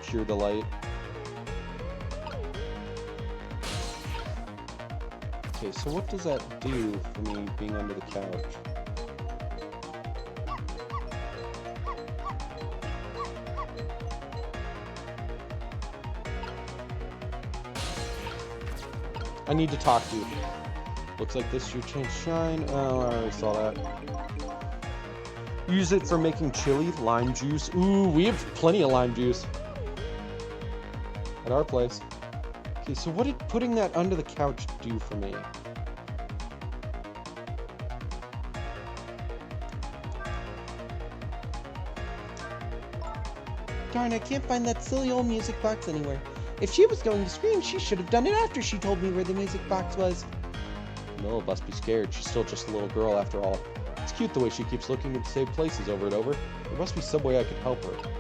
Pure delight. Okay, so what does that do for me being under the couch? I need to talk to you. Looks like this should change shine. Oh, I already saw that. Use it for making chili, lime juice. Ooh, we have plenty of lime juice at our place. Okay, so what did putting that under the couch do for me? Darn, I can't find that silly old music box anywhere. If she was going to scream, she should have done it after she told me where the music box was. Noah must be scared. She's still just a little girl after all. It's cute the way she keeps looking at the same places over and over. There must be some way I could help her.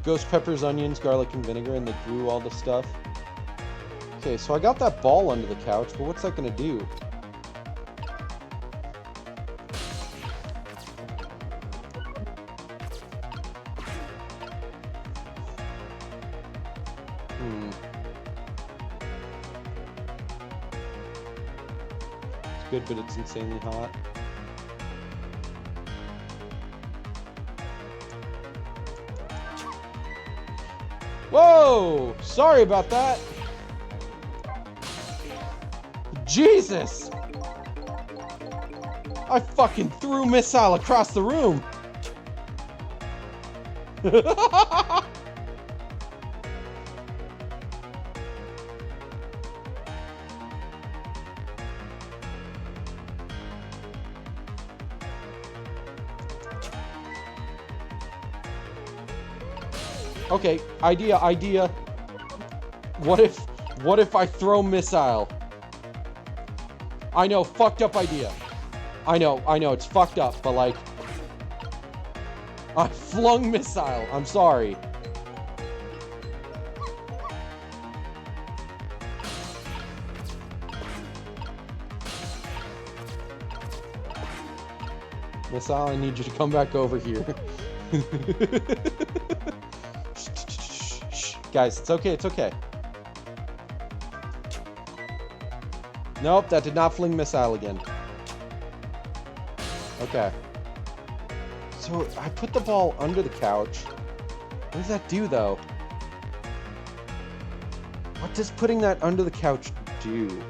Ghost peppers, onions, garlic, and vinegar, and they grew all the stuff. Okay, so I got that ball under the couch, but what's that gonna do? good, but it's insanely hot. Whoa! Sorry about that. Jesus! I fucking threw a missile across the room. Okay, idea. What if I throw missile? I know, fucked up idea. I know, it's fucked up, but like, I flung missile. I'm sorry. Missile, I need you to come back over here. Guys, it's okay, it's okay. Nope, that did not fling missile again. Okay. So, I put the ball under the couch. What does that do, though? What does putting that under the couch do?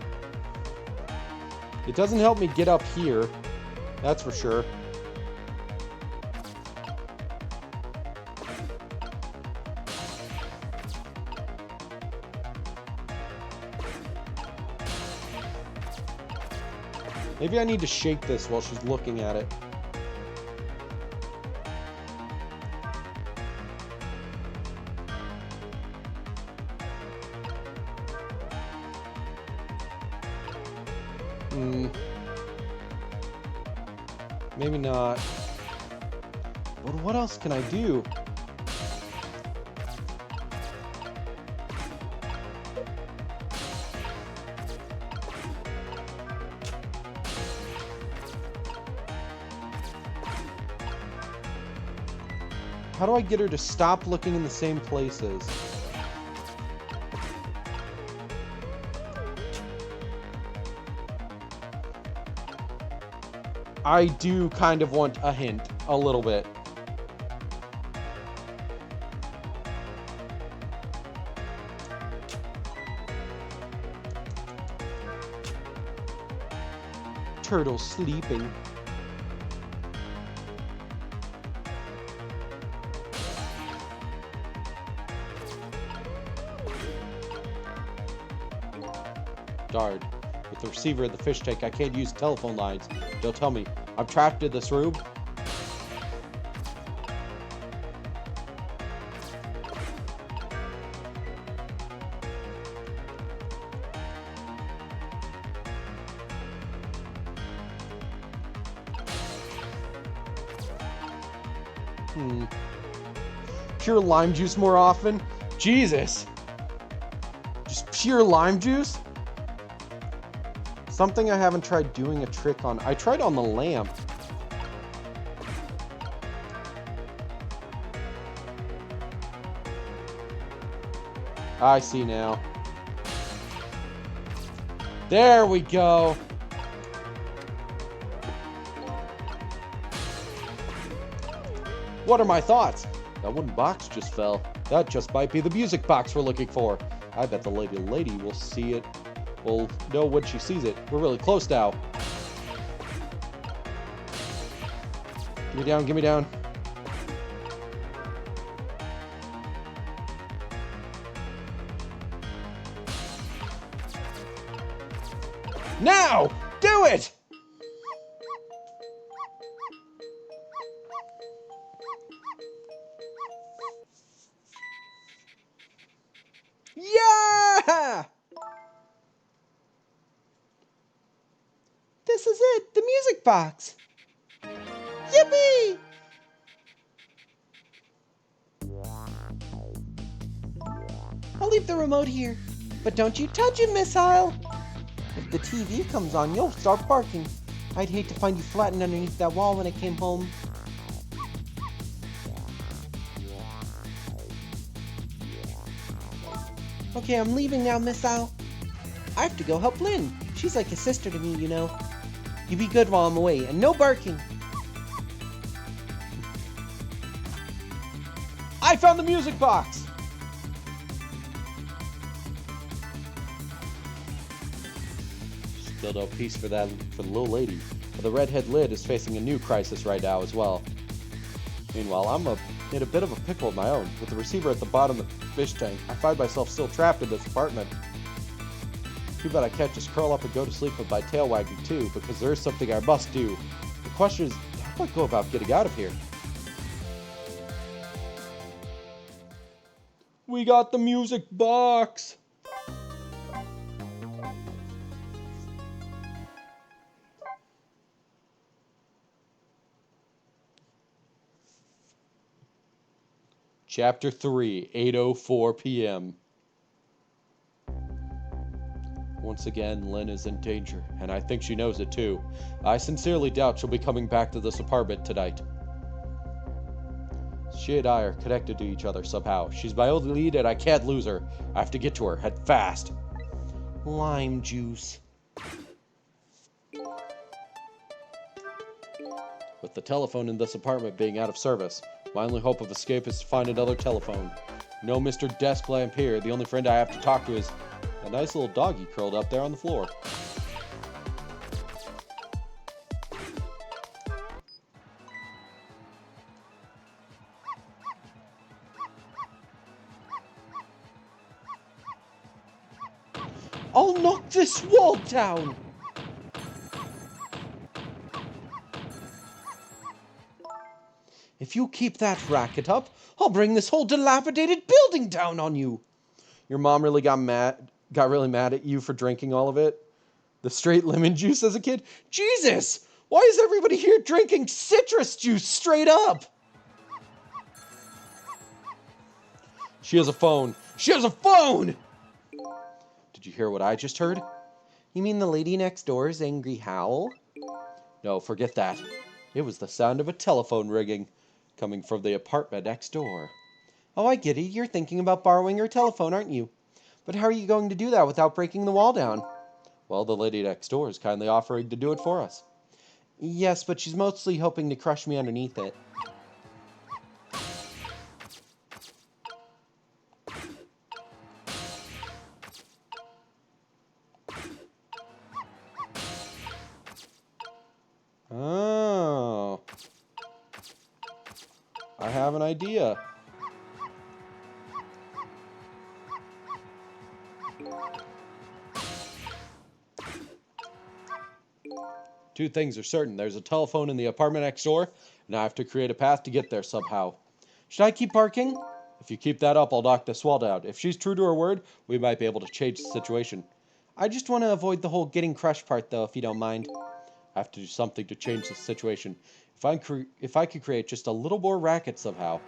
It doesn't help me get up here. That's for sure. Maybe I need to shake this while she's looking at it. Maybe not. But what else can I do? How do I get her to stop looking in the same places? I do kind of want a hint, a little bit. Turtle sleeping. Darn. With the receiver of the fish tank, I can't use telephone lines. They'll tell me I'm trapped in this room. Pure lime juice more often? Jesus! Just pure lime juice? Something I haven't tried doing a trick on. I tried on the lamp. I see now. There we go. What are my thoughts? That wooden box just fell. That just might be the music box we're looking for. I bet the lady will see it. Will know when she sees it. We're really close now. Give me down, give me down. Now! Do it! Yeah! This is it, the music box. Yippee! I'll leave the remote here, but don't you touch it, Missile. If the TV comes on, you'll start barking. I'd hate to find you flattened underneath that wall when I came home. Okay, I'm leaving now, Missile. I have to go help Lynn. She's like a sister to me, you know. You be good while I'm away, and no barking. I found the music box! Still no peace for the little lady. But the redhead lid is facing a new crisis right now as well. Meanwhile, I'm in a bit of a pickle of my own. With the receiver at the bottom of the fish tank, I find myself still trapped in this apartment. Too bad I can't just curl up and go to sleep with my tail wagging too, because there is something I must do. The question is, how do I go about getting out of here? We got the music box! Chapter 3, 8:04 p.m. Once again, Lynn is in danger, and I think she knows it too. I sincerely doubt she'll be coming back to this apartment tonight. She and I are connected to each other somehow. She's my only lead, and I can't lose her. I have to get to her, head fast. Lime juice. With the telephone in this apartment being out of service, my only hope of escape is to find another telephone. No Mr. Desk Lamp here. The only friend I have to talk to is a nice little doggy curled up there on the floor. I'll knock this wall down! If you keep that racket up, I'll bring this whole dilapidated building down on you. Your mom really got really mad at you for drinking all of it? The straight lemon juice as a kid? Jesus! Why is everybody here drinking citrus juice straight up? She has a phone. She has a phone! Did you hear what I just heard? You mean the lady next door's angry howl? No, forget that. It was the sound of a telephone ringing, coming from the apartment next door. Oh, I get it. You're thinking about borrowing her telephone, aren't you? But how are you going to do that without breaking the wall down? Well, the lady next door is kindly offering to do it for us. Yes, but she's mostly hoping to crush me underneath it. Oh. I have an idea. Two things are certain. There's a telephone in the apartment next door, and I have to create a path to get there somehow. Should I keep barking? If you keep that up, I'll knock this wall down. If she's true to her word, we might be able to change the situation. I just want to avoid the whole getting crushed part, though, if you don't mind. I have to do something to change the situation. If I could create just a little more racket somehow.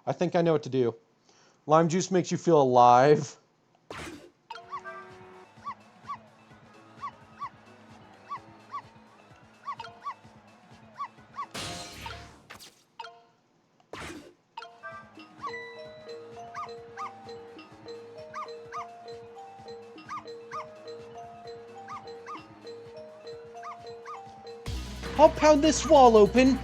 I think I know what to do. Lime juice makes you feel alive. I'll pound this wall open.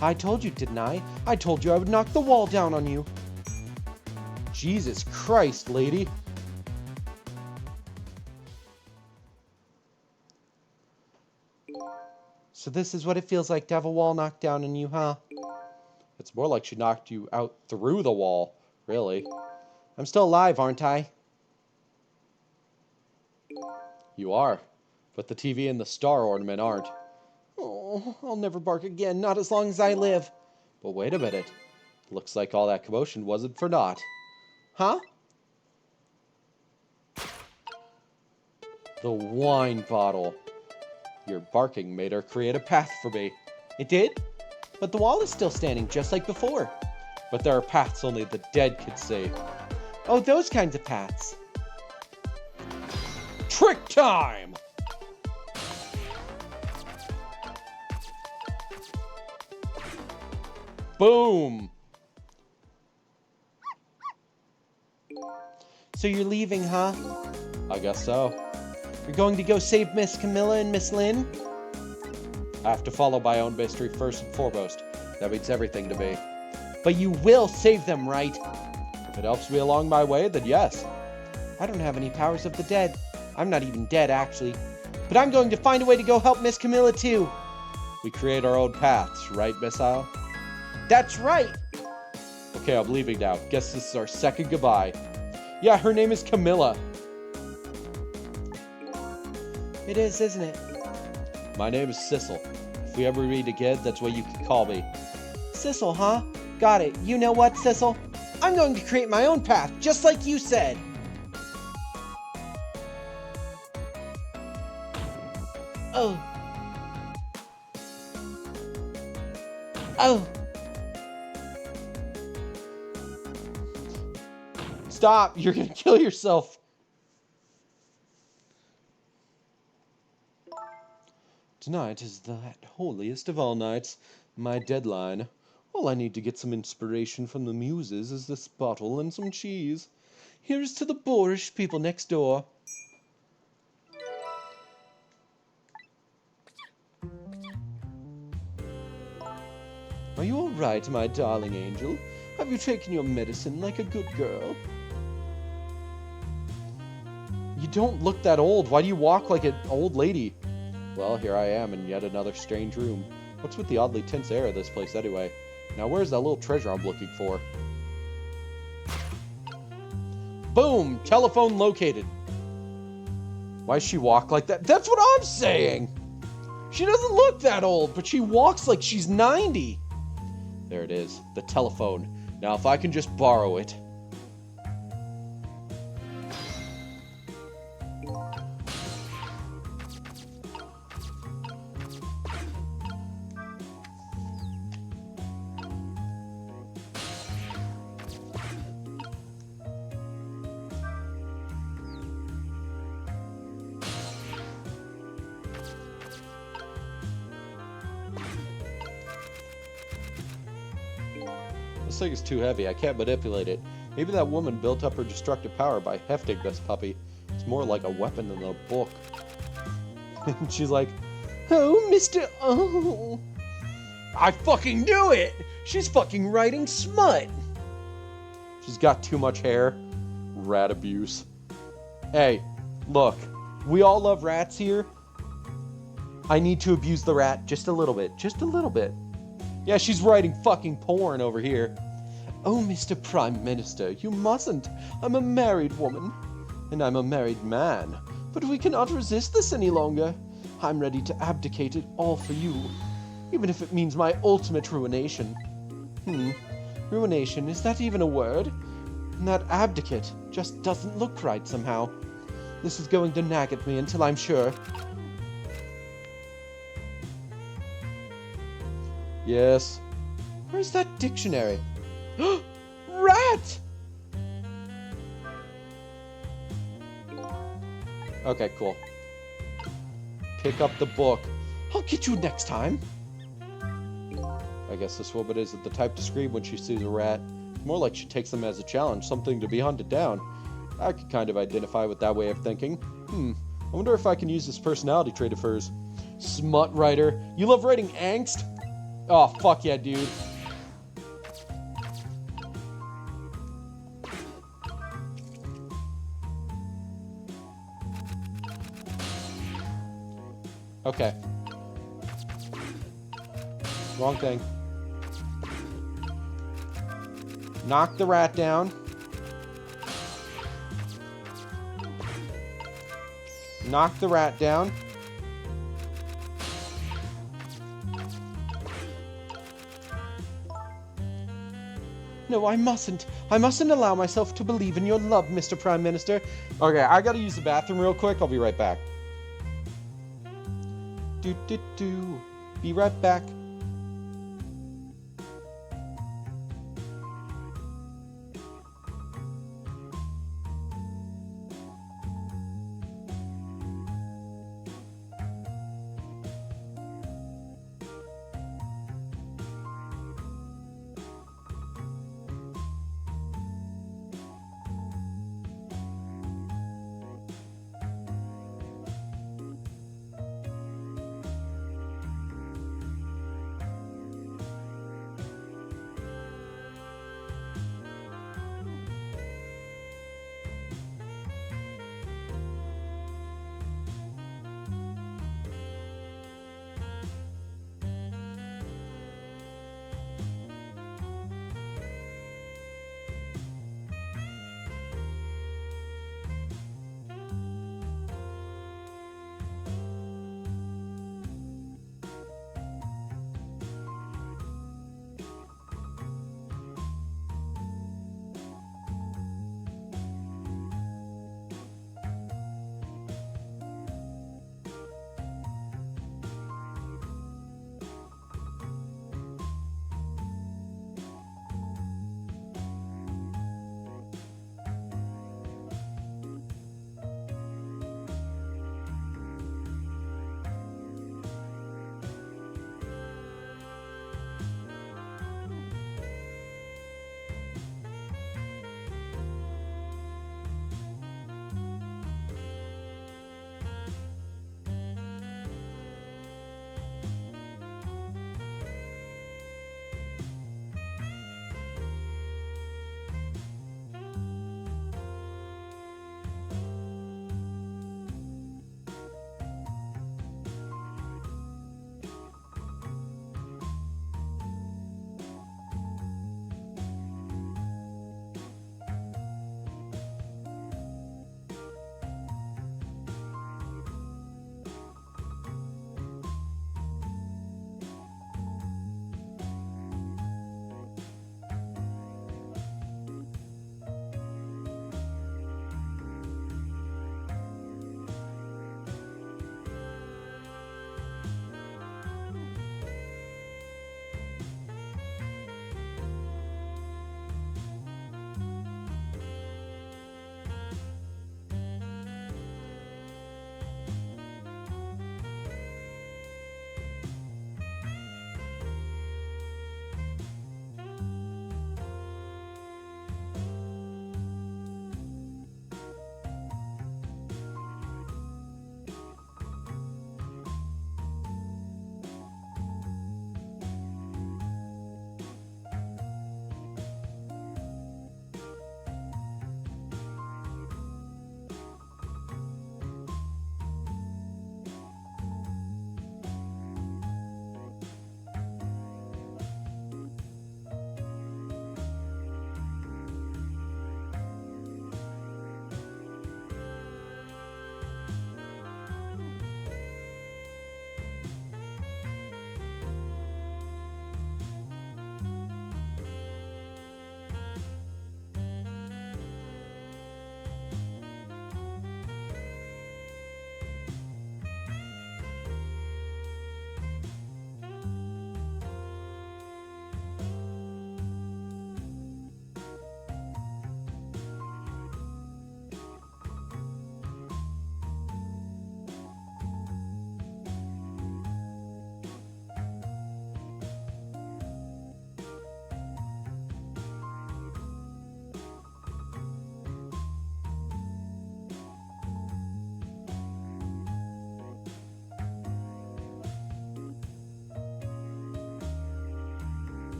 I told you, didn't I? I told you I would knock the wall down on you. Jesus Christ, lady. So this is what it feels like to have a wall knocked down on you, huh? It's more like she knocked you out through the wall, really. I'm still alive, aren't I? You are, but the TV and the star ornament aren't. Oh, I'll never bark again, not as long as I live. But wait a minute. Looks like all that commotion wasn't for naught. Huh? The wine bottle. Your barking made her create a path for me. It did? But the wall is still standing, just like before. But there are paths only the dead could see. Oh, those kinds of paths. Trick time! Boom! So you're leaving, huh? I guess so. You're going to go save Miss Camilla and Miss Lynn? I have to follow my own mystery first and foremost. That means everything to me. But you will save them, right? If it helps me along my way, then yes. I don't have any powers of the dead. I'm not even dead, actually. But I'm going to find a way to go help Miss Camilla, too. We create our own paths, right, Missile? That's right! Okay, I'm leaving now. Guess this is our second goodbye. Yeah, her name is Camilla. It is, isn't it? My name is Sissel. If we ever meet again, that's what you can call me. Sissel, huh? Got it. You know what, Sissel? I'm going to create my own path, just like you said. Oh. Oh. Stop! You're gonna kill yourself! Tonight is that holiest of all nights, my deadline. All I need to get some inspiration from the muses is this bottle and some cheese. Here's to the boorish people next door. Are you all right, my darling angel? Have you taken your medicine like a good girl? You don't look that old. Why do you walk like an old lady? Well, here I am in yet another strange room. What's with the oddly tense air of this place anyway? Now where's that little treasure I'm looking for? Boom! Telephone located. Why does she walk like that? That's what I'm saying! She doesn't look that old, but she walks like she's 90. There it is, the telephone. Now if I can just borrow it. This thing is too heavy. I can't manipulate it. Maybe that woman built up her destructive power by hefting this puppy. It's more like a weapon than a book. And she's like, oh, Mr. Oh. I fucking knew it! She's fucking writing smut! She's got too much hair. Rat abuse. Hey, look. We all love rats here. I need to abuse the rat just a little bit. Just a little bit. Yeah, she's writing fucking porn over here. Oh, Mr. Prime Minister, you mustn't. I'm a married woman. And I'm a married man. But we cannot resist this any longer. I'm ready to abdicate it all for you. Even if it means my ultimate ruination. Ruination, is that even a word? And that abdicate just doesn't look right somehow. This is going to nag at me until I'm sure. Yes. Where's that dictionary? Rat! Okay, cool. Pick up the book. I'll get you next time. I guess this woman isn't the type to scream when she sees a rat. More like she takes them as a challenge, something to be hunted down. I could kind of identify with that way of thinking. I wonder if I can use this personality trait of hers. Smut writer. You love writing angst? Oh, fuck yeah, dude. Okay. Wrong thing. Knock the rat down. Knock the rat down. No, I mustn't. I mustn't allow myself to believe in your love, Mr. Prime Minister. Okay, I gotta use the bathroom real quick. I'll be right back. Be right back.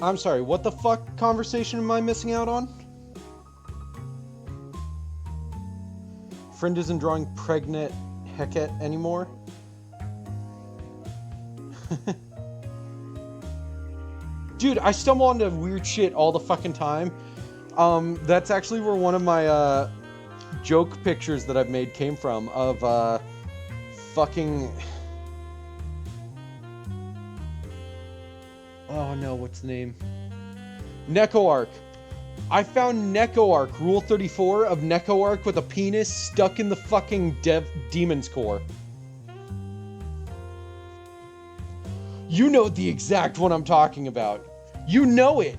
I'm sorry, what the fuck conversation am I missing out on? Friend isn't drawing pregnant Heket anymore? Dude, I stumble onto weird shit all the fucking time. That's actually where one of my, joke pictures that I've made came from, of, fucking... Oh no, what's the name? NecoArc. I found NecoArc, Rule 34 of NecoArc with a penis stuck in the fucking demon's core. You know the exact one I'm talking about. You know it.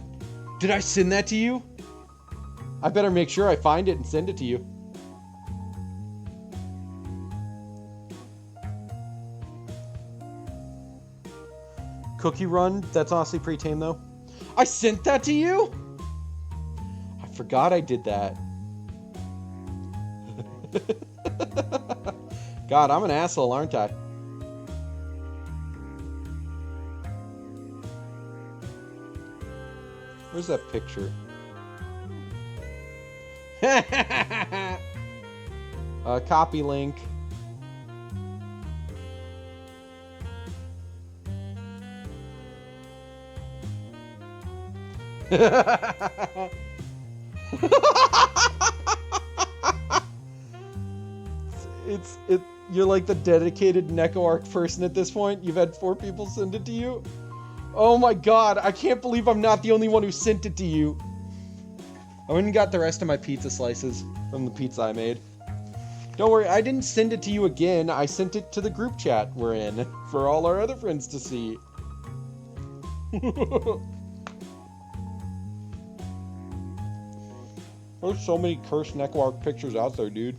Did I send that to you? I better make sure I find it and send it to you. Cookie Run, that's honestly pretty tame though. I sent that to you? I forgot I did that. God, I'm an asshole, aren't I? Where's that picture? Copy link. You're like the dedicated NecoArc person at this point. You've had 4 people send it to you. Oh my god, I can't believe I'm not the only one who sent it to you. I went and got the rest of my pizza slices from the pizza I made. Don't worry, I didn't send it to you again. I sent it to the group chat we're in for all our other friends to see. There's so many cursed NecoArc pictures out there, dude.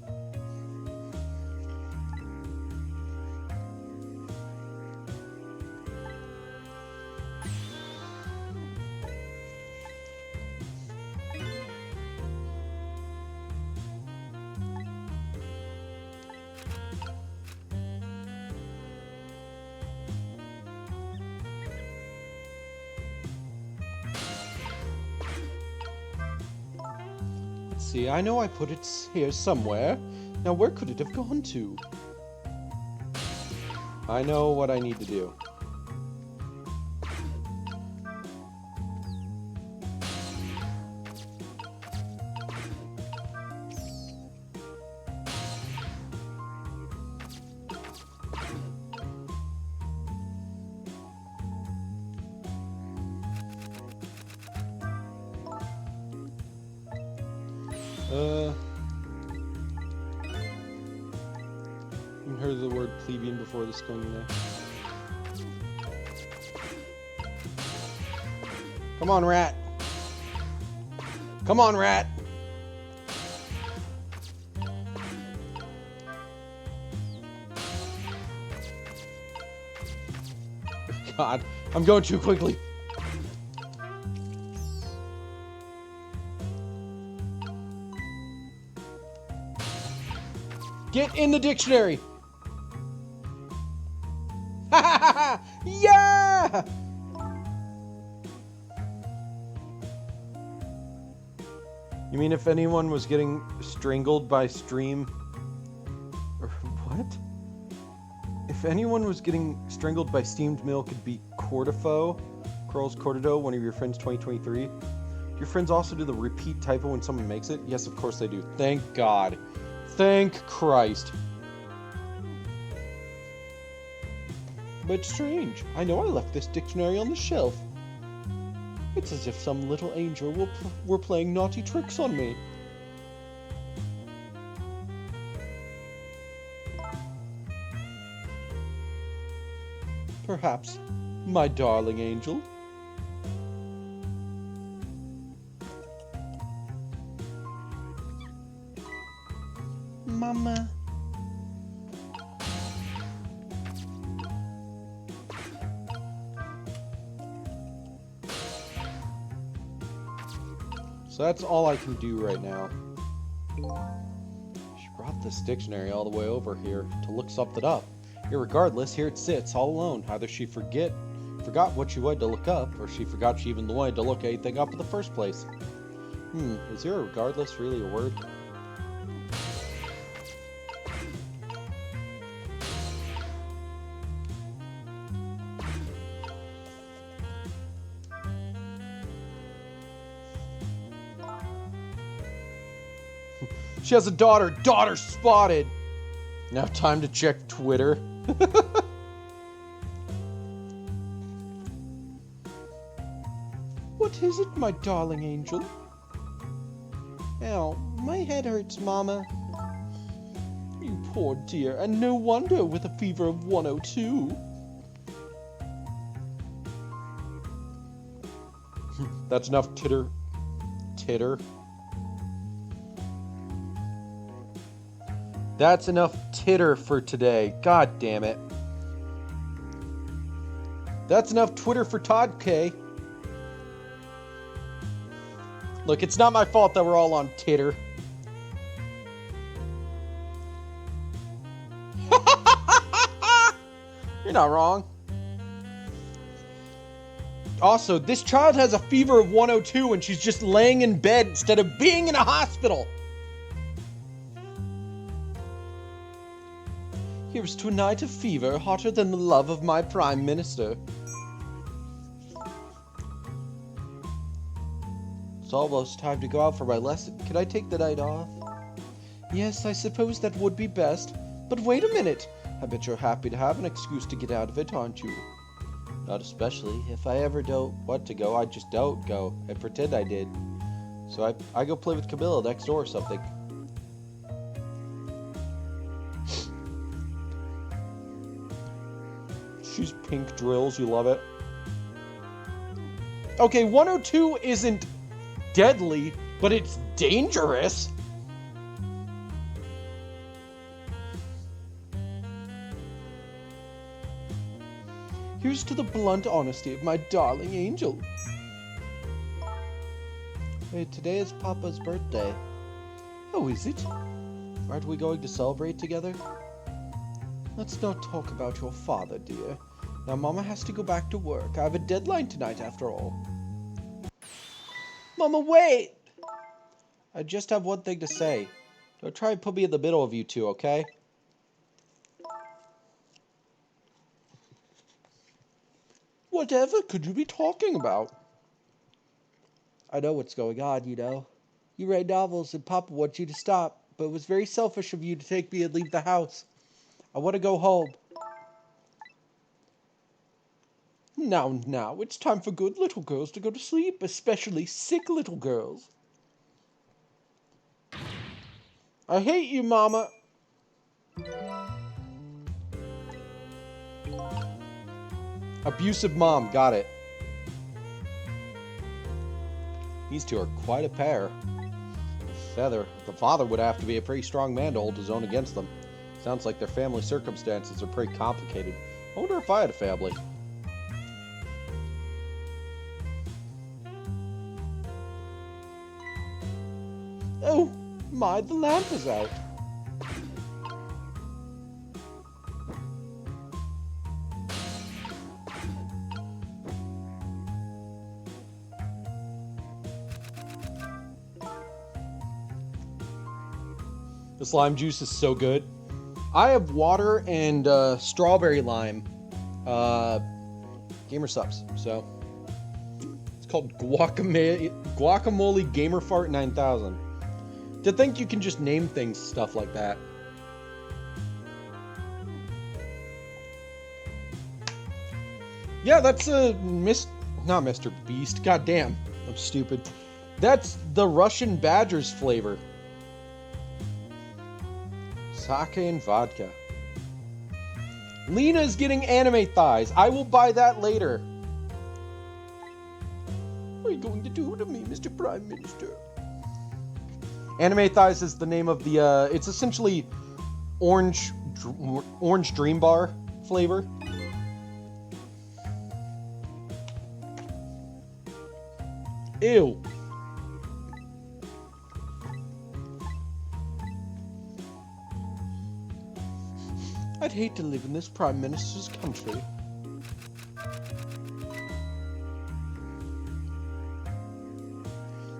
See, I know I put it here somewhere. Now, where could it have gone to? I know what I need to do. I heard the word plebeian before this going in there. Come on, rat. Come on, rat. God, I'm going too quickly. Get in the dictionary. Yeah! You mean if anyone was getting strangled by stream... Or what? If anyone was getting strangled by steamed milk, it'd be Cortifo. Curls Cortido, one of your friends 2023. Do your friends also do the repeat typo when someone makes it? Yes, of course they do. Thank God. Thank Christ. But strange. I know I left this dictionary on the shelf. It's as if some little angel were playing naughty tricks on me. Perhaps, my darling angel. Mama. So that's all I can do right now. She brought this dictionary all the way over here to look something up. Irregardless, here it sits, all alone. Either she forgot forgot what she wanted to look up, or she forgot she even wanted to look anything up in the first place. Is here a regardless really a word? She has a daughter. Daughter spotted. Now time to check Twitter. What is it, my darling angel? Ow, my head hurts, Mama. You poor dear, and no wonder with a fever of 102. That's enough titter. Titter. That's enough titter for today. God damn it. That's enough Twitter for Todd K. Look, it's not my fault that we're all on titter. You're not wrong. Also, this child has a fever of 102 and she's just laying in bed instead of being in a hospital. Here's to a night of fever hotter than the love of my Prime Minister. It's almost time to go out for my lesson. Can I take the night off? Yes, I suppose that would be best. But wait a minute. I bet you're happy to have an excuse to get out of it, aren't you? Not especially. If I ever don't want to go, I just don't go and pretend I did. So I go play with Camilla next door or something. She's pink drills, you love it. Okay, 102 isn't deadly, but it's dangerous. Here's to the blunt honesty of my darling angel. Hey, today is Papa's birthday. Oh, is it? Aren't we going to celebrate together? Let's not talk about your father, dear. Now Mama has to go back to work. I have a deadline tonight after all. Mama, wait! I just have one thing to say. Don't try and put me in the middle of you two, okay? Whatever could you be talking about? I know what's going on, you know. You read novels and Papa wants you to stop, but it was very selfish of you to take me and leave the house. I want to go home. Now, it's time for good little girls to go to sleep, especially sick little girls. I hate you, Mama. Abusive mom, got it. These two are quite a pair. The father would have to be a pretty strong man to hold his own against them. Sounds like their family circumstances are pretty complicated. I wonder if I had a family. Oh, my, the lamp is out. This lime juice is so good. I have water and strawberry lime gamer subs, so it's called guacamole gamer fart 9000. To think you can just name things stuff like that. Yeah, that's not Mr. Beast. God damn, I'm stupid. That's the Russian Badger's flavor. Sake and vodka. Lena's getting anime thighs. I will buy that later. What are you going to do to me, Mr. Prime Minister? Anime thighs is the name of the, it's essentially orange dream bar flavor. Ew. I'd hate to live in this Prime Minister's country.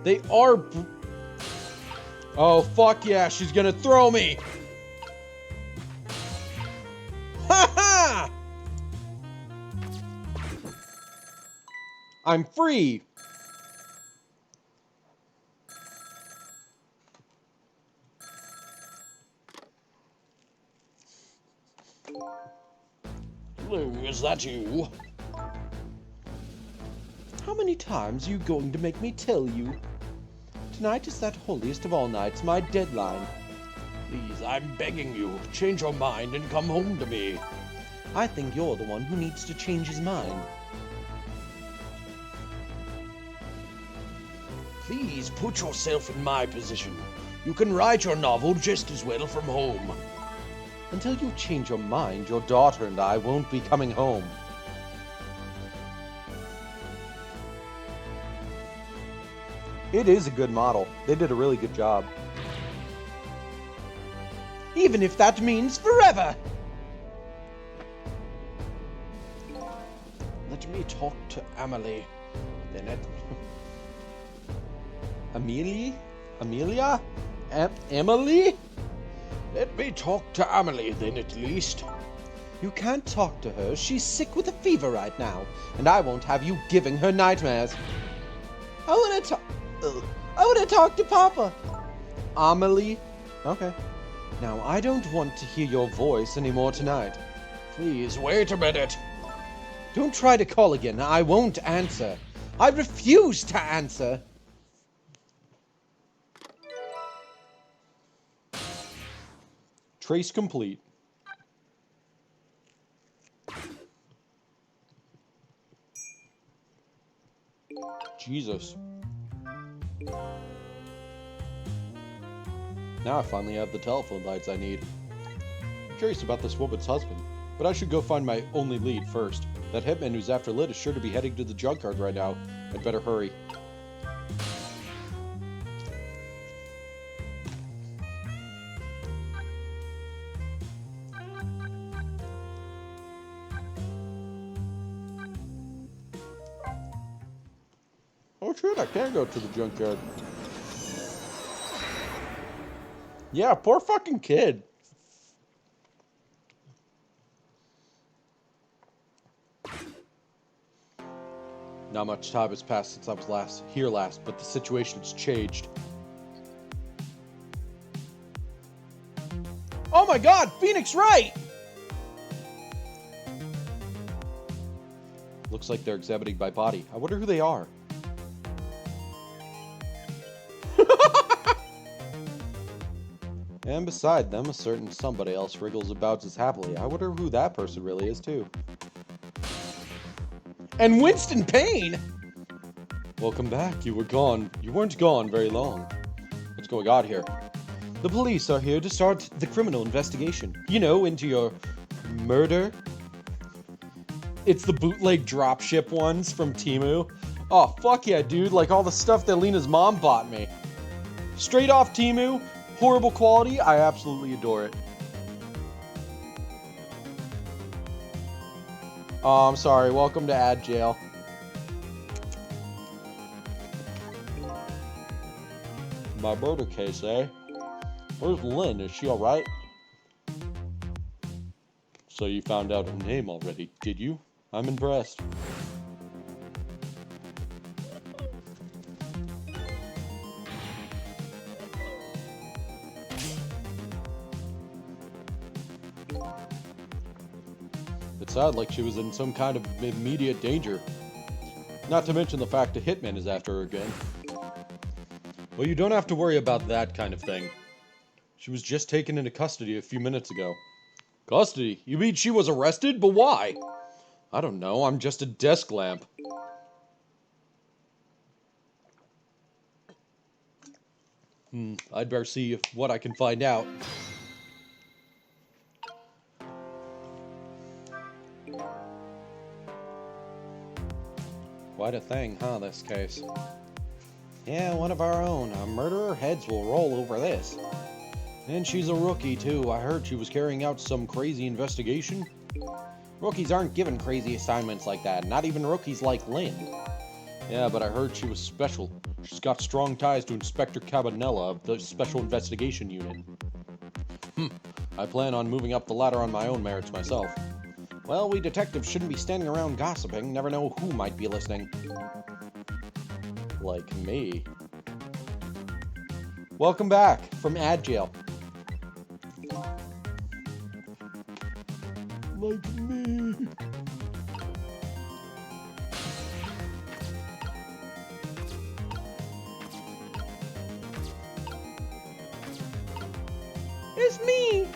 They are... Oh, fuck yeah, she's gonna throw me! Ha ha! I'm free! Hello, is that you? How many times are you going to make me tell you? Tonight is that holiest of all nights, my deadline. Please, I'm begging you, change your mind and come home to me. I think you're the one who needs to change his mind. Please put yourself in my position. You can write your novel just as well from home. Until you change your mind, your daughter and I won't be coming home. It is a good model. They did a really good job. Even if that means forever! Let me talk to Amelie. Then it... Amelie? Amelia? Emily? Let me talk to Amelie then at least. You can't talk to her. She's sick with a fever right now, and I won't have you giving her nightmares. I want to talk to Papa. Amelie? Okay. Now, I don't want to hear your voice anymore tonight. Please, wait a minute. Don't try to call again. I won't answer. I refuse to answer. Trace complete. Jesus. Now I finally have the telephone lights I need. I'm curious about this woman's husband, but I should go find my only lead first. That hitman who's after Lid is sure to be heading to the junkyard right now. I'd better hurry. Oh shit, I can't go to the junkyard. Yeah, poor fucking kid. Not much time has passed since I was here last, but the situation's changed. Oh my god, Phoenix Wright! Looks like they're examining my body. I wonder who they are. And beside them, a certain somebody else wriggles about as happily. I wonder who that person really is, too. And Winston Payne! Welcome back. You were gone. You weren't gone very long. What's going on here? The police are here to start the criminal investigation. You know, into your murder. It's the bootleg dropship ones from Temu. Oh, fuck yeah, dude. Like all the stuff that Lena's mom bought me. Straight off Temu. Horrible quality. I absolutely adore it. Oh, I'm sorry. Welcome to ad jail. My murder case, eh? Where's Lynn? Is she alright? So you found out her name already, did you? I'm impressed. It sounded like she was in some kind of immediate danger. Not to mention the fact a hitman is after her again. Well, you don't have to worry about that kind of thing. She was just taken into custody a few minutes ago. Custody? You mean she was arrested? But why? I don't know, I'm just a desk lamp. I'd better see what I can find out. Quite a thing, huh, this case? Yeah, one of our own. A murderer heads will roll over this. And she's a rookie, too. I heard she was carrying out some crazy investigation. Rookies aren't given crazy assignments like that, not even rookies like Lynn. Yeah, but I heard she was special. She's got strong ties to Inspector Cabanella of the Special Investigation Unit. I plan on moving up the ladder on my own merits myself. Well, we detectives shouldn't be standing around gossiping. Never know who might be listening. Like me. Welcome back from ad jail. Like me. It's me.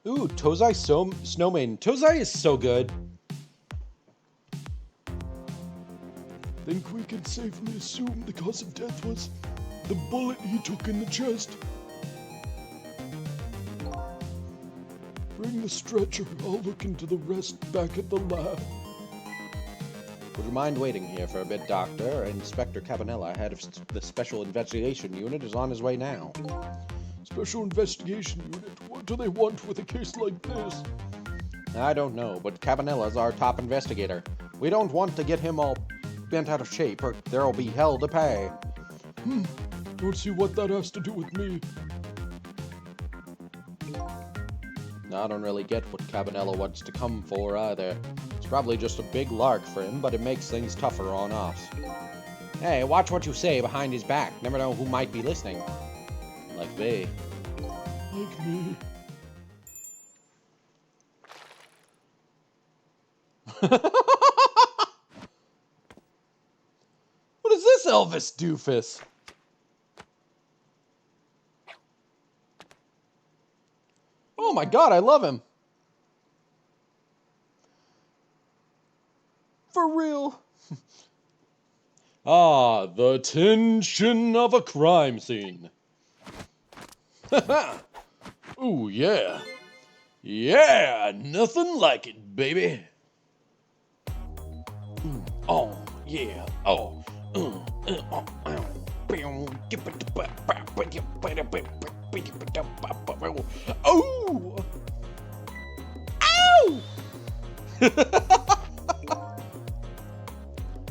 Ooh, Tozai Snowman. Tozai is so good. Think we can safely assume the cause of death was the bullet he took in the chest. Bring the stretcher. I'll look into the rest back at the lab. Would you mind waiting here for a bit, Doctor? Inspector Cabanella, head of the Special Investigation Unit, is on his way now. Special Investigation Unit? What do they want with a case like this? I don't know, but Cabanella's our top investigator. We don't want to get him all bent out of shape, or there'll be hell to pay. Don't see what that has to do with me. I don't really get what Cabanella wants to come for either. It's probably just a big lark for him, but it makes things tougher on us. Hey, watch what you say behind his back. Never know who might be listening. Like me. Like me. What is this Elvis doofus? Oh my god, I love him. For real. Ah, the tension of a crime scene. Ooh, yeah. Yeah, nothing like it, baby. Oh, yeah. Oh. Oh. Ow!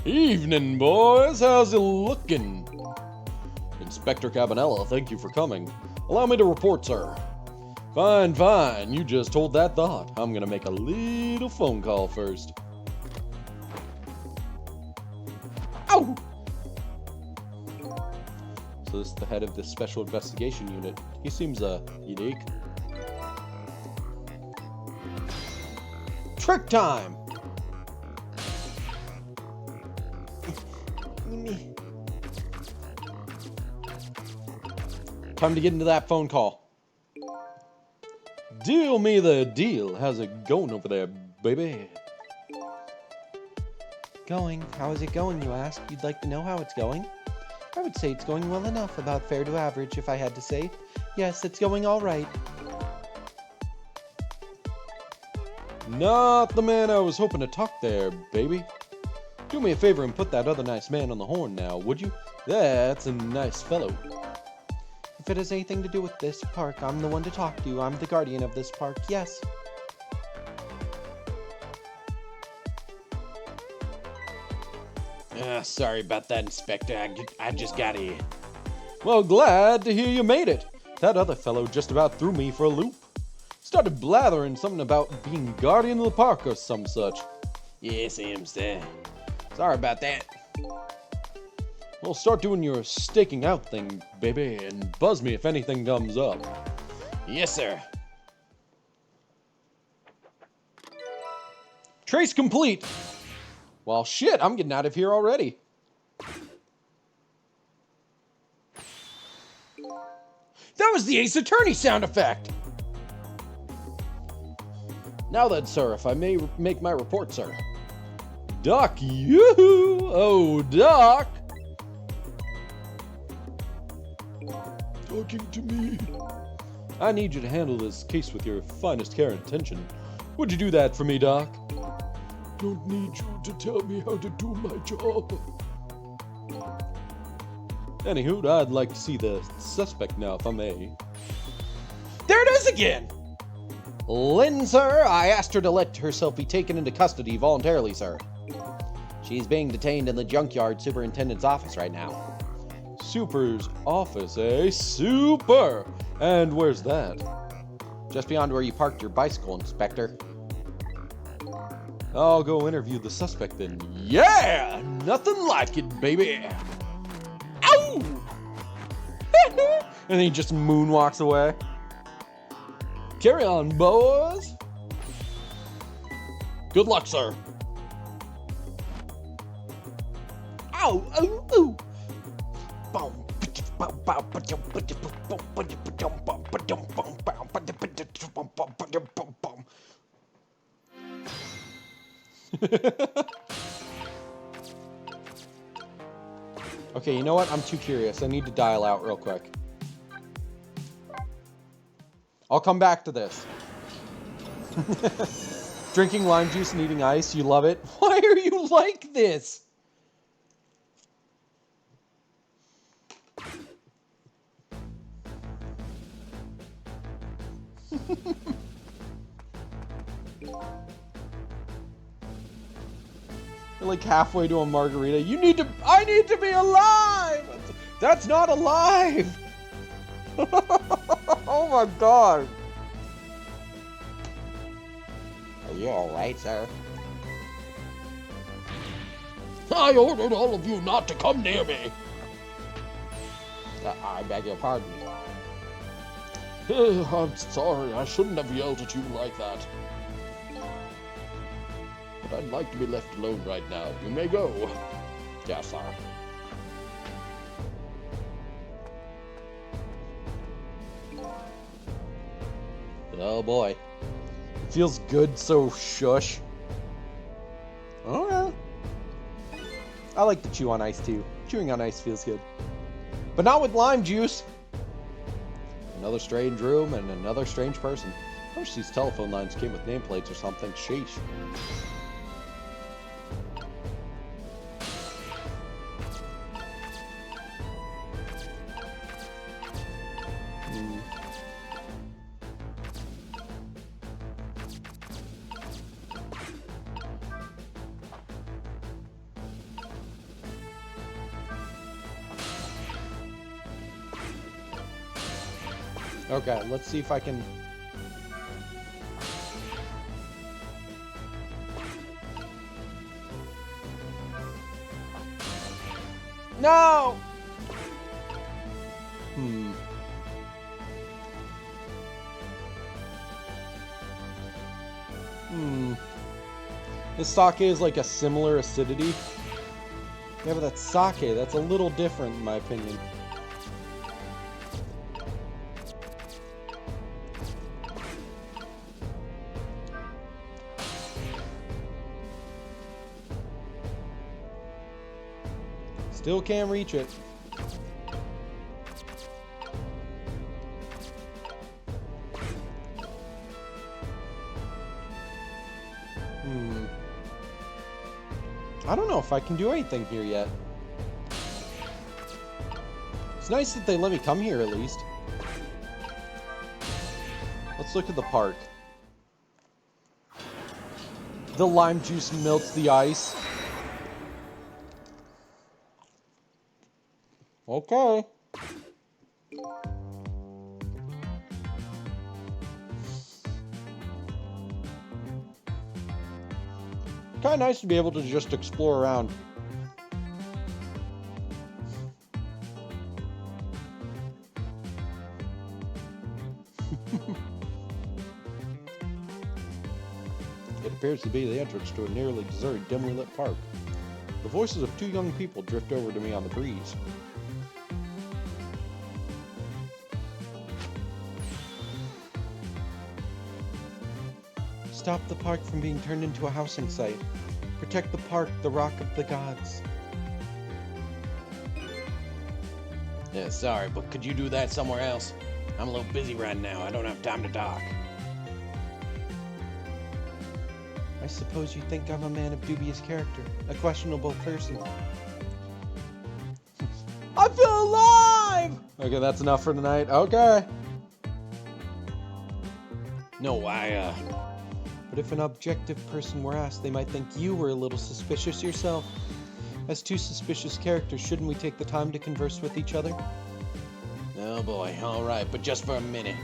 Evening, boys. How's it looking? Inspector Cabanella, thank you for coming. Allow me to report, sir. Fine, fine. You just hold that thought. I'm gonna make a little phone call first. Ow! So this is the head of the Special Investigation Unit. He seems, unique. Trick time! Time to get into that phone call. Deal me the deal. How's it going over there, baby? Going? How is it going, you ask? You'd like to know how it's going? I would say it's going well enough, about fair to average, if I had to say. Yes, it's going all right. Not the man I was hoping to talk there, baby. Do me a favor and put that other nice man on the horn now, would you? That's a nice fellow. If it has anything to do with this park, I'm the one to talk to. I'm the guardian of this park, yes. Sorry about that, Inspector. I just got here. Well, glad to hear you made it. That other fellow just about threw me for a loop. Started blathering something about being guardian of the park or some such. Yes, sir. Sorry about that. Well, start doing your staking out thing, baby, and buzz me if anything comes up. Yes, sir. Trace complete. Well, shit, I'm getting out of here already. That was the Ace Attorney sound effect! Now then, sir, if I may make my report, sir. Doc, yoo-hoo! Oh, Doc! Talking to me. I need you to handle this case with your finest care and attention. Would you do that for me, Doc? Don't need you to tell me how to do my job. Anywho, I'd like to see the suspect now, if I may. There it is again! Lynn, sir, I asked her to let herself be taken into custody voluntarily, sir. She's being detained in the junkyard superintendent's office right now. Super's office, eh? Super! And where's that? Just beyond where you parked your bicycle, Inspector. I'll go interview the suspect then. Yeah! Nothing like it, baby! Ow! And he just moonwalks away. Carry on, boys! Good luck, sir. Ow! Ow! Ow! Okay, you know what? I'm too curious. I need to dial out real quick. I'll come back to this. Drinking lime juice and eating ice, you love it? Why are you like this? You're like halfway to a margarita. I need to be alive! That's not alive! Oh my god. Are you alright, sir? I ordered all of you not to come near me. I beg your pardon. I'm sorry, I shouldn't have yelled at you like that. But I'd like to be left alone right now. You may go. Yes, sir. Oh boy. It feels good, so shush. Oh yeah. I like to chew on ice too. Chewing on ice feels good. But not with lime juice. Another strange room and another strange person. I wish these telephone lines came with nameplates or something. Sheesh. Okay, let's see if I can... No! This sake is like a similar acidity. Yeah, but that's sake. That's a little different in my opinion. Still can't reach it. I don't know if I can do anything here yet. It's nice that they let me come here at least. Let's look at the park. The lime juice melts the ice. Okay. Kind of nice to be able to just explore around. It appears to be the entrance to a nearly deserted, dimly lit park. The voices of two young people drift over to me on the breeze. Stop the park from being turned into a housing site. Protect the park, the rock of the gods. Yeah, sorry, but could you do that somewhere else? I'm a little busy right now. I don't have time to talk. I suppose you think I'm a man of dubious character, a questionable person. I feel alive! Okay, that's enough for tonight. Okay. No, But if an objective person were asked, they might think you were a little suspicious yourself. As two suspicious characters, shouldn't we take the time to converse with each other? Oh boy, alright, but just for a minute.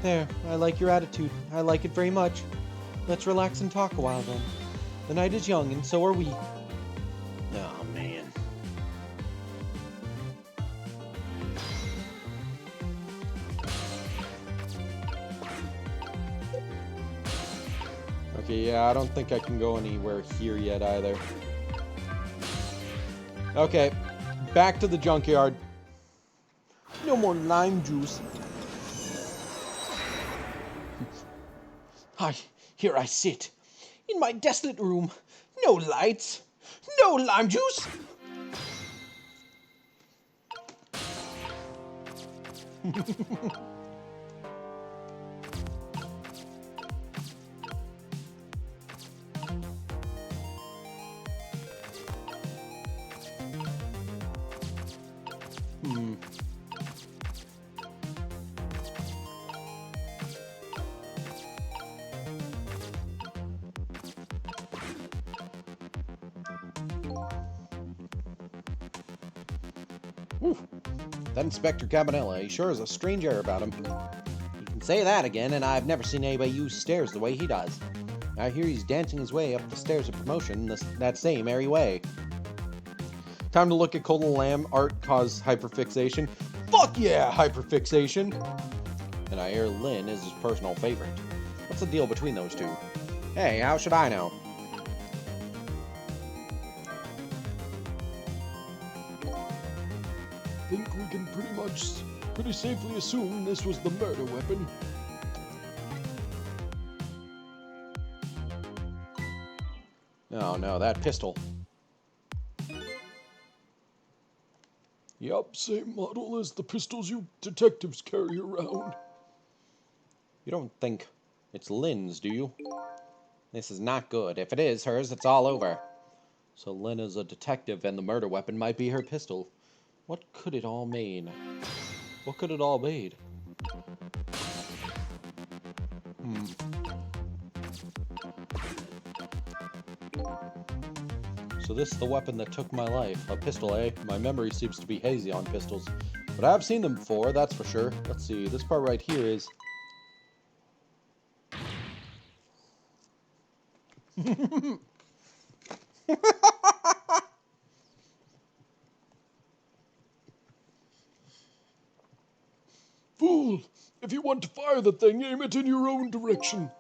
There, I like your attitude. I like it very much. Let's relax and talk a while then. The night is young, and so are we. Oh man. Okay, yeah, I don't think I can go anywhere here yet either. Okay, back to the junkyard. No more lime juice. Here I sit, in my desolate room. No lights, no lime juice. Ooh, that Inspector Cabanela, he sure has a strange air about him. You can say that again, and I've never seen anybody use stairs the way he does. I hear he's dancing his way up the stairs of promotion that same airy way. Time to look at Cold Lamb art cause hyperfixation. Fuck yeah, hyperfixation! And I hear Lynn is his personal favorite. What's the deal between those two? Hey, how should I know? Think we can pretty safely assume this was the murder weapon. No, that pistol. Yup, same model as the pistols you detectives carry around. You don't think it's Lynn's, do you? This is not good. If it is hers, it's all over. So Lynn is a detective, and the murder weapon might be her pistol. What could it all mean? What could it all mean? So this is the weapon that took my life. A pistol, eh? My memory seems to be hazy on pistols. But I've seen them before, that's for sure. Let's see, this part right here is... Fool! If you want to fire the thing, aim it in your own direction.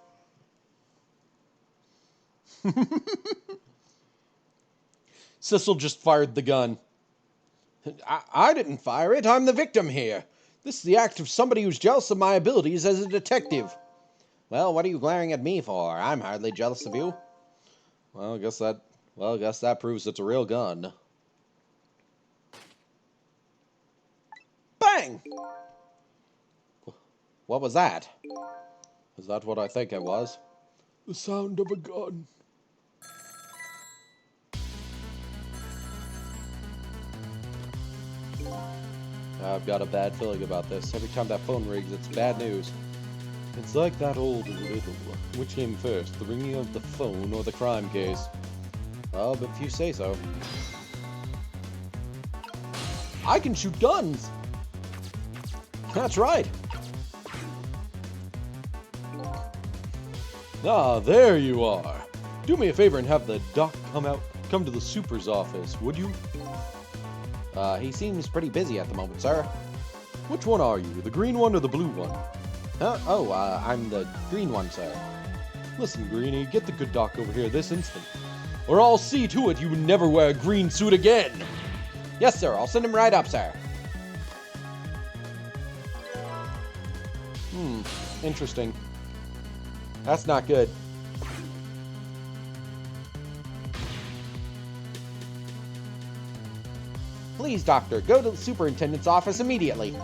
Cecil just fired the gun. I didn't fire it. I'm the victim here. This is the act of somebody who's jealous of my abilities as a detective. Well, what are you glaring at me for? I'm hardly jealous of you. Well, I guess that proves it's a real gun. Bang! What was that? Is that what I think it was? The sound of a gun. I've got a bad feeling about this. Every time that phone rings, it's bad news. It's like that old riddle. Which came first, the ringing of the phone or the crime case? Well, if you say so. I can shoot guns! That's right! Ah, there you are! Do me a favor and have the doc come to the super's office, would you? He seems pretty busy at the moment, sir. Which one are you, the green one or the blue one? I'm the green one, sir. Listen, Greenie, get the good doc over here this instant, or I'll see to it you never wear a green suit again! Yes, sir, I'll send him right up, sir. Interesting. That's not good. Please, doctor, go to the superintendent's office immediately.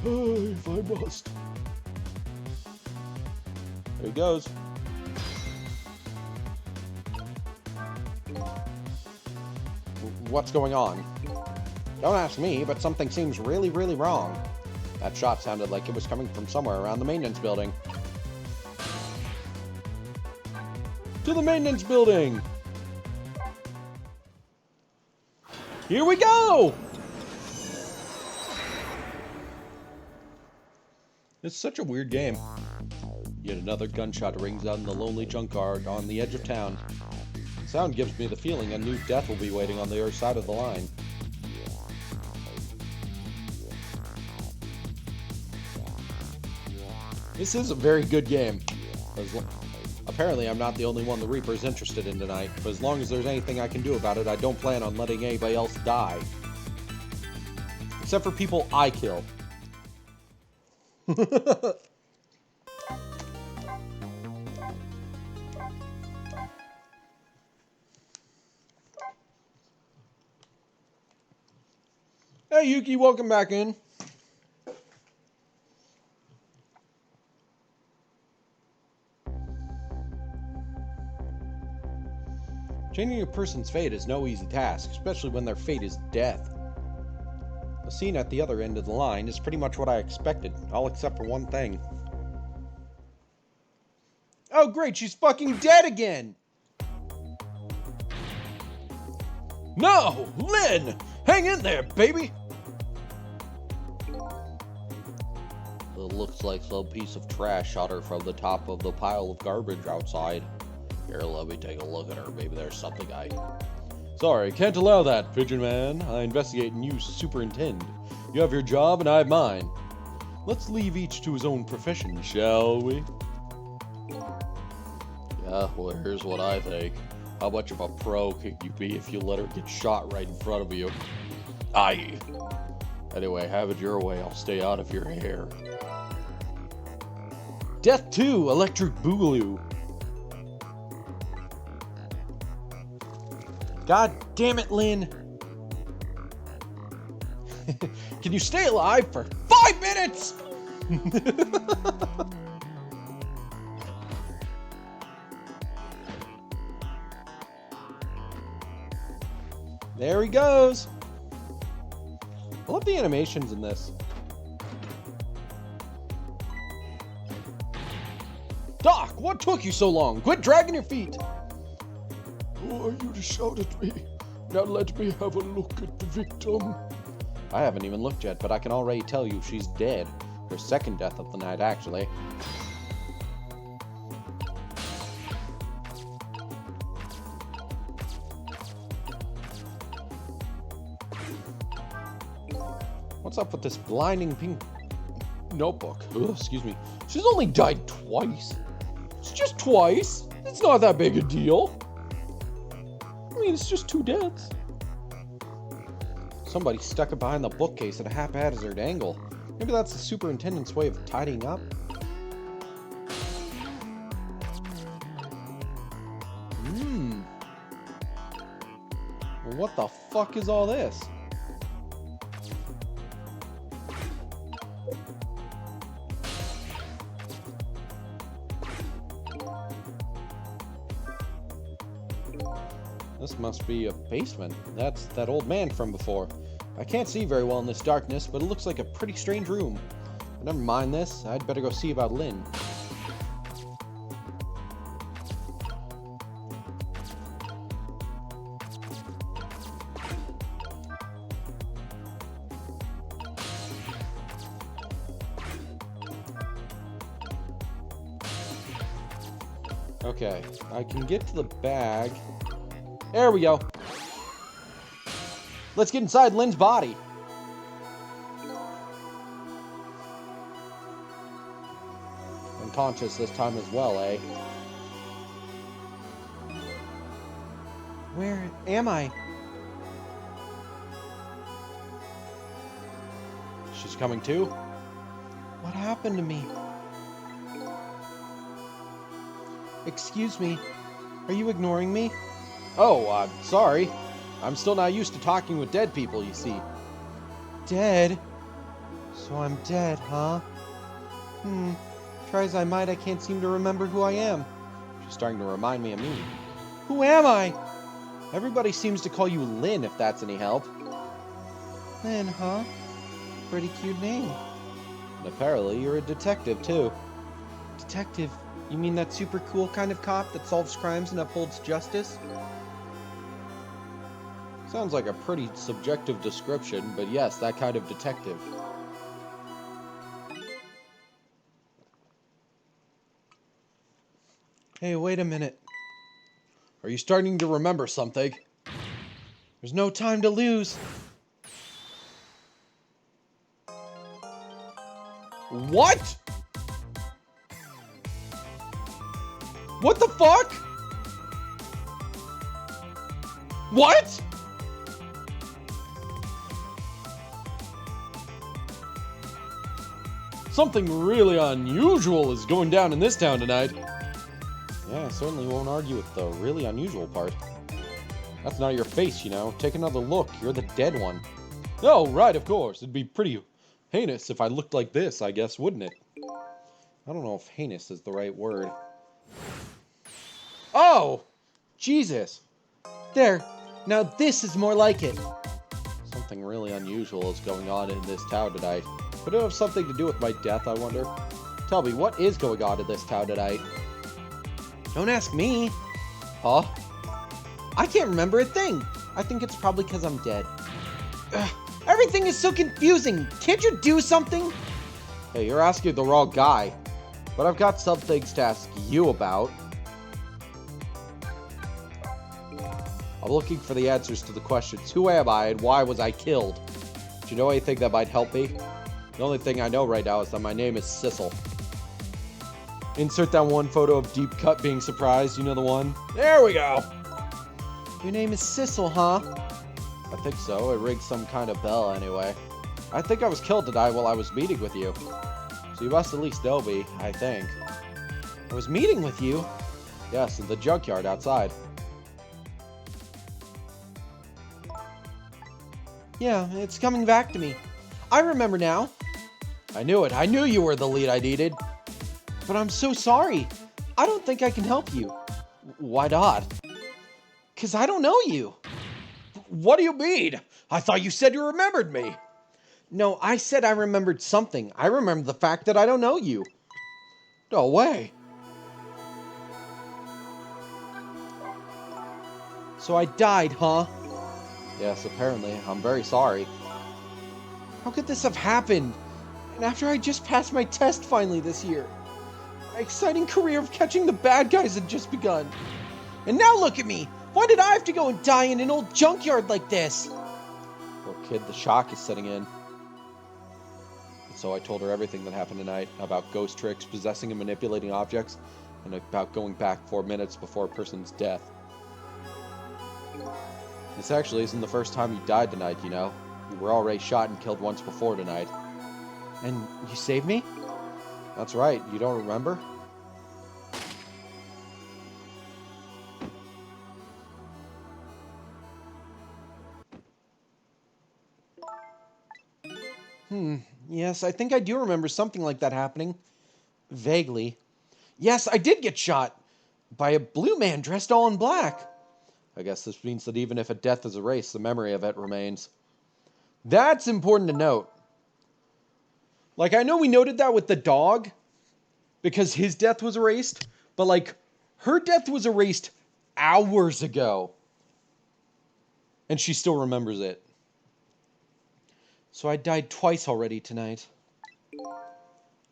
If I must. There he goes. What's going on? Don't ask me, but something seems really, really wrong. That shot sounded like it was coming from somewhere around the maintenance building. To the maintenance building! Here we go! It's such a weird game. Yet another gunshot rings out in the lonely junkyard on the edge of town. The sound gives me the feeling a new death will be waiting on the other side of the line. This is a very good game. Apparently, I'm not the only one the Reaper's interested in tonight, but as long as there's anything I can do about it, I don't plan on letting anybody else die. Except for people I kill. Hey Yuki, welcome back in. Changing a person's fate is no easy task, especially when their fate is death. The scene at the other end of the line is pretty much what I expected, all except for one thing. Oh great, she's fucking dead again! No! Lynn! Hang in there, baby! It looks like some piece of trash shot her from the top of the pile of garbage outside. Here, let me take a look at her. Maybe there's something I... Sorry, can't allow that, Pigeon Man. I investigate and you superintend. You have your job and I have mine. Let's leave each to his own profession, shall we? Yeah, well, here's what I think. How much of a pro could you be if you let her get shot right in front of you? Aye. Anyway, have it your way. I'll stay out of your hair. Death 2, Electric Boogaloo. God damn it, Lynn. Can you stay alive for 5 minutes? There he goes. I love the animations in this. Doc, what took you so long? Quit dragging your feet. Who are you to shout at me? Now let me have a look at the victim. I haven't even looked yet, but I can already tell you she's dead. Her second death of the night, actually. What's up with this blinding pink notebook? Ugh, excuse me. She's only died twice. It's just twice. It's not that big a deal. I mean, it's just 2 deaths. Somebody stuck it behind the bookcase at a haphazard angle. Maybe that's the superintendent's way of tidying up. Well, what the fuck is all this? This must be a basement. That's that old man from before. I can't see very well in this darkness, but it looks like a pretty strange room. But never mind this. I'd better go see about Lynn. Okay, I can get to the bag. There we go. Let's get inside Lynn's body. Unconscious this time as well, eh? Where am I? She's coming too? What happened to me? Excuse me. Are you ignoring me? Oh, I'm sorry. I'm still not used to talking with dead people, you see. Dead? So I'm dead, huh? Try as I might, I can't seem to remember who I am. She's starting to remind me of me. Who am I? Everybody seems to call you Lynn, if that's any help. Lynn, huh? Pretty cute name. And apparently you're a detective, too. Detective? You mean that super cool kind of cop that solves crimes and upholds justice? Sounds like a pretty subjective description, but yes, that kind of detective. Hey, wait a minute. Are you starting to remember something? There's no time to lose. What? What the fuck? What? Something really unusual is going down in this town tonight. Yeah, I certainly won't argue with the really unusual part. That's not your face, you know. Take another look. You're the dead one. Oh, right, of course. It'd be pretty heinous if I looked like this, I guess, wouldn't it? I don't know if heinous is the right word. Oh! Jesus! There. Now this is more like it. Something really unusual is going on in this town tonight. Could it have something to do with my death, I wonder? Tell me, what is going on in this town tonight? Don't ask me. Huh? I can't remember a thing. I think it's probably because I'm dead. Ugh, everything is so confusing. Can't you do something? Hey, you're asking the wrong guy. But I've got some things to ask you about. I'm looking for the answers to the questions. Who am I and why was I killed? Do you know anything that might help me? The only thing I know right now is that my name is Sissel. Insert that one photo of Deep Cut being surprised. You know the one? There we go. Your name is Sissel, huh? I think so. It rings some kind of bell anyway. I think I was killed tonight while I was meeting with you. So you must at least know me, I think. I was meeting with you? Yes, in the junkyard outside. Yeah, it's coming back to me. I remember now. I knew it. I knew you were the lead I needed. But I'm so sorry. I don't think I can help you. Why not? 'Cause I don't know you. What do you mean? I thought you said you remembered me. No, I said I remembered something. I remember the fact that I don't know you. No way. So I died, huh? Yes, apparently. I'm very sorry. How could this have happened? And after I just passed my test finally this year. My exciting career of catching the bad guys had just begun. And now look at me! Why did I have to go and die in an old junkyard like this? Poor kid, the shock is setting in. And so I told her everything that happened tonight about ghost tricks, possessing and manipulating objects, and about going back 4 minutes before a person's death. This actually isn't the first time you died tonight, you know. You were already shot and killed once before tonight. And you saved me? That's right, you don't remember? Yes, I think I do remember something like that happening. Vaguely. Yes, I did get shot. By a blue man dressed all in black. I guess this means that even if a death is erased, the memory of it remains. That's important to note. Like, I know we noted that with the dog, because his death was erased, but, like, her death was erased hours ago. And she still remembers it. So I died twice already tonight.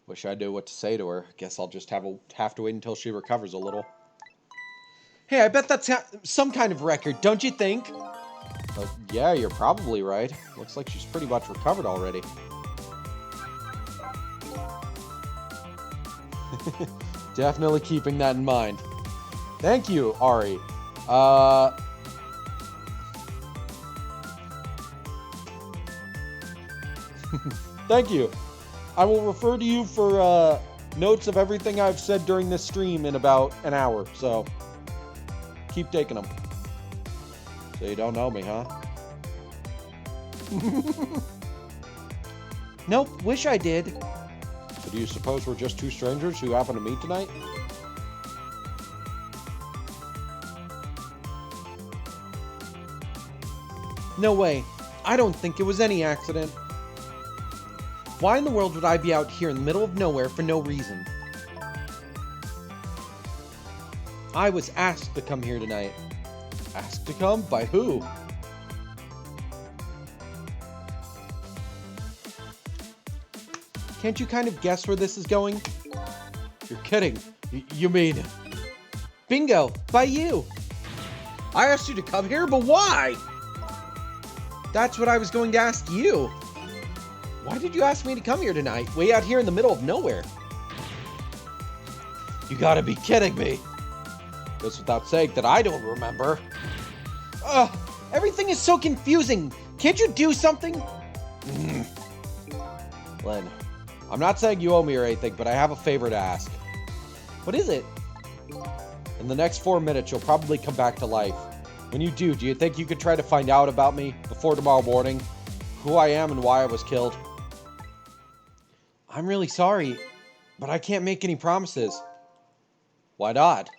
Wish I knew what to say to her. Guess I'll just have to wait until she recovers a little. Hey, I bet that's some kind of record, don't you think? Yeah, you're probably right. Looks like she's pretty much recovered already. Definitely keeping that in mind. Thank you, Ari. Thank you. I will refer to you for notes of everything I've said during this stream in about an hour, so keep taking them. So you don't know me, huh? Nope, wish I did. So do you suppose we're just two strangers who happen to meet tonight? No way. I don't think it was any accident. Why in the world would I be out here in the middle of nowhere for no reason? I was asked to come here tonight. Asked to come? By who? Can't you kind of guess where this is going? You're kidding. You mean... Bingo! By you! I asked you to come here, but why? That's what I was going to ask you. Why did you ask me to come here tonight, way out here in the middle of nowhere? You gotta be kidding me. Goes without saying that I don't remember. Ugh, everything is so confusing. Can't you do something? Len, I'm not saying you owe me or anything, but I have a favor to ask. What is it? In the next 4 minutes, you'll probably come back to life. When you do you think you could try to find out about me before tomorrow morning? Who I am and why I was killed? I'm really sorry, but I can't make any promises. Why not?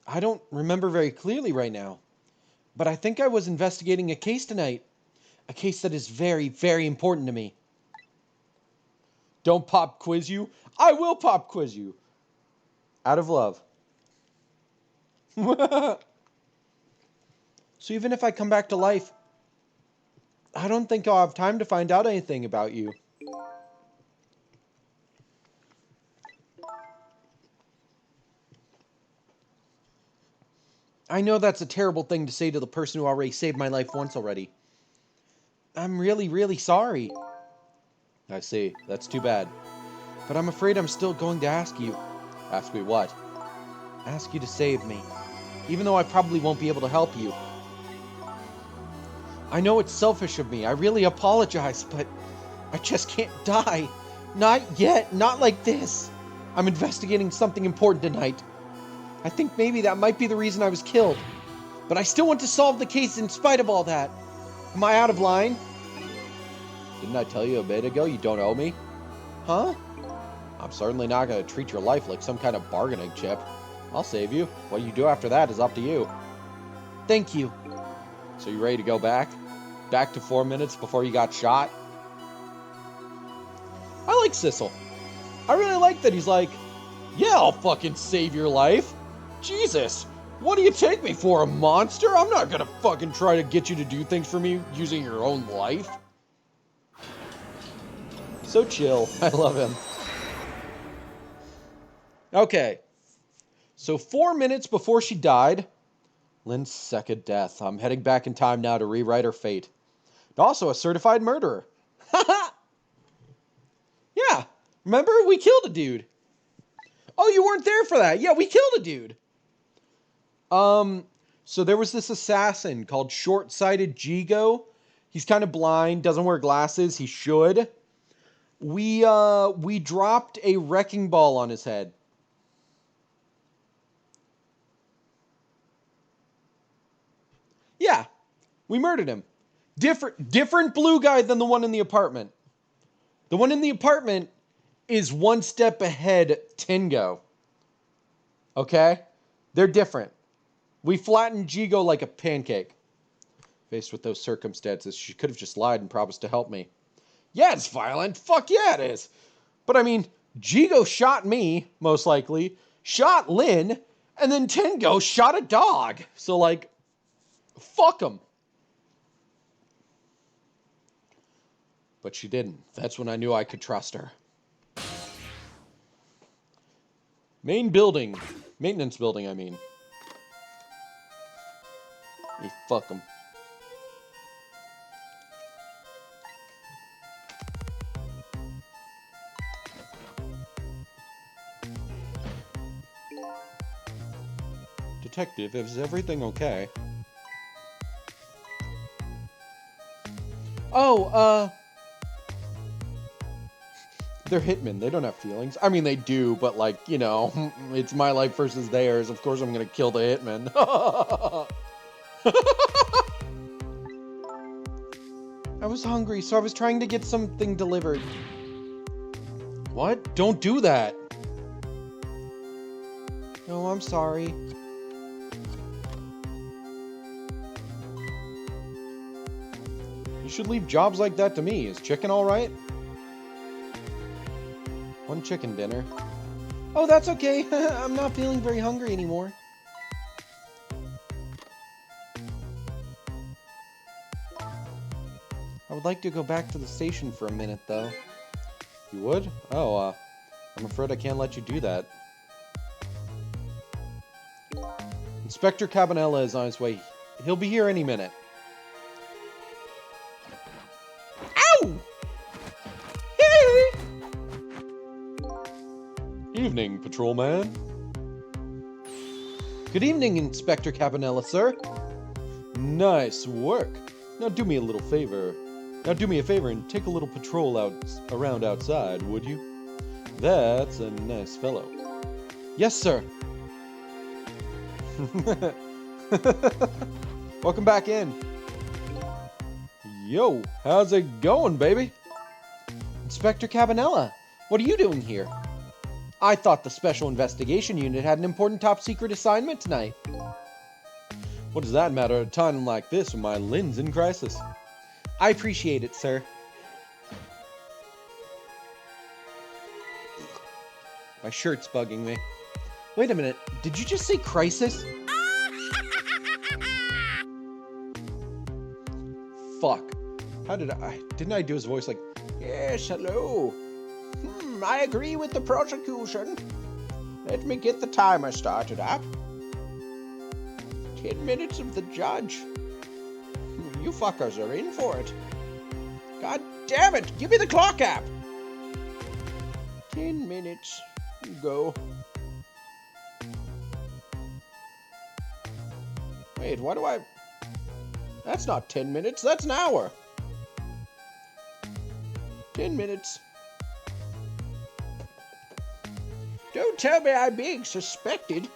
I don't remember very clearly right now, but I think I was investigating a case tonight. A case that is very, very important to me. Don't pop quiz you? I will pop quiz you. Out of love. So even if I come back to life, I don't think I'll have time to find out anything about you. I know that's a terrible thing to say to the person who already saved my life once already. I'm really, really sorry. I see. That's too bad. But I'm afraid I'm still going to ask you. Ask me what? Ask you to save me. Even though I probably won't be able to help you. I know it's selfish of me. I really apologize, but I just can't die. Not yet. Not like this. I'm investigating something important tonight. I think maybe that might be the reason I was killed. But I still want to solve the case in spite of all that. Am I out of line? Didn't I tell you a bit ago you don't owe me? Huh? I'm certainly not going to treat your life like some kind of bargaining chip. I'll save you. What you do after that is up to you. Thank you. So you ready to go back? Back to 4 minutes before you got shot? I like Sissel. I really like that he's like, yeah, I'll fucking save your life. Jesus, what do you take me for, a monster? I'm not gonna fucking try to get you to do things for me using your own life. So chill. I love him. Okay. So 4 minutes before she died, Lynn's second death. I'm heading back in time now to rewrite her fate. And also a certified murderer. Haha! Yeah, remember? We killed a dude. Oh, you weren't there for that. Yeah, we killed a dude. So there was this assassin called Short-Sighted Jigo. He's kind of blind, doesn't wear glasses. He should. We dropped a wrecking ball on his head. Yeah, we murdered him. Different blue guy than the one in the apartment. The one in the apartment is one step ahead Tingo. Okay? They're different. We flattened Jigo like a pancake. Faced with those circumstances, she could have just lied and promised to help me. Yeah, it's violent. Fuck yeah, it is. But I mean, Jigo shot me, most likely, shot Lynn, and then Tingo shot a dog. So, like, fuck him. But she didn't. That's when I knew I could trust her. Main building. Maintenance building, I mean. Hey, fuck him. Detective, is everything okay? Oh, they're hitmen. They don't have feelings. I mean, they do, but like, you know, it's my life versus theirs. Of course I'm gonna kill the hitman. I was hungry, so I was trying to get something delivered. What? Don't do that. No, I'm sorry. should leave jobs like that to me. Is chicken alright? One chicken dinner. Oh, that's okay. I'm not feeling very hungry anymore. I would like to go back to the station for a minute, though. You would? Oh, I'm afraid I can't let you do that. Inspector Cabanella is on his way. He'll be here any minute. Ow! Evening, patrolman. Good evening, Inspector Cabanella, sir. Nice work. Now do me a little favor. Now do me a favor and take a little patrol around outside, would you? That's a nice fellow. Yes, sir. Welcome back in. Yo, how's it going, baby? Inspector Cabanella, what are you doing here? I thought the Special Investigation Unit had an important top-secret assignment tonight. What does that matter at a time like this when my Lynn's in crisis? I appreciate it, sir. My shirt's bugging me. Wait a minute, did you just say crisis? Fuck. How did didn't I do his voice like, Yes, hello. I agree with the prosecution. Let me get the timer started up. 10 minutes of the judge. You fuckers are in for it. God damn it! Give me the clock app! 10 minutes. Go. Wait, why do I... That's not 10 minutes, that's an hour. 10 minutes. Don't tell me I'm being suspected.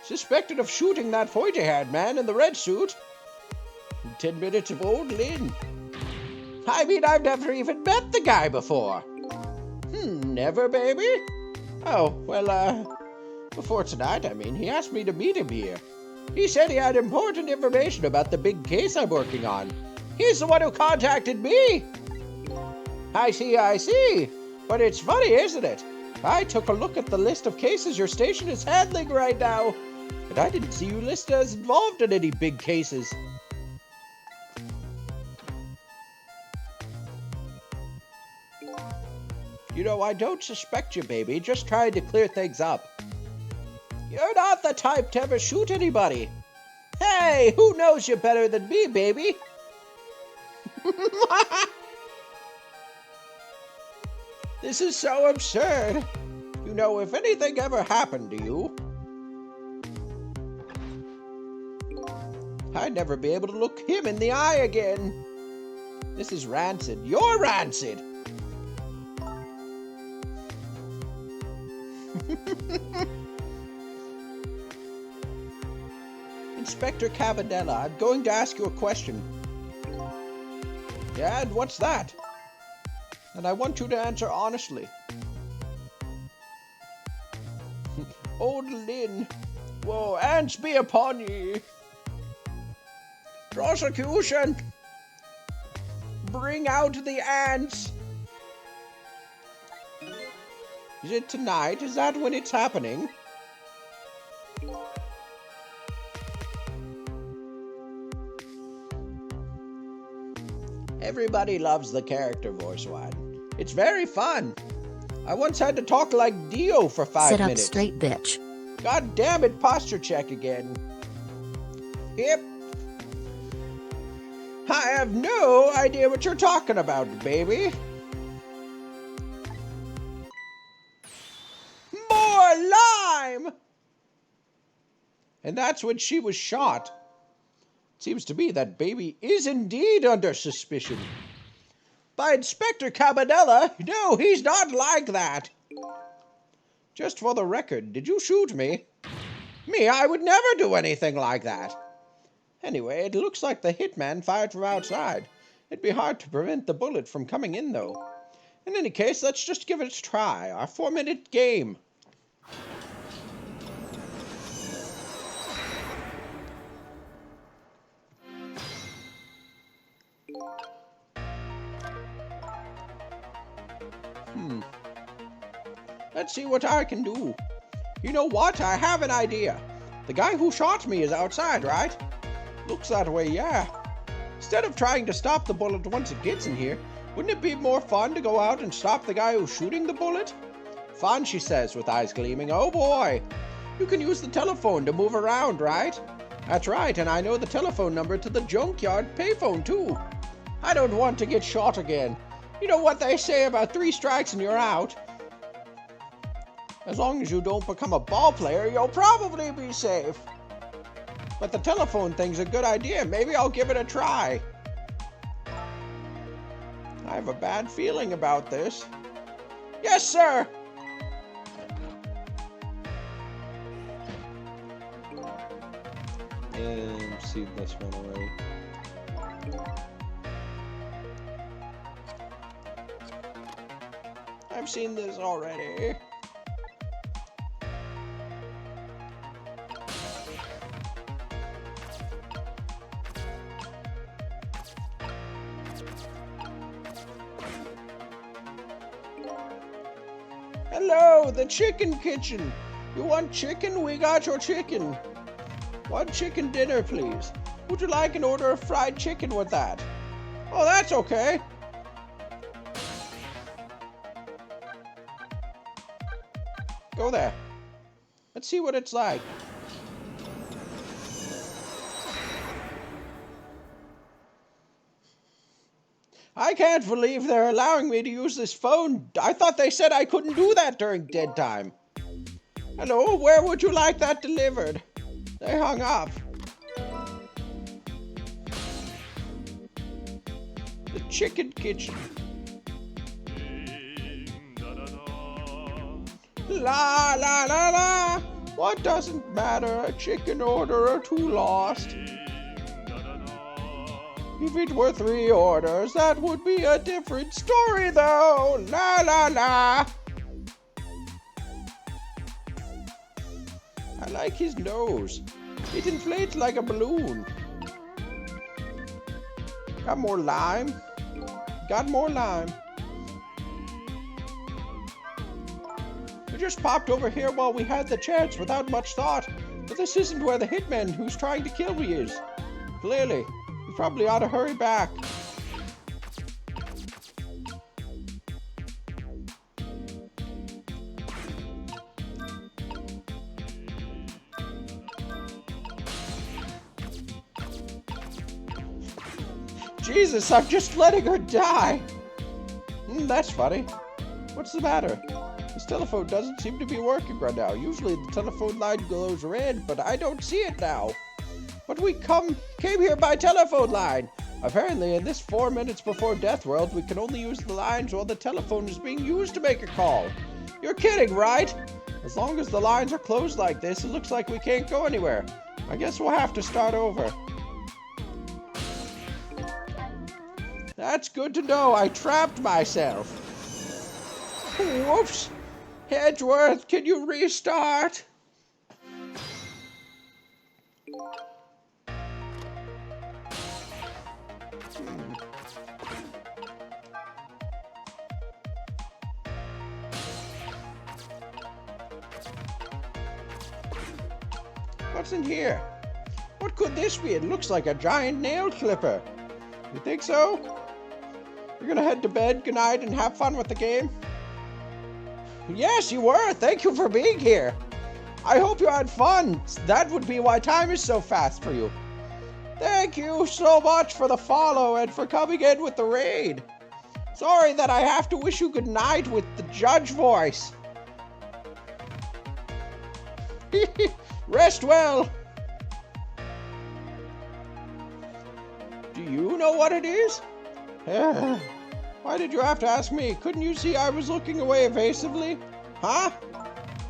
Suspected of shooting that pointy-haired man in the red suit. 10 minutes of old Lynn. I mean, I've never even met the guy before. Never, baby? Oh, well, before tonight, I mean, he asked me to meet him here. He said he had important information about the big case I'm working on. He's the one who contacted me. I see. But it's funny, isn't it? I took a look at the list of cases your station is handling right now, and I didn't see you listed as involved in any big cases. You know, I don't suspect you, baby, just trying to clear things up. You're not the type to ever shoot anybody. Hey, who knows you better than me, baby? This is so absurd. You know, if anything ever happened to you, I'd never be able to look him in the eye again. This is rancid. You're rancid. Inspector Cabanella, I'm going to ask you a question. Yeah, and what's that? And I want you to answer honestly. Old Lynn, woe, ants be upon ye. Prosecution, bring out the ants. Is it tonight? Is that when it's happening? Everybody loves the character voice one. It's very fun. I once had to talk like Dio for 5 Sit up minutes. straight, bitch. God damn it, posture check again. Yep. I have no idea what you're talking about, baby. More lime! And that's when she was shot. Seems to me that baby is indeed under suspicion. By Inspector Cabanella, no, he's not like that. Just for the record, did you shoot me? Me, I would never do anything like that. Anyway, it looks like the hitman fired from outside. It'd be hard to prevent the bullet from coming in, though. In any case, let's just give it a try. Our 4-minute game. Let's see what I can do. You know what? I have an idea. The guy who shot me is outside, right? Looks that way, yeah. Instead of trying to stop the bullet once it gets in here, wouldn't it be more fun to go out and stop the guy who's shooting the bullet? Fun, she says with eyes gleaming. Oh boy! You can use the telephone to move around, right? That's right, and I know the telephone number to the junkyard payphone too. I don't want to get shot again. You know what they say about 3 strikes and you're out. As long as you don't become a ball player, you'll probably be safe. But the telephone thing's a good idea. Maybe I'll give it a try. I have a bad feeling about this. Yes, sir! And see this one already. I've seen this already. Hello, the chicken kitchen. You want chicken? We got your chicken. One chicken dinner, please. Would you like an order of fried chicken with that? Oh, that's okay. Go there. Let's see what it's like. I can't believe they're allowing me to use this phone. I thought they said I couldn't do that during dead time. Hello, where would you like that delivered? They hung up. The chicken kitchen. La la la la. What doesn't matter? A chicken order or 2 lost. If it were 3 orders, that would be a different story, though. La la la. I like his nose. It inflates like a balloon. Got more lime? Got more lime. We just popped over here while we had the chance without much thought. But this isn't where the hitman who's trying to kill me is. Clearly. We probably ought to hurry back. Jesus, I'm just letting her die. That's funny. What's the matter? This telephone doesn't seem to be working right now. Usually the telephone line glows red, but I don't see it now. But we came here by telephone line. Apparently, in this 4 minutes before death world, we can only use the lines while the telephone is being used to make a call. You're kidding, right? As long as the lines are closed like this, it looks like we can't go anywhere. I guess we'll have to start over. That's good to know. I trapped myself. Whoops. Edgeworth, can you restart? What's in here? What could this be? It looks like a giant nail clipper. You think so? You're gonna head to bed, good night, and have fun with the game? Yes, you were. Thank you for being here. I hope you had fun. That would be why time is so fast for you. Thank you so much for the follow and for coming in with the raid. Sorry that I have to wish you good night with the judge voice. Rest well. Do you know what it is? Why did you have to ask me? Couldn't you see I was looking away evasively? Huh?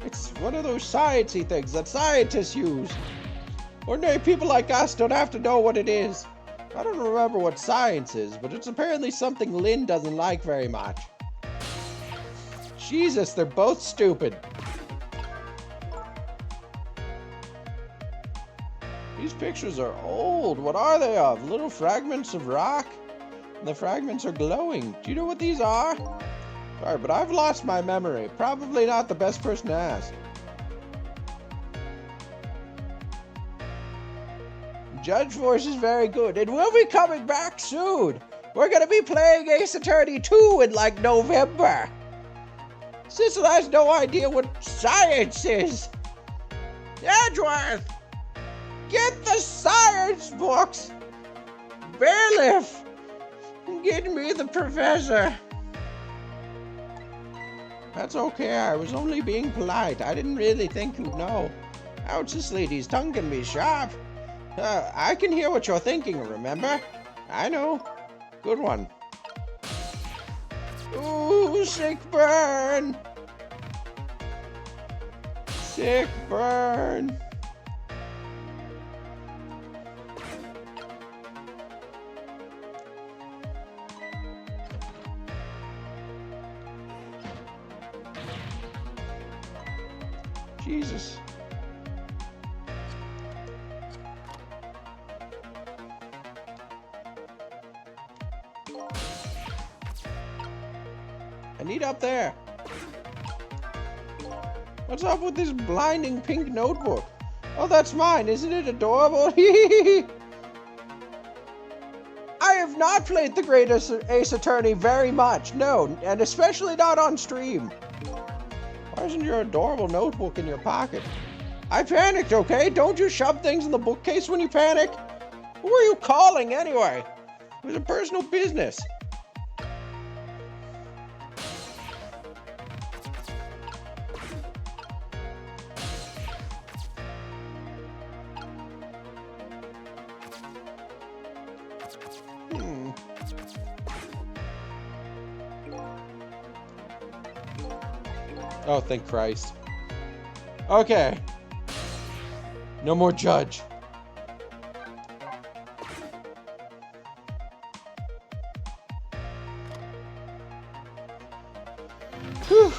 It's one of those sciencey things that scientists use. Ordinary people like us don't have to know what it is. I don't remember what science is, but it's apparently something Lynn doesn't like very much. Jesus, they're both stupid. These pictures are old. What are they of? Little fragments of rock? The fragments are glowing. Do you know what these are? Sorry, but I've lost my memory. Probably not the best person to ask. Judge Force is very good, and we'll be coming back soon. We're gonna be playing Ace Attorney 2 in like November. Cecil has no idea what science is. Edgeworth, get the science books. Bailiff, get me the professor. That's okay, I was only being polite. I didn't really think you'd know. Ouch, this lady's tongue can be sharp. I can hear what you're thinking, remember? I know. Good one. Ooh, sick burn! Sick burn! Jesus. I need up there. What's up with this blinding pink notebook? Oh, that's mine. Isn't it adorable? I have not played the greatest Ace Attorney very much. No, and especially not on stream. Why isn't your adorable notebook in your pocket? I panicked, okay? Don't you shove things in the bookcase when you panic? Who are you calling anyway? It was a personal business. Oh, thank Christ. Okay. No more judge. Whew.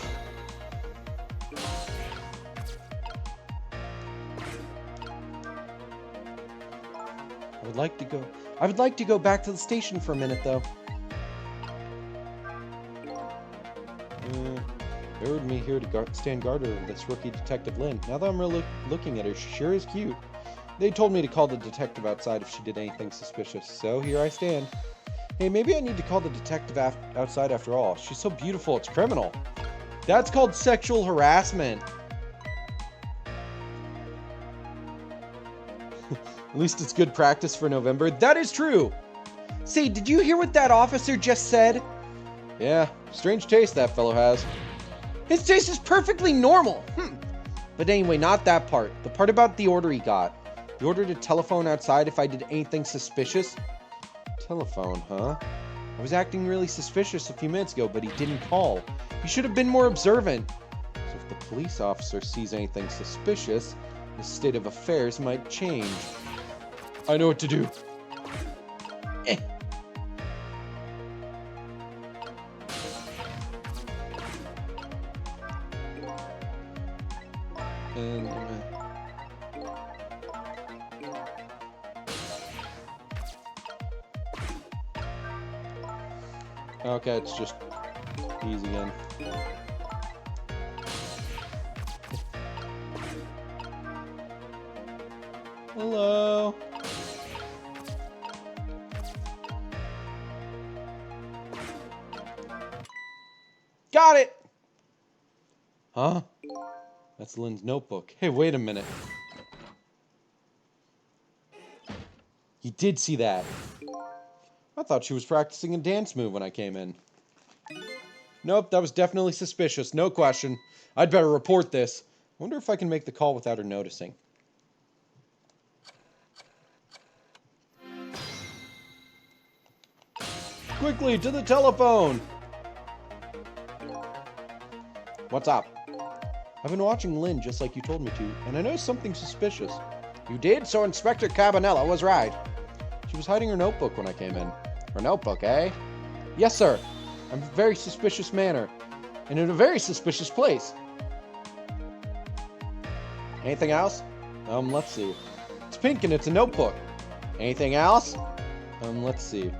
I would like to go back to the station for a minute, though. They ordered me here to stand guard over this rookie Detective Lynn. Now that I'm really looking at her, she sure is cute. They told me to call the detective outside if she did anything suspicious, so here I stand. Hey, maybe I need to call the detective outside after all. She's so beautiful, it's criminal. That's called sexual harassment. At least it's good practice for November. That is true! Say, did you hear what that officer just said? Yeah, strange taste that fellow has. His taste is perfectly normal. But anyway, not that part. The part about the order he got. He ordered a telephone outside if I did anything suspicious. Telephone, huh? I was acting really suspicious a few minutes ago, but he didn't call. He should have been more observant. So if the police officer sees anything suspicious, the state of affairs might change. I know what to do. And okay, it's just easy again. Hello. Got it. Huh? That's Lynn's notebook. Hey, wait a minute. You did see that. I thought she was practicing a dance move when I came in. Nope, that was definitely suspicious. No question. I'd better report this. Wonder if I can make the call without her noticing. Quickly, to the telephone! What's up? I've been watching Lynn just like you told me to, and I noticed something suspicious. You did? So Inspector Cabanella was right. She was hiding her notebook when I came in. Her notebook, eh? Yes, sir. I'm a very suspicious manner, and in a very suspicious place. Anything else? Let's see. It's pink and it's a notebook. Anything else? Let's see.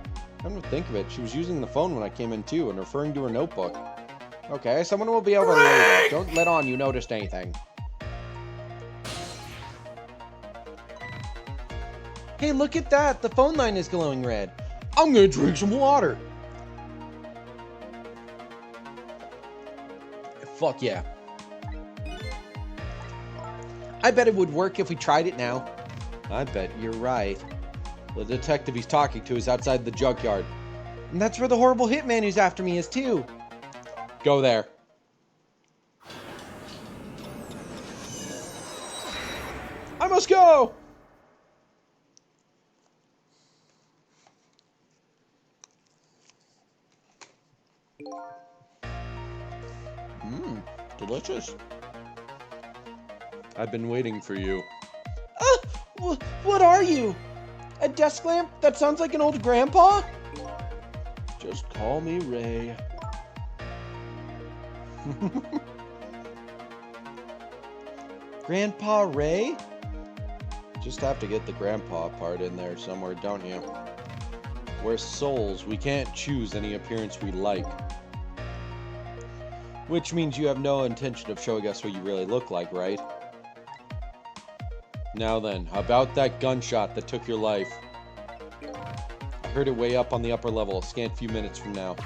Come to think of it, she was using the phone when I came in too, and referring to her notebook. Okay, someone will be over later. Don't let on you noticed anything. Hey, look at that! The phone line is glowing red. I'm gonna drink some water. Fuck yeah. I bet it would work if we tried it now. I bet you're right. The detective he's talking to is outside the junkyard. And that's where the horrible hitman who's after me is too. Go there. I must go! Delicious. I've been waiting for you. What are you? A desk lamp that sounds like an old grandpa? Just call me Ray. Grandpa Ray? Just have to get the grandpa part in there somewhere, don't you? We're souls. We can't choose any appearance we like. Which means you have no intention of showing us what you really look like, right? Now then, about that gunshot that took your life. I heard it way up on the upper level, a scant few minutes from now.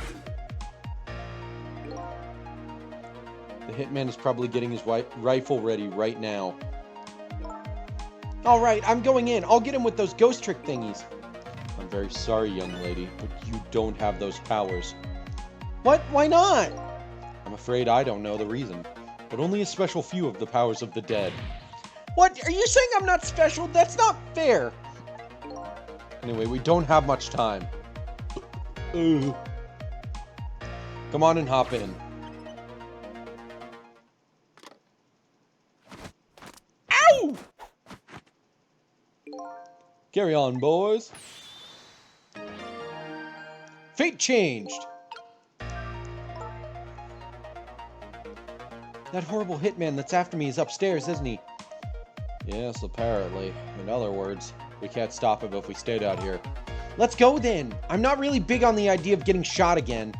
The hitman is probably getting his rifle ready right now. Alright, I'm going in. I'll get him with those ghost trick thingies. I'm very sorry, young lady, but you don't have those powers. What? Why not? I'm afraid I don't know the reason, but only a special few of the powers of the dead. What? Are you saying I'm not special? That's not fair! Anyway, we don't have much time. Come on and hop in. Ow! Carry on, boys. Fate changed! That horrible hitman that's after me is upstairs, isn't he? Yes, apparently. In other words, we can't stop him if we stayed out here. Let's go then! I'm not really big on the idea of getting shot again.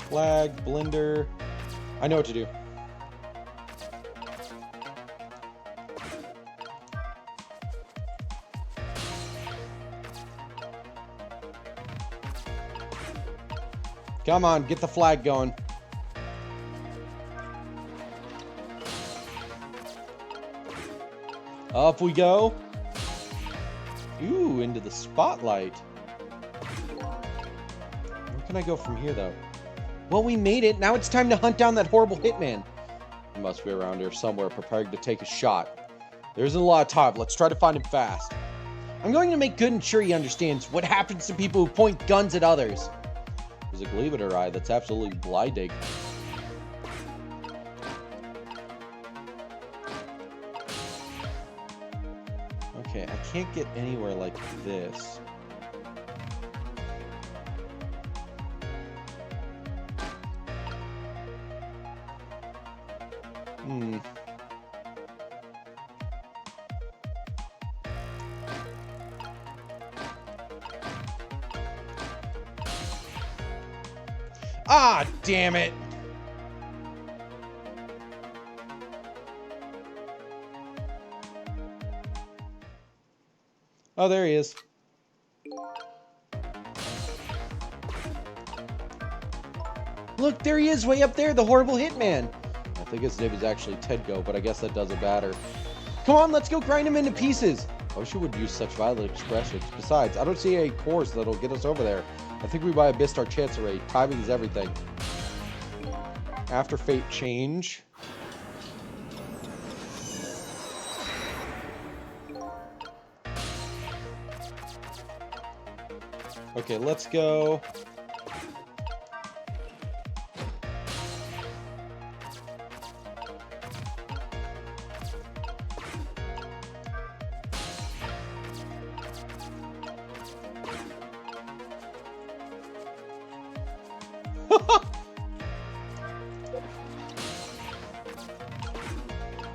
Flag, blender. I know what to do. Come on, get the flag going. Up we go. Ooh, into the spotlight. Where can I go from here, though? Well, we made it. Now it's time to hunt down that horrible hitman. He must be around here somewhere, preparing to take a shot. There isn't a lot of time. Let's try to find him fast. I'm going to make good and sure he understands what happens to people who point guns at others. There's a gleam in her eye that's absolutely blinding. Okay, I can't get anywhere like this. Ah, damn it! Oh, there he is. Look, there he is, way up there, the horrible hitman. I think his name is actually Tedgo, but I guess that doesn't matter. Come on, let's go grind him into pieces. I wish you wouldn't use such violent expressions. Besides, I don't see any course that'll get us over there. I think we might have missed our chance already. Timing is everything. After fate change. Okay, let's go.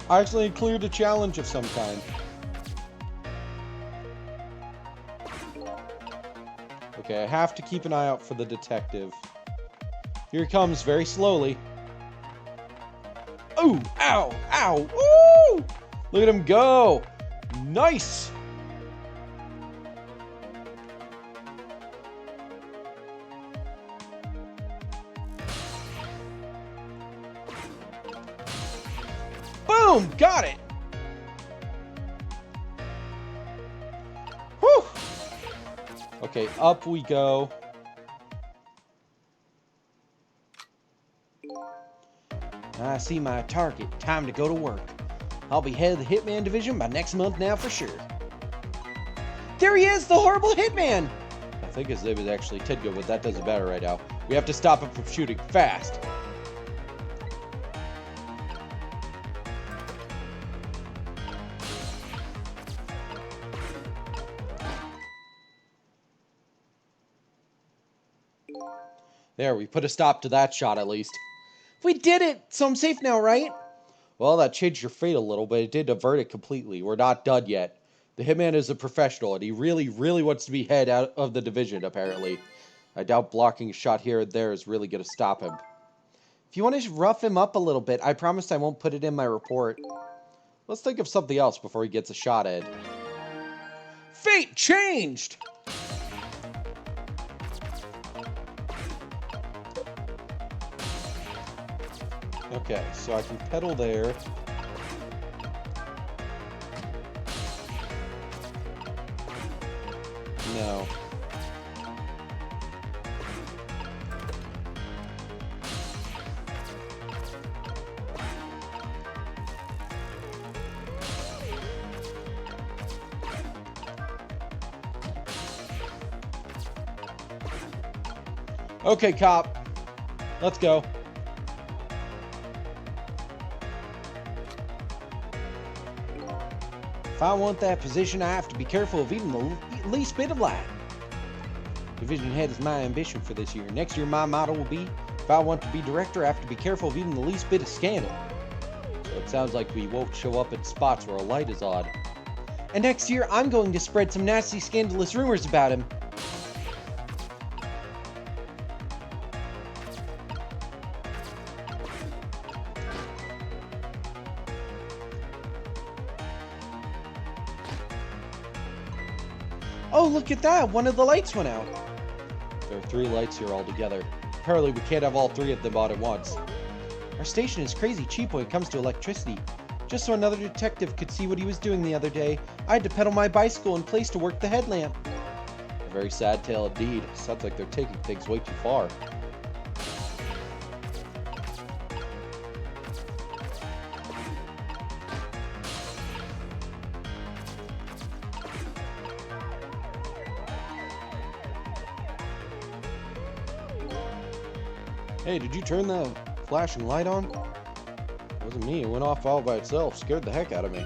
I actually cleared a challenge of some kind. Okay, I have to keep an eye out for the detective. Here he comes, very slowly. Ooh! Ow! Ow! Ooh! Look at him go! Nice! Boom! Got it! Whew! Okay, up we go. I see my target. Time to go to work. I'll be head of the Hitman division by next month now for sure. There he is, the horrible Hitman! I think his name is actually Tidgo, but that doesn't matter right now. We have to stop him from shooting fast. There, we put a stop to that shot at least. We did it! So I'm safe now, right? Well, that changed your fate a little, but it did avert it completely. We're not done yet. The Hitman is a professional, and he really, really wants to be head out of the division, apparently. I doubt blocking a shot here and there is really going to stop him. If you want to rough him up a little bit, I promise I won't put it in my report. Let's think of something else before he gets a shot at. Fate changed! Okay, so I can pedal there. No. Okay, cop. Let's go. If I want that position, I have to be careful of even the least bit of light. Division head is my ambition for this year. Next year, my motto will be, if I want to be director, I have to be careful of even the least bit of scandal. So it sounds like we won't show up at spots where a light is on. And next year, I'm going to spread some nasty, scandalous rumors about him. Oh, look at that! One of the lights went out. There are 3 lights here altogether. Apparently, we can't have all 3 of them on at once. Our station is crazy cheap when it comes to electricity. Just so another detective could see what he was doing the other day, I had to pedal my bicycle in place to work the headlamp. A very sad tale indeed. Sounds like they're taking things way too far. Hey, did you turn the flashing light on? It wasn't me. It went off all by itself. Scared the heck out of me.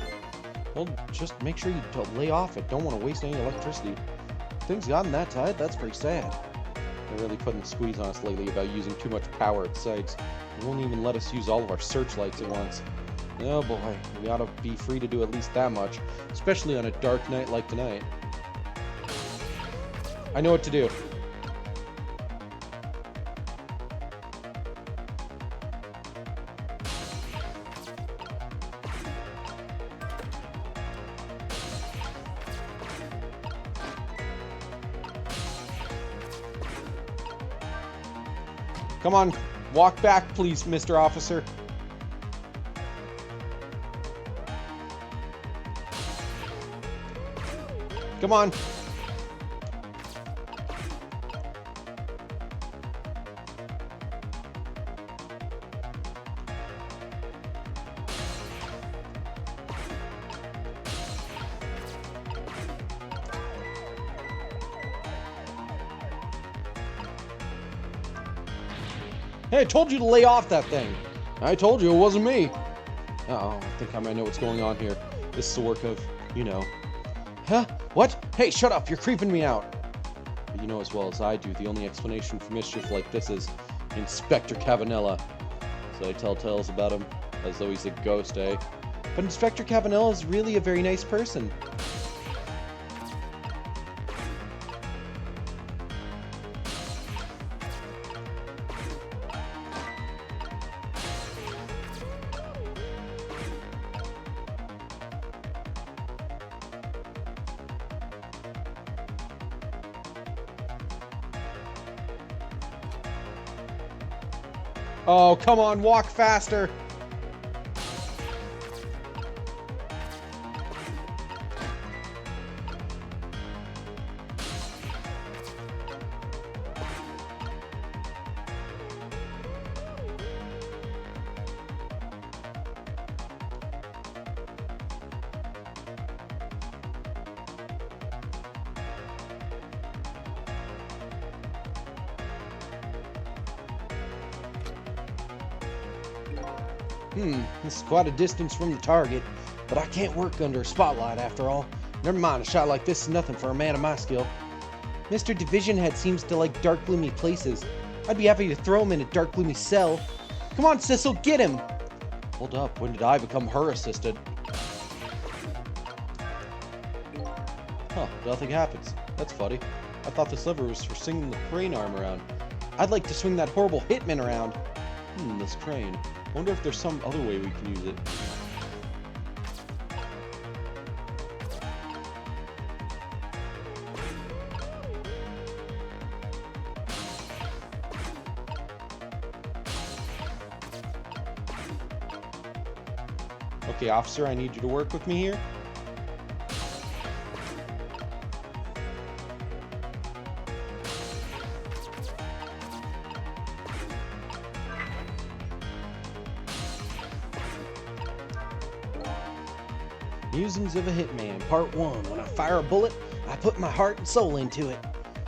Well, just make sure you lay off it. Don't want to waste any electricity. If things gotten that tight, that's pretty sad. They're really putting the squeeze on us lately about using too much power at sites. They won't even let us use all of our searchlights at once. Oh boy, we ought to be free to do at least that much, especially on a dark night like tonight. I know what to do. Come on, walk back, please, Mr. Officer. Come on. Hey, I told you to lay off that thing. I told you it wasn't me. Uh-oh, I think I might know what's going on here. This is the work of, you know. Huh? What? Hey, shut up, you're creeping me out. But you know as well as I do, the only explanation for mischief like this is Inspector Cavanella. So I tell tales about him, as though he's a ghost, eh? but Inspector Cabanel is really a very nice person. Oh, come on, walk faster! This is quite a distance from the target, but I can't work under a spotlight after all. Never mind, a shot like this is nothing for a man of my skill. Mr. Division Head seems to like dark, gloomy places. I'd be happy to throw him in a dark, gloomy cell. Come on, Sissel, get him! Hold up, when did I become her assistant? Huh, nothing happens. That's funny. I thought this lever was for swinging the crane arm around. I'd like to swing that horrible hitman around. This crane. Wonder if there's some other way we can use it. Okay, officer, I need you to work with me here. Musings of a Hitman, Part 1. When I fire a bullet, I put my heart and soul into it.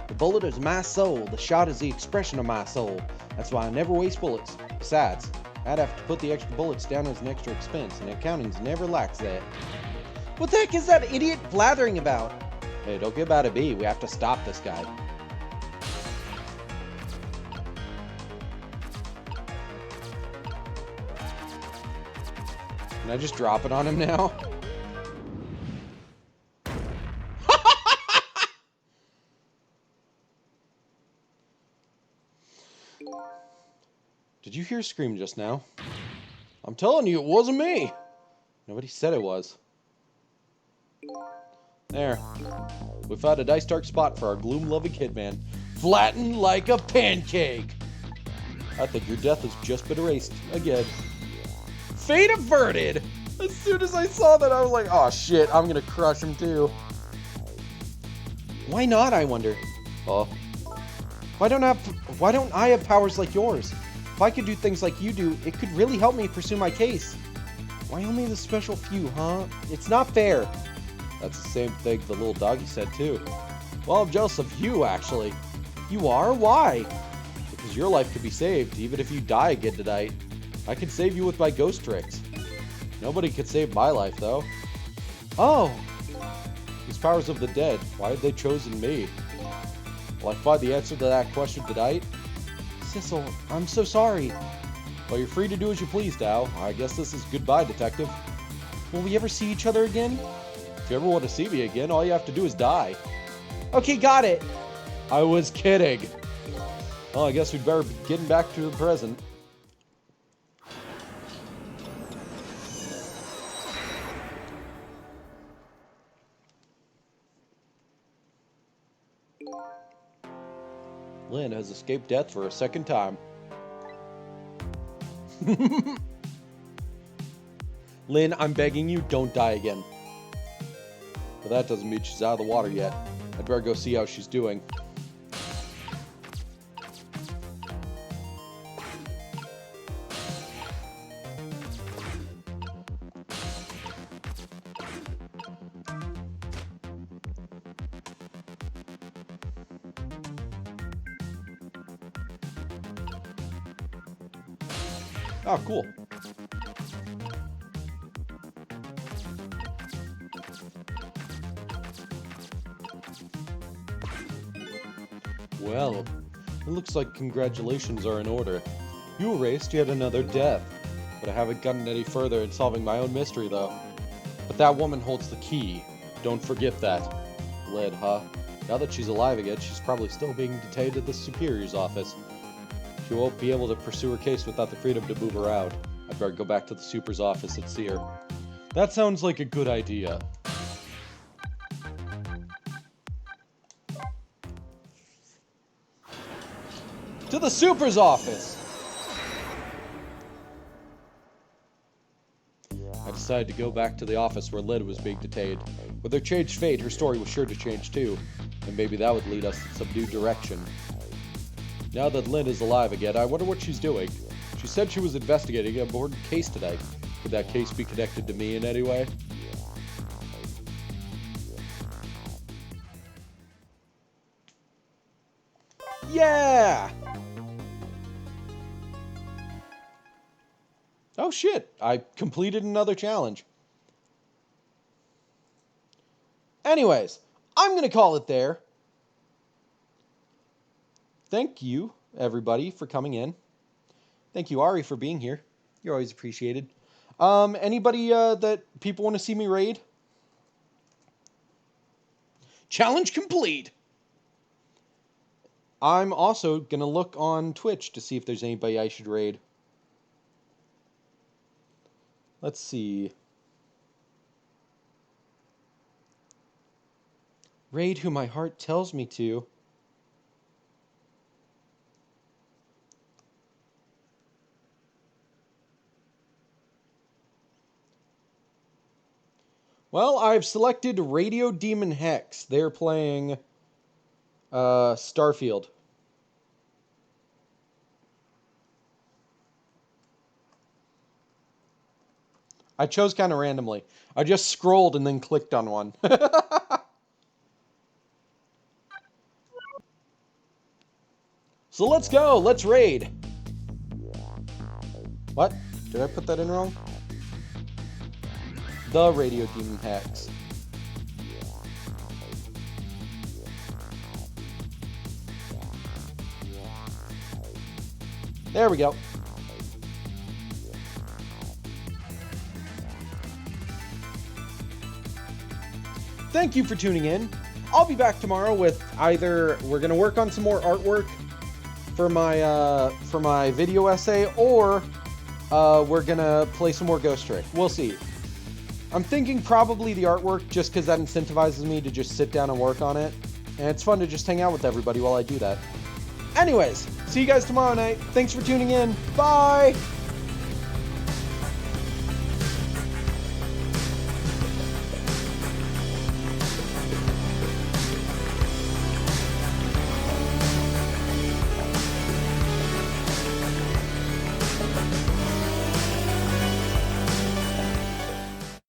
The bullet is my soul. The shot is the expression of my soul. That's why I never waste bullets. Besides, I'd have to put the extra bullets down as an extra expense, and accountings never lacks that. What the heck is that idiot blathering about? Hey, don't get about it, B. We have to stop this guy. Can I just drop it on him now? Did you hear a scream just now? I'm telling you, it wasn't me. Nobody said it was. There. We found a nice dark spot for our gloom-loving hitman. Flattened like a pancake. I think your death has just been erased again. Fate averted! As soon as I saw that, I was like, oh shit, I'm gonna crush him too. Why not, I wonder? Oh. Why don't I have powers like yours? If I could do things like you do, it could really help me pursue my case. Why only the special few, huh? It's not fair. That's the same thing the little doggy said too. Well, I'm jealous of you, actually. You are? Why? Because your life could be saved, even if you die again tonight. I can save you with my ghost tricks. Nobody could save my life, though. Oh! These powers of the dead, why have they chosen me? Will I find the answer to that question tonight? Sissel, I'm so sorry. Well, you're free to do as you please, Tao. I guess this is goodbye, detective. Will we ever see each other again? If you ever want to see me again, all you have to do is die. Okay, got it. I was kidding. Well, I guess we'd better be getting back to the present. Lynn has escaped death for a second time. Lynn, I'm begging you, don't die again. But that doesn't mean she's out of the water yet. I'd better go see how she's doing. Oh, cool. Well, it looks like congratulations are in order. You erased yet another death. But I haven't gotten any further in solving my own mystery, though. But that woman holds the key. Don't forget that. Lid, huh? Now that she's alive again, she's probably still being detained at the Superior's office. She won't be able to pursue her case without the freedom to move around. I'd better go back to the Super's office and see her. That sounds like a good idea. To the Super's office! I decided to go back to the office where Lid was being detained. With her changed fate, her story was sure to change too, and maybe that would lead us in some new direction. Now that Lid is alive again, I wonder what she's doing. She said she was investigating an important case today. Could that case be connected to me in any way? Yeah! Oh shit, I completed another challenge. Anyways, I'm going to call it there. Thank you, everybody, for coming in. Thank you, Ari, for being here. You're always appreciated. Anybody that people want to see me raid? Challenge complete! I'm also going to look on Twitch to see if there's anybody I should raid. Let's see. Raid who my heart tells me to. Well, I've selected Radio Demon Hex. They're playing Starfield. I chose kind of randomly. I just scrolled and then clicked on one. So let's go. Let's raid. What? Did I put that in wrong? The Radio Demon Hex. There we go. Thank you for tuning in. I'll be back tomorrow with either we're going to work on some more artwork for my video essay, or we're going to play some more Ghost Trick. We'll see. I'm thinking probably the artwork, just because that incentivizes me to just sit down and work on it. And it's fun to just hang out with everybody while I do that. Anyways, see you guys tomorrow night. Thanks for tuning in. Bye!